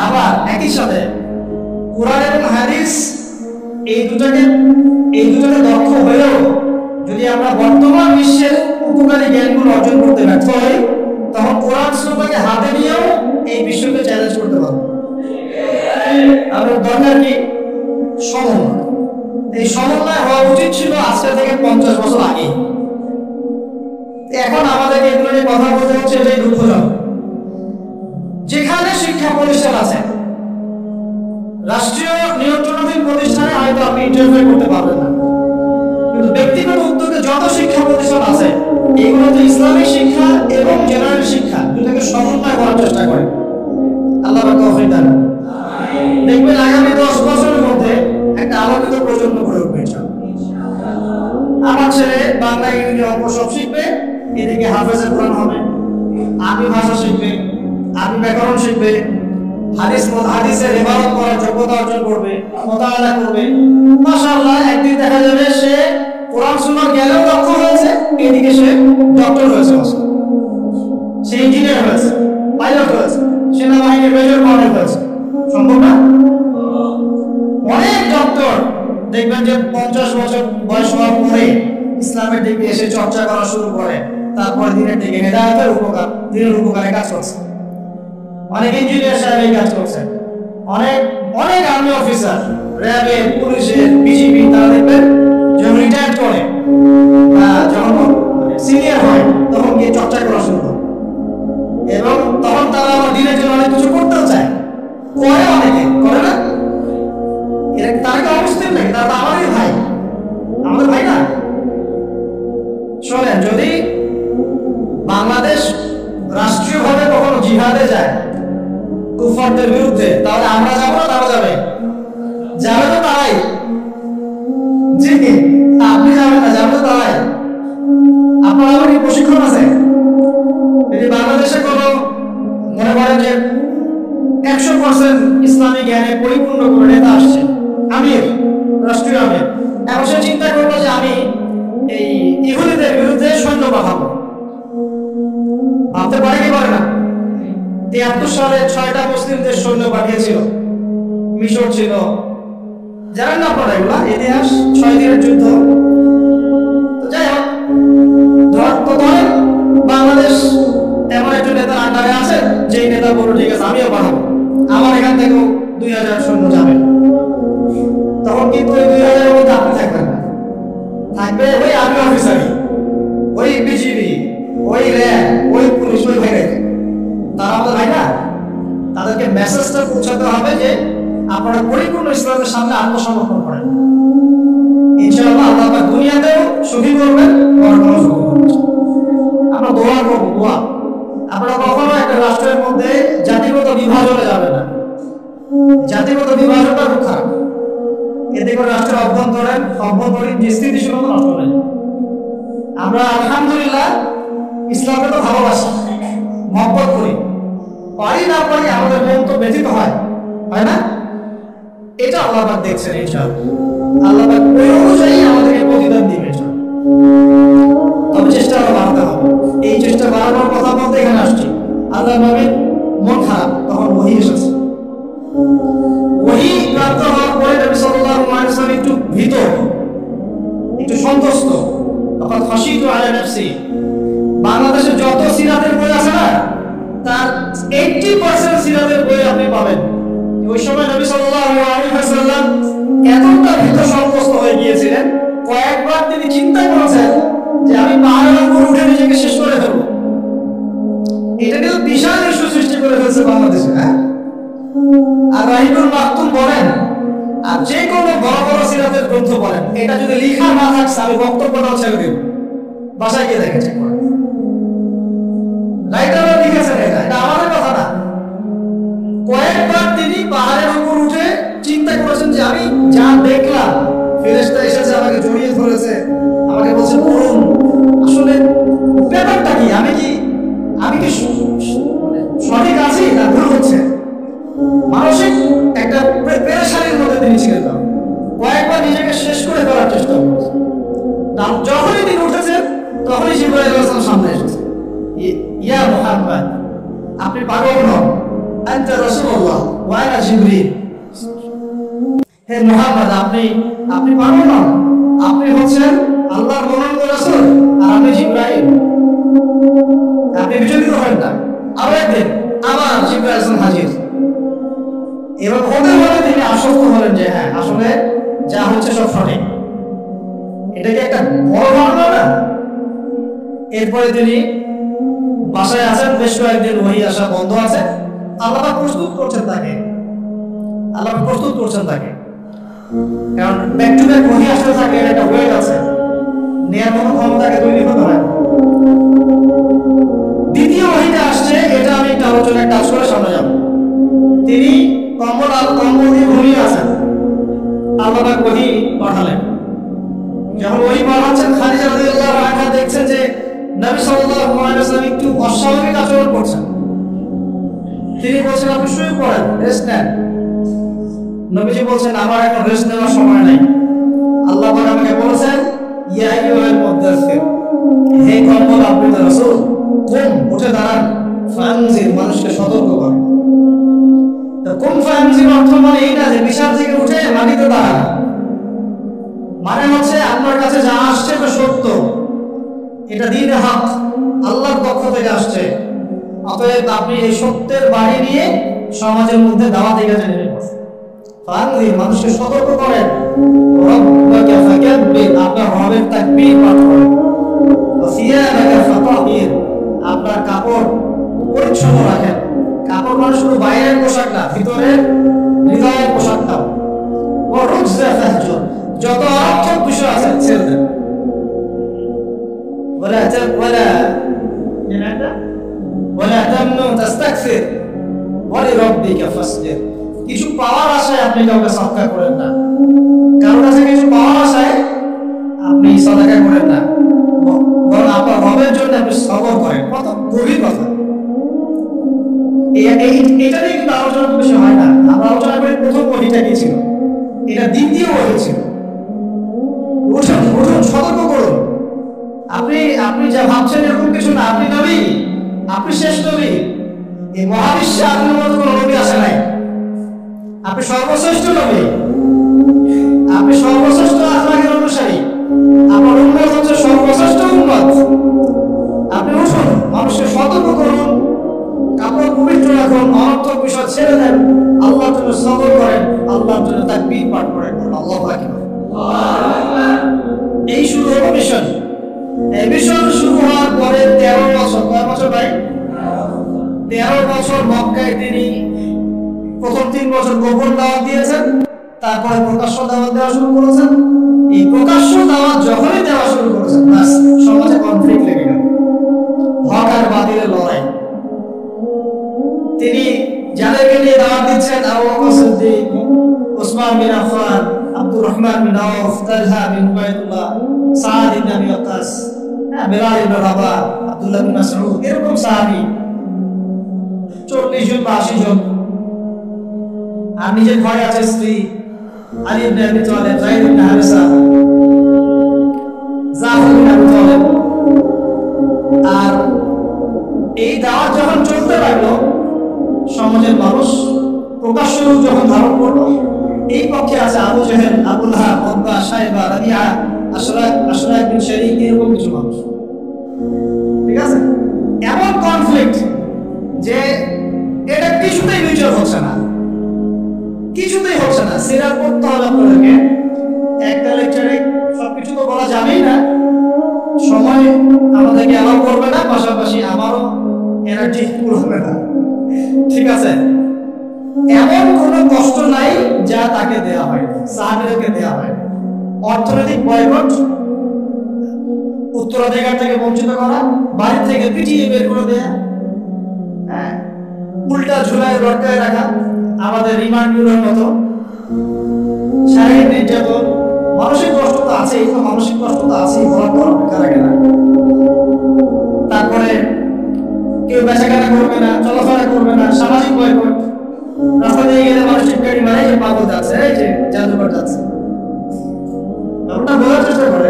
Speaker 1: আবার একই সাথে কোরআন এবং হাদিস এই দুটাকে দক্ষ হলেও যদি আমরা বর্তমান বিশ্বের উপকারী জ্ঞানগুলো অর্জন করতে ব্যর্থ হই, তখন কোরআন সুন্নাহকে হাতে নিয়েও এই বিশ্বকে চ্যালেঞ্জ করতে পারবো। আমাদের দরকার কি? সমন্বয়। এই সমন্বয় হওয়া উচিত ছিল আজকে থেকে 50 বছর আগে। এখন আমাদের এগুলো নিয়ে কথা বলতে হচ্ছে, এটাই দুঃখজনক। যেখানে শিক্ষা প্রতিষ্ঠান আছে, রাষ্ট্রীয় নিয়ন্ত্রণাধীন প্রতিষ্ঠানে হয়তো আপনি ইন্টারফেয়ার করতে পারবেন না, কিন্তু ব্যক্তিগত উদ্যোগে যত শিক্ষা প্রতিষ্ঠান আছে এগুলোতে ইসলামিক শিক্ষা এবং জেনারেল শিক্ষা দুটোকে সমন্বয় করার চেষ্টা করে। আল্লাহ তৌফিক দান। দেখবেন আগামী 10 বছরের মধ্যে একটা আলোকিত প্রজন্ম গড়ে সব শিখবে, এদিকে হাফেজে কোরআন হবে, আরবি ভাষা শিখবে, আরবি ব্যাকরণ শিখবে, হাদিসের ইবাদত করার যোগ্যতা অর্জন করবে, মুতাআলা করবে। মাশাআল্লাহ, একদিন দেখা যাবে সে কোরআন শোনা জ্ঞানেও দক্ষ হয়েছে, এদিকে সে ডক্টর হয়েছে, সে ইঞ্জিনিয়ার হয়েছে, পাইলট হয়েছে, সেনাবাহিনীর মেজর কর্নেল হয়েছে। সম্ভব না? অনেক ডক্টর দেখবেন যে 50 বছর বয়স হওয়ার পরে ইসলামের দিকে এসে চর্চা করা শুরু করে, তারপরে দিনের দিকে হেদায়েতের দিনের উপকারে কাজ করছে। অনেক ইঞ্জিনিয়ার সাহেব এই কাজ করছেন, অনেক অনেক আর্মি অফিসার, র্যাবের, পুলিশের, বিজিবি, তারা দেখবেন যখন রিটায়ার করে যখন সিনিয়র হয় তখন গিয়ে চর্চা করা শুরু করে, এবং তখন তারা আমার দিনের জন্য অনেক কিছু করতেও চায়, করে, অনেকে করে না। এরা তারা কি অবস্থিত নাকি? তারা তো আমাদেরই ভাই, আমাদের ভাই না। শোনেন, যদি বাংলাদেশ রাষ্ট্রীয়ভাবে কখনো জিহাদে যায় কুফারদের বিরুদ্ধে, তাহলে আমরা যাবো না তারা যাবে? যাবে তো তারাই। জি, আপনি যাবেন না, যাবে তো তারাই। আপনার আবার কি প্রশিক্ষণ আছে? যদি বাংলাদেশে কোনো মনে করেন যে 100% ইসলামী জ্ঞানে পরিপূর্ণ করে নেতা আসছে, আমির, রাষ্ট্রীয় আমির, এখন সে চিন্তা করলো যে আমি এই ইহুদিদের বিরুদ্ধে সৈন্য পাঠাবো, ভাবতে পারে কি পারে না? 73 সালে 6টা মুসলিমদের সৈন্য পাঠিয়েছিল, মিশর ছিল, জানেন না আপনারা এগুলা ইতিহাস, 6 দিনের যুদ্ধ। তো যাই হোক, ধরেন বাংলাদেশ এমন একজন নেতার আন্ডারে আছে, যেই নেতা বলল ঠিক আছে আমিও পাঠাবো, আমার এখান থেকেও 2000 সৈন্য যাবে। তখন কিন্তু ওই 2000-এর মধ্যে আপনি থাকবেন না, থাকবে ওই আর্মি অফিসারই, ওই বিজিবি, ওই র্যাব, ওই পুলিশ, ওই ভাইরা। তারা আমাদের ভাই না। তাদেরকে মেসেজটা পৌঁছাতে হবে যে আপনারা পরিপূর্ণ ইসলামের সামনে আত্মসমর্পণ করেন, ইনশাআল্লাহ আল্লাহ পাক দুনিয়াতেও সুখী করবেন, পরকালেও সুখী করবেন। আমরা দোয়া করব, দোয়া। আপনারা কখনো একটা রাষ্ট্রের মধ্যে জাতিগত বিভাজনে যাবে না, জাতিগত বিভাজনটা খুব খারাপ। এতে করে রাষ্ট্রের অভ্যন্তরীণ যে স্থিতিশীলতা নষ্ট হয়। আমরা আলহামদুলিল্লাহ ইসলামকে তো ভালোবাসি, মহব্বত করি, পারি না পারি আমাদের মন তো ব্যথিত হয়, হয় না? এটা আল্লাহ পাক দেখছেন, ইনশাআল্লাহ আল্লাহ পাক ওই অনুযায়ী আমাদেরকে প্রতিদান দিবেন। তবে চেষ্টা বাড়াতে হবে। এই চেষ্টা বাড়ানোর কথা বলতে এখানে আসছি। আল্লাহ নবীর মন খারাপ, তখন ওহী এসেছে। ওহী প্রাপ্ত হওয়ার পরে নবী সাল্লাল্লাহু আলাইহি ওয়াসাল্লাম একটু ভীত, একটু সন্তুষ্ট। তখন খাশিতু আলা নাফসি। বাংলাদেশে যত সিরাতের বই আছে না, তার 80% সিরাতের বই আপনি পাবেন। ওই সময় নবী সাল্লাল্লাহু আলাইহি ওয়াসাল্লাম এতটা ভীত সন্তুষ্ট হয়ে গিয়েছিলেন, কয়েকবার তিনি চিন্তা করেছেন যে আমি পাহাড়ের উপর উঠে নিজেকে শেষ করে ফেলবো। এটা কিন্তু বিশাল ইস্যু সৃষ্টি করে ফেলছে বাংলাদেশে। হ্যাঁ, আর রাহিবুল মাকতুম বলেন, আর যে কোনো বড় বড় সিরাতের গ্রন্থ বলেন, এটা যদি লেখা না থাকছে আমি বক্তব্যটাও ছেড়ে দেব, বাসায় গিয়ে দেখে চেক করে। রাইটাররা লিখেছেন, এটা আমাদের কথা না। কয়েকবার তিনি পাহাড়ের উপর উঠে চিন্তা করেছেন যে আমি যা দেখলাম, ফেরেশতা এসেছে আমাকে জড়িয়ে ধরেছে, আমাকে বলছে পড়ুন, আসলে ব্যাপারটা কি, আমি কি সঠিক আছি না ভুল হচ্ছে। মানসিক একটা পেরেশানির মধ্যে তিনি ছিলেন। কয়েকবার নিজেকে শেষ করে ফেলার চেষ্টা করেছেন। যখনই তিনি উঠেছেন তখনই জিবরাইল আলাইহিস সালাম সামনে এসেছে। ইয়া মুহাম্মদ, আপনি পাগল নন, আনতা রাসূলুল্লাহ ওয়া আনা জিবরিল। হে মুহাম্মদ, আপনি পাগল নন, আপনি হচ্ছেন আল্লাহর মনোনীত রাসূল, আর আমি জিবরাইল। আপনি বিচলিত হবেন না। আরো একদিন আবার জিবরাইল আলাইহিস সালাম হাজির। এবার হতে হতে তিনি আশ্বস্ত হলেন যে হ্যাঁ, আসলে যা হচ্ছে সব সঠিক। এটা কি একটা বড় ঘটনা না? এরপরে তিনি বাসায় আছেন, বেশ কয়েকদিন ওহী আসা বন্ধ আছে। আল্লাহ প্রস্তুত করছেন তাকে, কারণ ব্যাক টু ব্যাক ওহী আসতে থাকে, একটা ওয়েট আছে, নেয়ার মতো ক্ষমতাকে তৈরি হতে হয়। দ্বিতীয় ওহীটা আসছে, এটা আমি একটা আলোচনায় টাচ করে সামনে যাব। তিনি কম্বল দিয়ে ঘুমিয়ে আছেন, আল্লাহ ওহী পাঠালেন। যখন ওহী পাঠাচ্ছেন, খাদিজা রাদিয়াল্লাহু আনহা দেখছেন যে নবী সাল্লাল্লাহু আলাইহি ওয়াসাল্লাম একটু অস্বাভাবিক আচরণ করছেন, তিনি বলছেন আপনি শুয়ে পড়েন, রেস্ট নেন। নবীজি বলছেন আমার এখন রেস্ট নেওয়ার সময় নাই। আল্লাহ পাক আমাকে বলেছেন ইয়া আইয়ুহাল মুদাথথির, হে কম্বল আবৃত রাসূল, কুম, উঠে দাঁড়ান, ফানজির, মানুষকে সতর্ক করেন। তো কুম ফানজির অর্থ মানে এই না যে বিছানা থেকে উঠে মাটিতে দাঁড়ান, মানে হচ্ছে আপনার কাছে যা আসছে তা সত্য, এটা দ্বীন হক, আল্লাহর পক্ষ থেকে আসছে। অতএব আপনি এই সত্যের বাণী নিয়ে সমাজের মধ্যে দাওয়াতের কাজে নেমে পড়েন। ফানজির, মানুষকে সতর্ক করেন। রব্বাকা ফাকাব্বির, আপনার রবের তাকবীর পাঠ করেন। ওয়াসিয়াবাকা ফাতাহির, আপনার কাপড় পরিচ্ছন্ন রাখেন। কাপড় মানে শুধু বাইরের পোশাক না, ভিতরের হৃদয়ের পোশাকটাও। ওয়ারুজা ফাহজুর, যত অর্থক বিষয় আছে ছেড়ে দেন। ওয়ালা তামনু তাস্তাকসির ওয়ালিরাব্বিকা ফাসবির, কিছু পাওয়ার আশায় আপনি কাউকে সাদকা করেন না, কারোর কাছে কিছু পাওয়ার আশায় আপনি সাদকা করেন না, বরং আপনার রবের জন্য আপনি সবর করেন। কত গভীর কথা! এটা নিয়ে কিন্তু আলোচনা বেশি হয় না। আমরা আলোচনা করি প্রথম ওহীটা কি ছিল, এটা দ্বিতীয় ওহী ছিল। উঠুন, উঠুন, সতর্ক করুন। আপনি যা ভাবছেন এরকম কিছু না, আপনি নবী, আপনি শেষ নবী। এই মহাবিশ্বে আপনার মতো কোনো নবী আসে নাই। আপনি সর্বশ্রেষ্ঠ নবী, আপনি সর্বশ্রেষ্ঠ আখলাকের অনুসারী, আপনার উম্মত হচ্ছে সর্বশ্রেষ্ঠ উম্মত। আপনি উঠুন, মানুষকে সতর্ক করুন, কাপড় পবিত্র রাখুন, অনর্থক বিষয় ছেড়ে দেন, আল্লাহর জন্য সবর করেন, আল্লাহর জন্য তাকবীর পাঠ করেন। আল্লাহু আকবার। এই শুরু হলো মিশন। এই মিশন শুরু হওয়ার পরে 13 বছর, কয় বছর ভাই? 13 বছর মক্কায় তিনি প্রথম 3 বছর গোপন দাওয়াত দিয়েছেন, তারপরে প্রকাশ্য দাওয়াত দেওয়া শুরু করেছেন। এই প্রকাশ্য দাওয়াত যখনই দেওয়া শুরু করেছেন, বাস সমাজে কনফ্লিক্ট লেগে গেল, হক আর বাতিলের লড়াই। তিনি যাদেরকে নিয়ে দাওয়াত দিচ্ছেন, আবু বকর সিদ্দিক, ওসমান বিন আফফান, আব্দুর রহমান বিন আওফ, তালহা বিন উবাইদুল্লাহ, সাদ ইবনে আবি ওয়াক্কাস, বিলাল ইবনে রাবাহ, আব্দুল্লাহ বিন মাসউদ, এরকম সাহাবী 40 জন বা 80 জন। আর নিজের ঘরে আছে স্ত্রী আলী ইবনে আবি তালেব, যায়েদ ইবনে হারিসা, জাফর ইবনে আবি তালেব। আর এই দাওয়াত যখন চলতে লাগলো, সমাজের মানুষ প্রকাশ্য রূপ যখন ধারণ করলো, এই পক্ষে আছে আবু জাহেল, আবু লাহাব, উতবা, শাইবা, রাবিআ, আশরা বিন শারীক, এরকম কিছু মানুষ। ঠিক আছে, এমন কনফ্লিক্ট যে এটা কিছুতেই বিচার হচ্ছে না, কিছুতেই হচ্ছে না। সিরাত পড়তে হবে আপনাদেরকে, একটা লেকচারে সবকিছু তো বলা যাবেই না, সময় আমাদেরকে অ্যালাউ করবে না, পাশাপাশি আমারও এনার্জি ফুল হবে না। ঠিক আছে, এমন কোনো কষ্ট নাই যা তাকে দেয়া হয়, সাহাবীদেরকে দেয়া হয়। অর্থনৈতিক বয়কট, উত্তরাধিকার থেকে বঞ্চিত করা, বাড়ি থেকে পিটিয়ে বের করে দেয়া, উল্টা ঝুলায় লটকায় রাখা, আমাদের রিমান্ড ব্যুরোর মতো, শারীরিক নির্যাতন, মানসিক কষ্ট তো আছেই, তো মানসিক কষ্ট তো আছেই, বলার পর অপেক্ষা রাখে না। তারপরে কেউ বেচাকেনা করবে না, চলাফেরা করবে না, সামাজিক বয়কট, রাস্তা দিয়ে গেলে মানুষ চিৎকারি মারে যে পাগল যাচ্ছে, এই যে জাদুঘর যাচ্ছে, ওটা বোঝার চেষ্টা করে।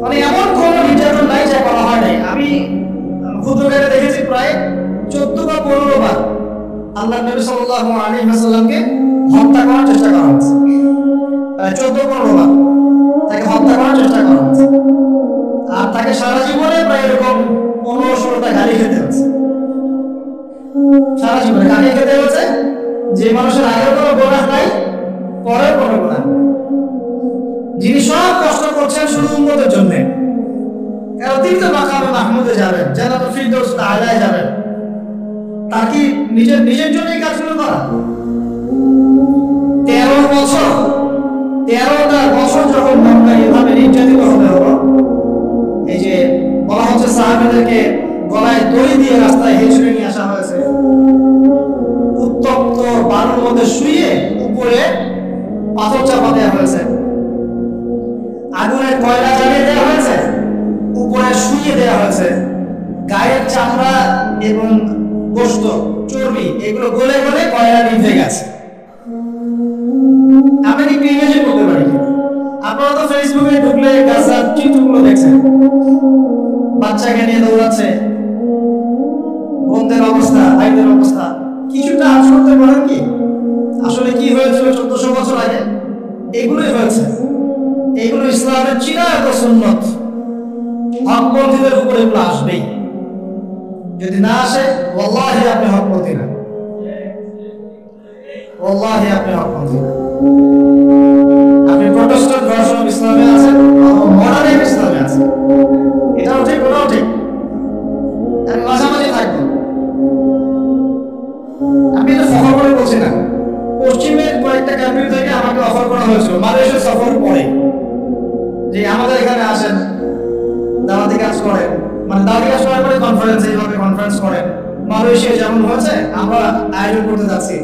Speaker 1: মানে এমন কোনো নির্যাতন নাই যা করা হয় নাই। আমি ক্ষুদ্রকারে দেখেছি প্রায় 14 বা 15 বার আল্লাহ নবী সাল্লাল্লাহু আলাইহি ওয়াসাল্লামকে হত্যা করার চেষ্টা করা হয়েছে। 14-15 বার তাকে হত্যা করার চেষ্টা করা হয়েছে। আর তাকে সারা জীবনে প্রায় এরকম 15-16টা গালি খেতে হয়েছে। সারা জীবনে গালি খেতে হয়েছে, যে মানুষের আগের কোনো গুনাহ নাই, পরের কোনো গুনাহ, যিনি সব কষ্ট করছেন শুধু উম্মতের জন্য। কারণ তিনি তো মাকামে মাহমুদে যাবেন, জান্নাতুল ফিরদৌস আলায় যাবেন, তার কি নিজের জন্য এই কাজগুলো করা? 13টা বছর যখন মক্কা এভাবে নির্যাতিত হতে হলো, এই যে বলা হচ্ছে সাহাবীদেরকে গলায় দড়ি দিয়ে রাস্তায় হেঁচড়ে নিয়ে আসা হয়েছে, উত্তপ্ত বালুর মধ্যে শুয়ে উপরে পাথর চাপা দেওয়া হয়েছে, আগুনের কয়লা জ্বালিয়ে দেওয়া হয়েছে, শিখিয়ে দেওয়া হয়েছে গায়ের চামড়া এবং গোশত চর্বি এগুলো গলে গলে কয়লা নিভে গেছে। আপনি কি ইমেজিন করতে পারি? আপনারা তো ফেসবুকে ঢুকলে গাজার চিত্রগুলো দেখছেন, বাচ্চাকে নিয়ে দৌড়াচ্ছে, বোনদের অবস্থা, ভাইদের অবস্থা। কিছুটা আজ করতে পারেন কি আসলে কি হয়েছিল 1400 বছর আগে? এগুলোই হয়েছে। এগুলো ইসলামের চিরায়ত সুন্নত। হকপন্থীদের উপরে এগুলো আসবেই। যদি না আসে ওয়াল্লাহি আপনি হকপন্থী না, ওয়াল্লাহি আপনি হকপন্থী না। আপনি প্রোটেস্ট্যান্ট ভার্সন অফ ইসলামে আছেন, মডার্ন ইসলামে আছেন, এটাও ঠিক ওটাও ঠিক, আমি মাঝামাঝি থাকবো। আমি এটা সফর করে বলছি না, পশ্চিমের কয়েকটা কান্ট্রি থেকে আমাকে অফার করা হয়েছিল মালয়েশিয়া সফর পরে যে আমাদের এখানে আসেন, দাওয়াতি কাজ করেন, মানে দাওয়াতি কাজ করার পরে কনফারেন্স, এইভাবে কনফারেন্স করেন। মালয়েশিয়া যেমন হয়েছে আমরা আয়োজন করতে যাচ্ছি,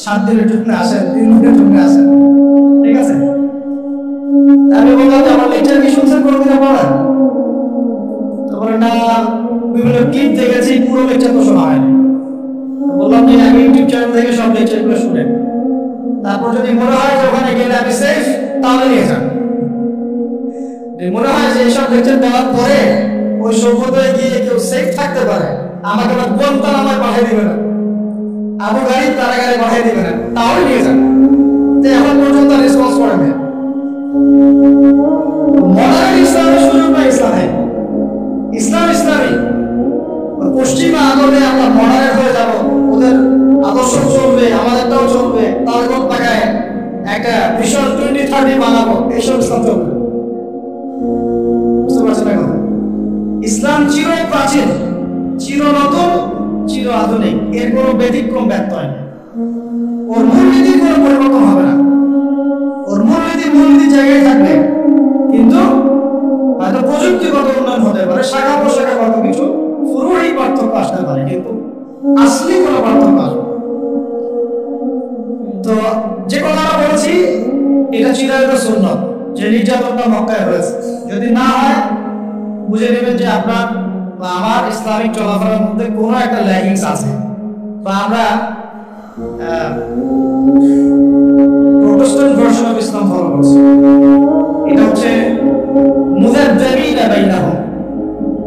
Speaker 1: 7 দিনের ট্যুরে আসেন, 3 দিনের ট্যুরে আসেন, ঠিক আছে? আমি বললাম যে আমার লেকচার কি শুনছেন কোনোদিন পড়েন? তারপরে না, বিভিন্ন ক্লিপ দেখেছি, পুরো লেকচার তো শোনা হয়নি। বললাম যে আমি ইউটিউব চ্যানেল থেকে সব লেকচারগুলো শুনেন, তারপর যদি মনে হয় যে ওখানে গেলে আমি সেফ, তাহলে নিয়ে যান। মনে হয় যে এইসব লেকচার দেওয়ার পরে ওই সভ্যতায় গিয়ে কেউ সেফ থাকতে পারে, আমাকে আবার গুয়ান্তানামায় পাঠিয়ে দিবে না, আবু গারিব কারাগারে পাঠিয়ে দিবে না, তাহলে নিয়ে যান। তো এখন পর্যন্ত রেসপন্স করেন না। মডার্ন ইসলামের সুযোগ না ইসলামে, ইসলাম ইসলামী। পশ্চিমা আদলে আমরা মডার্ন হয়ে যাব, ওদের আদর্শ চলবে, আমাদেরটাও চলবে, তারপর টাকায় একটা ভিশন 2030 বানাবো, এইসব ইসলাম চলবে। বুঝতে পারছেন না কথা? ইসলাম চির প্রাচীন, চির নতুন, চির আধুনিক, এর কোনো ব্যতিক্রম ব্যত্যয় নেই। ওর মূলনীতির কোনো পরিবর্তন হবে না, ওর মূলনীতি জায়গায় থাকবে, কিন্তু হয়তো প্রযুক্তিগত উন্নয়ন হতে পারে, শাখা প্রশাখাগত কিছু পুরোই পার্থক্য আসতে পারে, কিন্তু আসলে কোনো পার্থক্য আসবে। তো যে কথাটা বলছি এটা চিরায়ত সুন্নত, যে নির্যাতনটা মক্কায় হয়েছে, যদি না হয় বুঝে নেবেন যে আপনার বা আমার ইসলামিক চলাফেরার মধ্যে কোনো একটা ল্যাগিংস আছে, বা আমরা Protestant version of Islam follow করছি। এটা হচ্ছে মুযাদ্দাবিনা বাইনাহুম,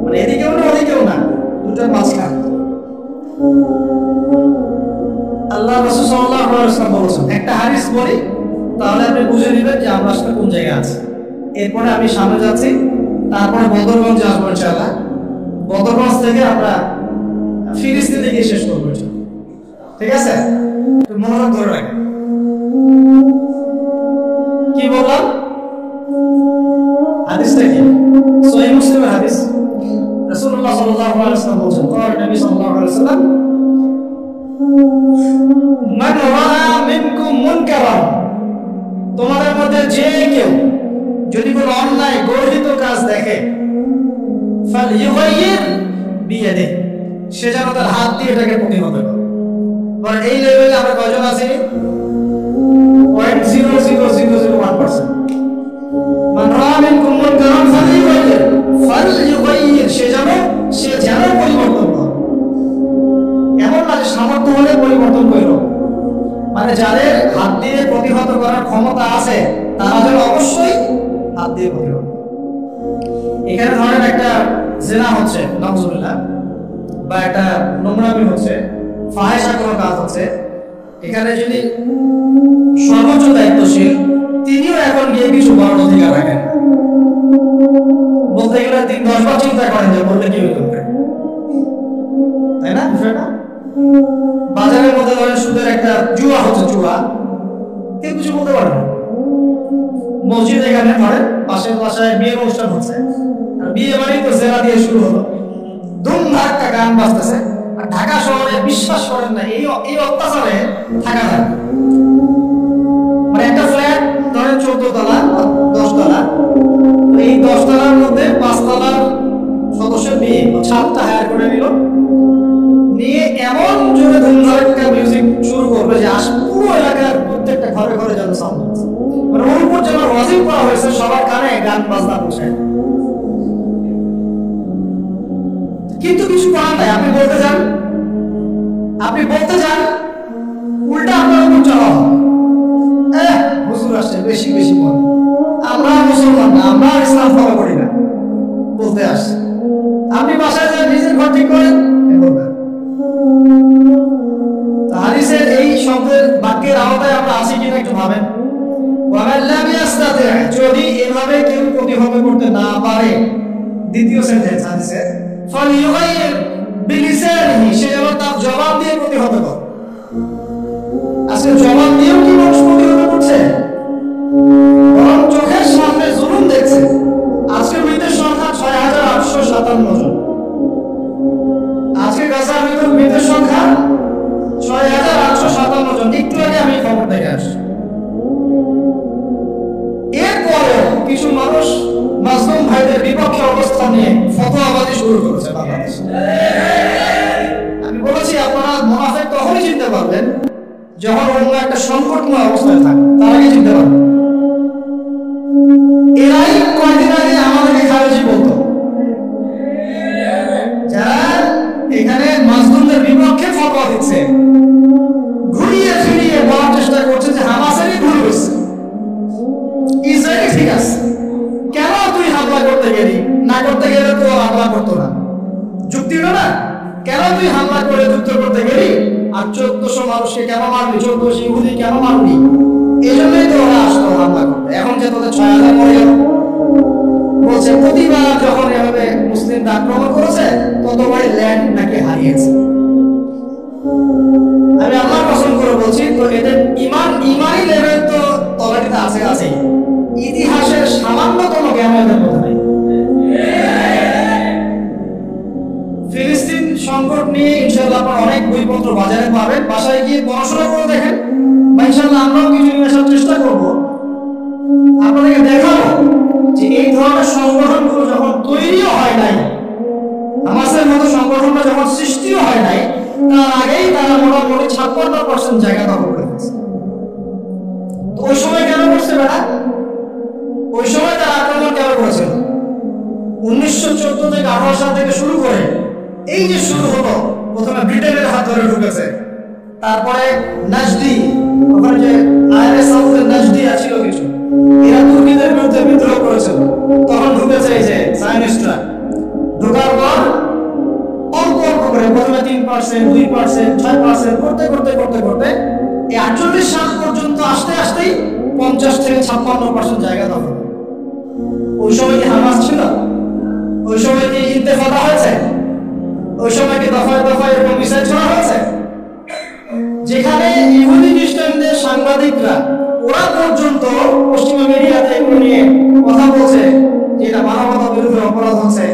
Speaker 1: মানে এদিকেও না ওদিকেও না, দুটোর মাঝখান। আল্লাহ রাসূল সাল্লাল্লাহু আলাইহি ওয়াসাল্লাম বলেছেন, একটা হাদিস বলি তাহলে আপনি বুঝে নেবেন যে আমরা আসলে কোন জায়গায় আছি। এরপরে আমি সামনে যাচ্ছি, তারপরে বদরগঞ্জে আসবো ইনশাআল্লাহ। বদরগঞ্জ থেকে আমরা ফিলিস্তিনে গিয়ে শেষ করবো, ঠিক আছে? মনোযোগ ধরে রাখেন। কি বললাম? হাদিসটা কি? সহিহ মুসলিমের হাদিস। রাসূলুল্লাহ সাল্লাল্লাহু আলাইহি ওয়াসাল্লাম বলেছেন, قال النبي صلى الله عليه وسلم মান রাআ মিনকুম মুনকারান, তোমাদের মধ্যে যে কেউ যদি কোনো অন্যায় গর্হিত কাজ দেখে, ফালইউগাইয়ির বিয়াদিহি, সে যেন তার হাত দিয়ে এটাকে প্রতিহত করে। আর এই লেভেলে আমরা কয়জন আছি? 0.00001%। মান রাআ মিনকুম মুনকারান ফালইউগাইয়ির, সে যেন পরিবর্তন করে। এমন না যে সামর্থ্য হলে পরিবর্তন করো, মানে যাদের হাত দিয়ে প্রতিহত করার ক্ষমতা আছে তারা যেন অবশ্যই হাত দিয়ে প্রতিহত। এখানে ধরেন একটা জিনা হচ্ছে, নাউজুবিল্লাহ, বা একটা নোংরামি হচ্ছে, ফাহিশা কোনো কাজ হচ্ছে, এখানে যদি সর্বোচ্চ দায়িত্বশীল তিনিও এখন গিয়ে কিছু বড় অধিকার রাখেন, বলতে গেলে 10 বার চিন্তা করেন যে বললে কি হইতে পারে, তাই না? বিষয়টা বাজারের মধ্যে ধরেন সুদের একটা জুয়া হচ্ছে, জুয়া, কেউ কিছু বলতে পারে না। মসজিদ এখানে ধরেন পাশের বাসায় বিয়ের অনুষ্ঠান হচ্ছে, আর বিয়ে বাড়ি তো জেনা দিয়ে শুরু হলো, ধুমধাক্কা গান বাজতেছে, আর ঢাকা শহরে বিশ্বাস করেন না এই অত্যাচারে থাকা যায়। মানে একটা ফ্ল্যাট ধরেন 14 তলা 10 তলা, এই 10 তলার মধ্যে 5 তলার সদস্যের বিয়ে, ছাদটা হায়ার করে নিল, নিয়ে এমন জোরে ধুমধাক্কা মিউজিক শুরু করবে যে পুরো এলাকার প্রত্যেকটা ঘরে ঘরে যেন সাউন্ড হচ্ছে, মানে ওর উপর যেন ওয়াজিব করা হয়েছে সবার কানে গান বাজনা বসে। কিন্তু কিছু করার নাই। আপনি বলতে যান উল্টা আপনার উপর চাওয়া হবে, হুজুর আসছে বেশি বেশি বল, আমরা মুসলমান না, আমরা ইসলাম ফলো করি না, বলতে আসছে। আপনি বাসায় যান, নিজের ঘর ঠিক করেন, বলবেন। হাদিসের এই শব্দের বাক্যের আওতায় আমরা আছি কিনা একটু ভাবেন। যদি এভাবে কেউ প্রতিহত করতে না পারে, দ্বিতীয় সেন্টেন্স হাদিসে, সে যেন তার জবাব দিয়ে প্রতিহত করে। আজকে জবাব দিয়েও কি মানুষ প্রতিহত করছে? বরং চোখের সামনে জুলুম দেখছে। আজকে মৃতের সংখ্যা ৬,৮৫৭ জন। আজকে গাজার মৃতের সংখ্যা ৬,৮৫৭ জন। একটু আগে আমি খবর দেখে আসছি। এরপরে কিছু মানুষ মাসলুম ভাইদের বিপক্ষে অবস্থান নিয়ে ফতোয়াবাজি শুরু করেছে বাংলাদেশে। আমি বলেছি আপনারা মুনাফিক তখনই চিনতে পারবেন যখন অন্য একটা সংকটময় অবস্থায় থাকে, তার আগে চিনতে পারবেন। এরাই কয়েকদিন আগে আমাদেরকে খারেজি বলতো, যারা এখানে মাসলুমদের বিপক্ষে ফতোয়া দিচ্ছে, ঘুরিয়ে ফিরিয়ে বলার চেষ্টা করছে যে হামাসেরই ভুল হয়েছে, ইসরায়েল ঠিক আছে, কেন তুই হামলা করতে গেলি? না করতে গেলে তো হামলা করতো না, যুক্তি হলো না? কেন তুই হামলা করে যুদ্ধ করতে গেলি? আর ১৪০০ মানুষকে কেন মারবি? ১৪০০ ইহুদি কেন মারবি? এই জন্যই তো ওরা আসতো হামলা করতে। এখন যে তোদের ৬,০০০ মরে গেল, বলছে প্রতিবার যখন এভাবে মুসলিমরা আক্রমণ করেছে ততবারই ল্যান্ড নাকি হারিয়েছে। আমি আল্লাহর কসম করে বলছি, তো এদের ইমানি লেভেল তো তলানিতে আছে আছে, ইতিহাসের সামান্যতম জ্ঞান এদের মধ্যে নেই। ফিলিস্তিন সংকট নিয়ে ইনশাআল্লাহ আপনারা অনেক বইপত্র বাজারে পাবেন, বাসায় গিয়ে পড়াশোনা করে দেখেন, বা ইনশাআল্লাহ আমরাও কিছু নিয়ে আসার চেষ্টা করব। আপনাদেরকে দেখাবো যে এই ধরনের সংগঠনগুলো যখন তৈরিও হয় নাই, হামাসের মতো সংগঠনটা যখন সৃষ্টিও হয় নাই, তার আগেই তারা মোটামুটি ৫৬% জায়গা দখল করে ফেলছে। তো ওই সময় কেন করছে বেটা? ওই সময় তারা আক্রমণ কেন করেছিল? ১৯১৪ থেকে ১৮ সাল থেকে শুরু করে এই যে শুরু হলো, প্রথমে ব্রিটেনের হাত ধরে ঢুকেছে, তারপরে নাজদি, ওখানে যে আইএস সাউথের নাজদিয়া ছিল কিছু, এরা তুর্কিদের বিরুদ্ধে বিদ্রোহ করেছিল, তখন ঢুকেছে এই যে সায়নিস্টরা। ঢোকার পর অল্প অল্প করে প্রথমে ৩%, ২%, ৬% করতে করতে করতে করতে এই ৪৮ সাল পর্যন্ত আসতে আসতেই ৫০ থেকে ৫৬% জায়গা দখল। ওই সময় কি হামাস ছিল? ওই সময় কি ইন্তেফাদা হয়েছে? ওই সময় কি দফায় দফায় এরকম মিসাইল ছোড়া হয়েছে? যেখানে ইহুদি খ্রিস্টানদের সাংবাদিকরা ওরা পর্যন্ত পশ্চিমা মিডিয়াতে এগুলো নিয়ে কথা বলছে যে এটা মানবতা বিরোধী অপরাধ হচ্ছে,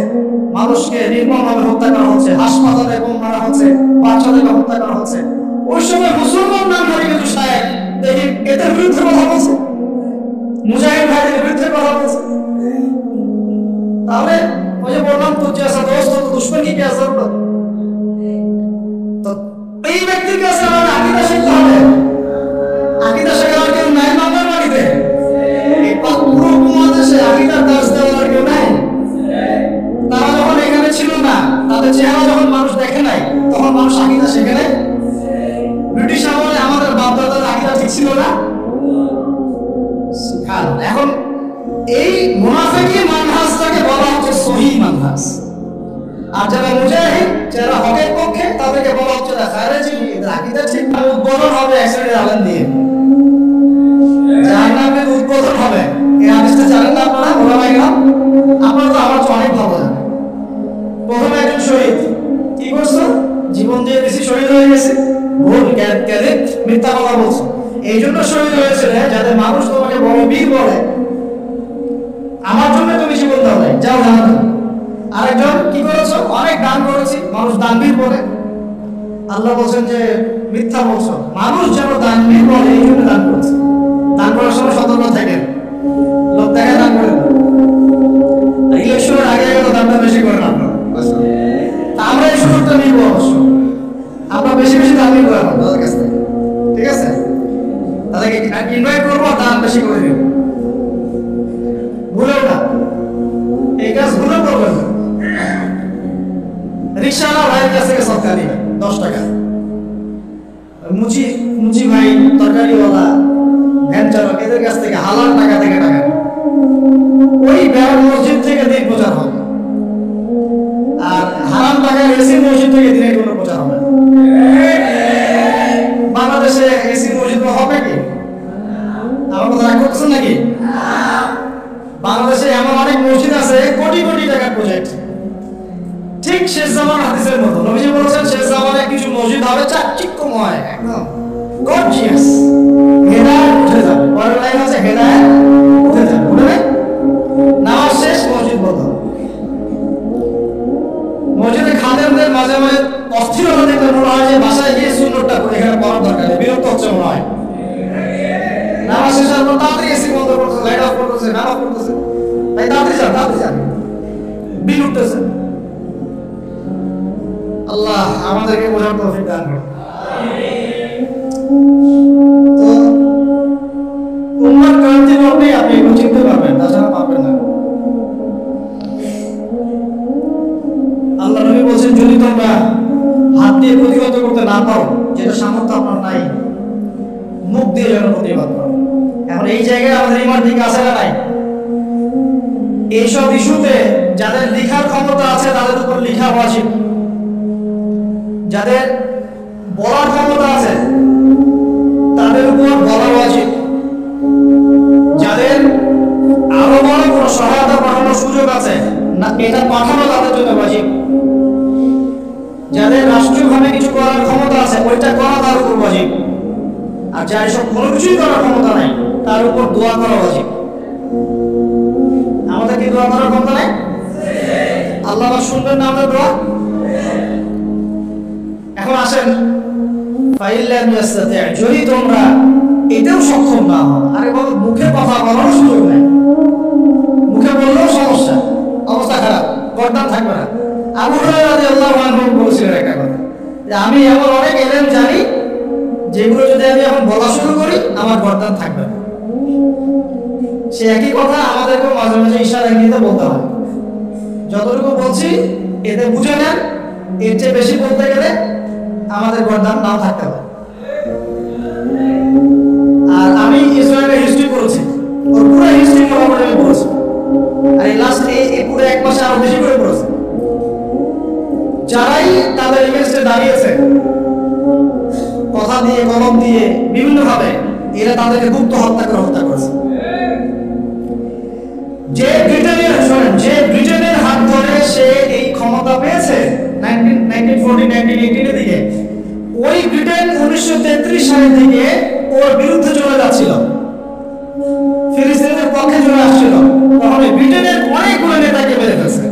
Speaker 1: মানুষকে নির্মমভাবে হত্যা করা হচ্ছে, হাসপাতালে বোম মারা হচ্ছে, বাচ্চাদেরকে হত্যা করা হচ্ছে। ওই সময় মুসলমান নামধারী কিছু সাহেব দেখি এদের বিরুদ্ধে কথা বলছে, মুজাহিদ ভাইদের বিরুদ্ধে কথা বলছে। তাহলে ওই যে বললাম তো যে আসা দোস্ত তো দুশ্মন কি আছে, তো এই ব্যক্তির কাছে আমাদের আকীদা শিখতে হবে। আকীদা শেখার কেউ নাই বাংলার মাটিতে? এই পুরো উপমহাদেশে আকীদার দাস দেওয়ার কেউ নাই? তারা যখন এখানে ছিল না, তাদের চেহারা যখন মানুষ দেখে নাই, তখন মানুষ আকীদা শেখে নাই? ব্রিটিশ আমলে আমাদের বাপ দাদার আকীদা ঠিক ছিল না? এখন এই মুনাফিকি মানহাজটাকে বলা হচ্ছে সহিহ মানহাজ। আর যারা মুজাহিদ, যারা হকের পক্ষে, তাদেরকে বলা হচ্ছে না খারেজি, এদের আকীদা ঠিক না। উদ্বোধন হবে অ্যাক্সিডেন্ট আলেন দিয়ে, জাহান্নামের উদ্বোধন হবে। এই হাদিসটা জানেন না আপনারা? ওলামায়ে কেরাম আপনারা তো আমার চেয়ে অনেক ভালো জানেন। প্রথমে একজন শহীদ কি করছো? জীবন দিয়ে বেশি শহীদ হয়ে গেছে, ভুল ক্যারেক্ট মিথ্যা কথা বলছো, এই জন্য শহীদ হয়েছে যাতে মানুষ তোমাকে বড় বীর বলে। আমার জন্য তুমি জীবন দাও নাই, যাও জাহান্নামে। আরেকজন কি করেছো? অনেক দান করেছি, মানুষ দানবীর বলে। আল্লাহ বলছেন যে মিথ্যা বলছো, মানুষ যেন দানবীর বলে এই জন্য দান করেছে। দান করার সময় সতর্ক থাকেন, লোক দেখা দান করেন। ইলেকশনের আগে আগে দানটা বেশি করেন আপনারা। আমরা এই সুযোগটা নিব অবশ্য, আমরা বেশি বেশি দান নিব এখন তাদের কাছ থেকে, ঠিক আছে? তাদেরকে ইনভাইট করবো, দান বেশি করে দিব, ভুলেও না। এই কাজ ভুলেও করবেন না। হালাল টাকা থেকে টাকা নেয়। ওই ব্যয় মসজিদ থেকে দিন প্রচার হবে, আর হারাম টাকা এসি মসজিদ থেকে দিনের কোনো প্রচার হবে না। বাংলাদেশে এসি মসজিদ হবে কি? আমার কথা রাগ করতেছেন নাকি? বাংলাদেশে এমন অনেক মসজিদ আছে কোটি কোটি টাকার প্রজেক্ট, ঠিক শেষ জামান হাদিসের মতো। নবীজি বলেছেন শেষ জামানে কিছু মসজিদ হবে চাকচিক্যময়, একদম গর্জিয়াস, হেদায়েত উঠে যাবে। পরের লাইন আছে হেদায়েত উঠে যাবে, উঠে নেই নামাজ শেষ মসজিদ বন্ধ। মসজিদে খাদেমদের মাঝে মাঝে অস্থিরতা দেখলে মনে হয় যে বাসায় গিয়ে সুন্নতটা করে এখানে পড়ার দরকার নেই, বিরক্ত হচ্ছে মনে হয়। নামাজ শেষ হওয়ার পর তাড়াতাড়ি এসি বন্ধ করতেছে, লাইট অফ করতেছে, নামাজ পড়তেছে, তাই তাড়াতাড়ি যান তাড়াতাড়ি যান, বিল উঠতেছে। আল্লাহ আমাদেরকে বোঝার তৌফিক দান করুন। তো উম্মার ক্রান্তি লগ্নে আপনি এগুলো চিনতে পারবেন, তাছাড়া পারবেন না। আল্লাহ নবী বলছেন যদি তোমরা হাত দিয়ে প্রতিহত করতে না পারো, যেটা সামর্থ্য আপনার নাই, মুখ দিয়ে যেন প্রতিবাদ করো। এখন এই জায়গায় আমাদের ইমান ঠিক আছে না নাই? এইসব ইস্যুতে যাদের লেখার ক্ষমতা আছে তাদের উপর লেখা ওয়াজিব, যাদের বলার ক্ষমতা আছে তাদের উপর বলা ওয়াজিব, যাদের আরো বড় কোনো সহায়তা পাঠানোর সুযোগ আছে না এটা পাঠানো তাদের জন্য ওয়াজিব, যাদের রাষ্ট্রীয়ভাবে কিছু করার ক্ষমতা আছে ওইটা করা তার উপর ওয়াজিব, আর যার এসব কোনো কিছুই করার ক্ষমতা নাই তার উপর দোয়া করা ওয়াজিব। আমাদের কি দোয়া করার ক্ষমতা নাই? আল্লাহ শুনবেন না আমাদের দোয়া? এখন আসেন, যদি তোমরা এতেও সক্ষম না হও, আরে বাবা মুখে কথা বলার সুযোগ নাই, মুখে বললেও সমস্যা, অবস্থা খারাপ, গর্দান থাকবে না। আবু হুরায়রা রাদিয়াল্লাহু আনহু বলেছিলেন একটা কথা, যে আমি এমন অনেক ইলম জানি যেগুলো যদি আমি এখন বলা শুরু করি আমার গর্দান থাকবে না। সে একই কথা আমাদেরকেও মাঝে মাঝে ইশারা ইঙ্গিতে বলতে হয়, যতটুকু বলছি এতে বুঝে নেন, এর চেয়ে বেশি বলতে গেলে আমাদের গর্দান নাও থাকতে হবে। আর আমি ইসরায়েলের হিস্ট্রি পড়েছি, ওর পুরো হিস্ট্রি মোটামুটি আমি পড়েছি, আর এই লাস্ট এই পুরো এক মাসে আরো বেশি করে পড়েছি। যারাই তাদের ইমেজে দাঁড়িয়েছে কথা দিয়ে কলম দিয়ে বিভিন্ন ভাবে, এরা তাদেরকে গুপ্ত হত্যা করেছে। যে ব্রিটেনের হাত ধরে সে এই ক্ষমতা পেয়েছে 1940-1918 দিকে, ওই ব্রিটেন 1933 সাল থেকে ওর বিরুদ্ধে চলে যাচ্ছিল, ফিলিস্তিনের পক্ষে চলে আসছিল, তখন ব্রিটেনের অনেকগুলো নেতাকে মেরে ফেলছে।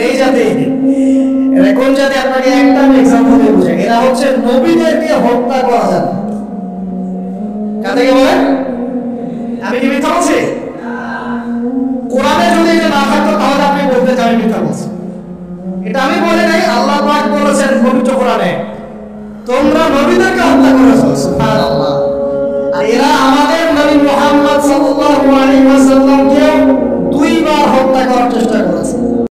Speaker 1: এই জাতি, এরা কোন জাতি? আপনাকে একটা আমি এক্সাম্পল দিয়ে বুঝাই, এরা হচ্ছে নবীদেরকে হত্যা করা জাতি। কাদেরকে বলে? আমি কি মিথ্যা বলছি? কোরআনে যদি এটা না থাকতো তাহলে আপনি বলতে যে আমি মিথ্যা বলছি। এটা আমি বলি নাই, আল্লাহ পাক বলেছেন পবিত্র কোরআনে, তোমরা নবীদেরকে হত্যা করেছো। সুবহানাল্লাহ। আর এরা আমাদের নবী মুহাম্মদ সাল্লাল্লাহু আলাইহি ওয়াসাল্লামকে দুইবার হত্যা করার চেষ্টা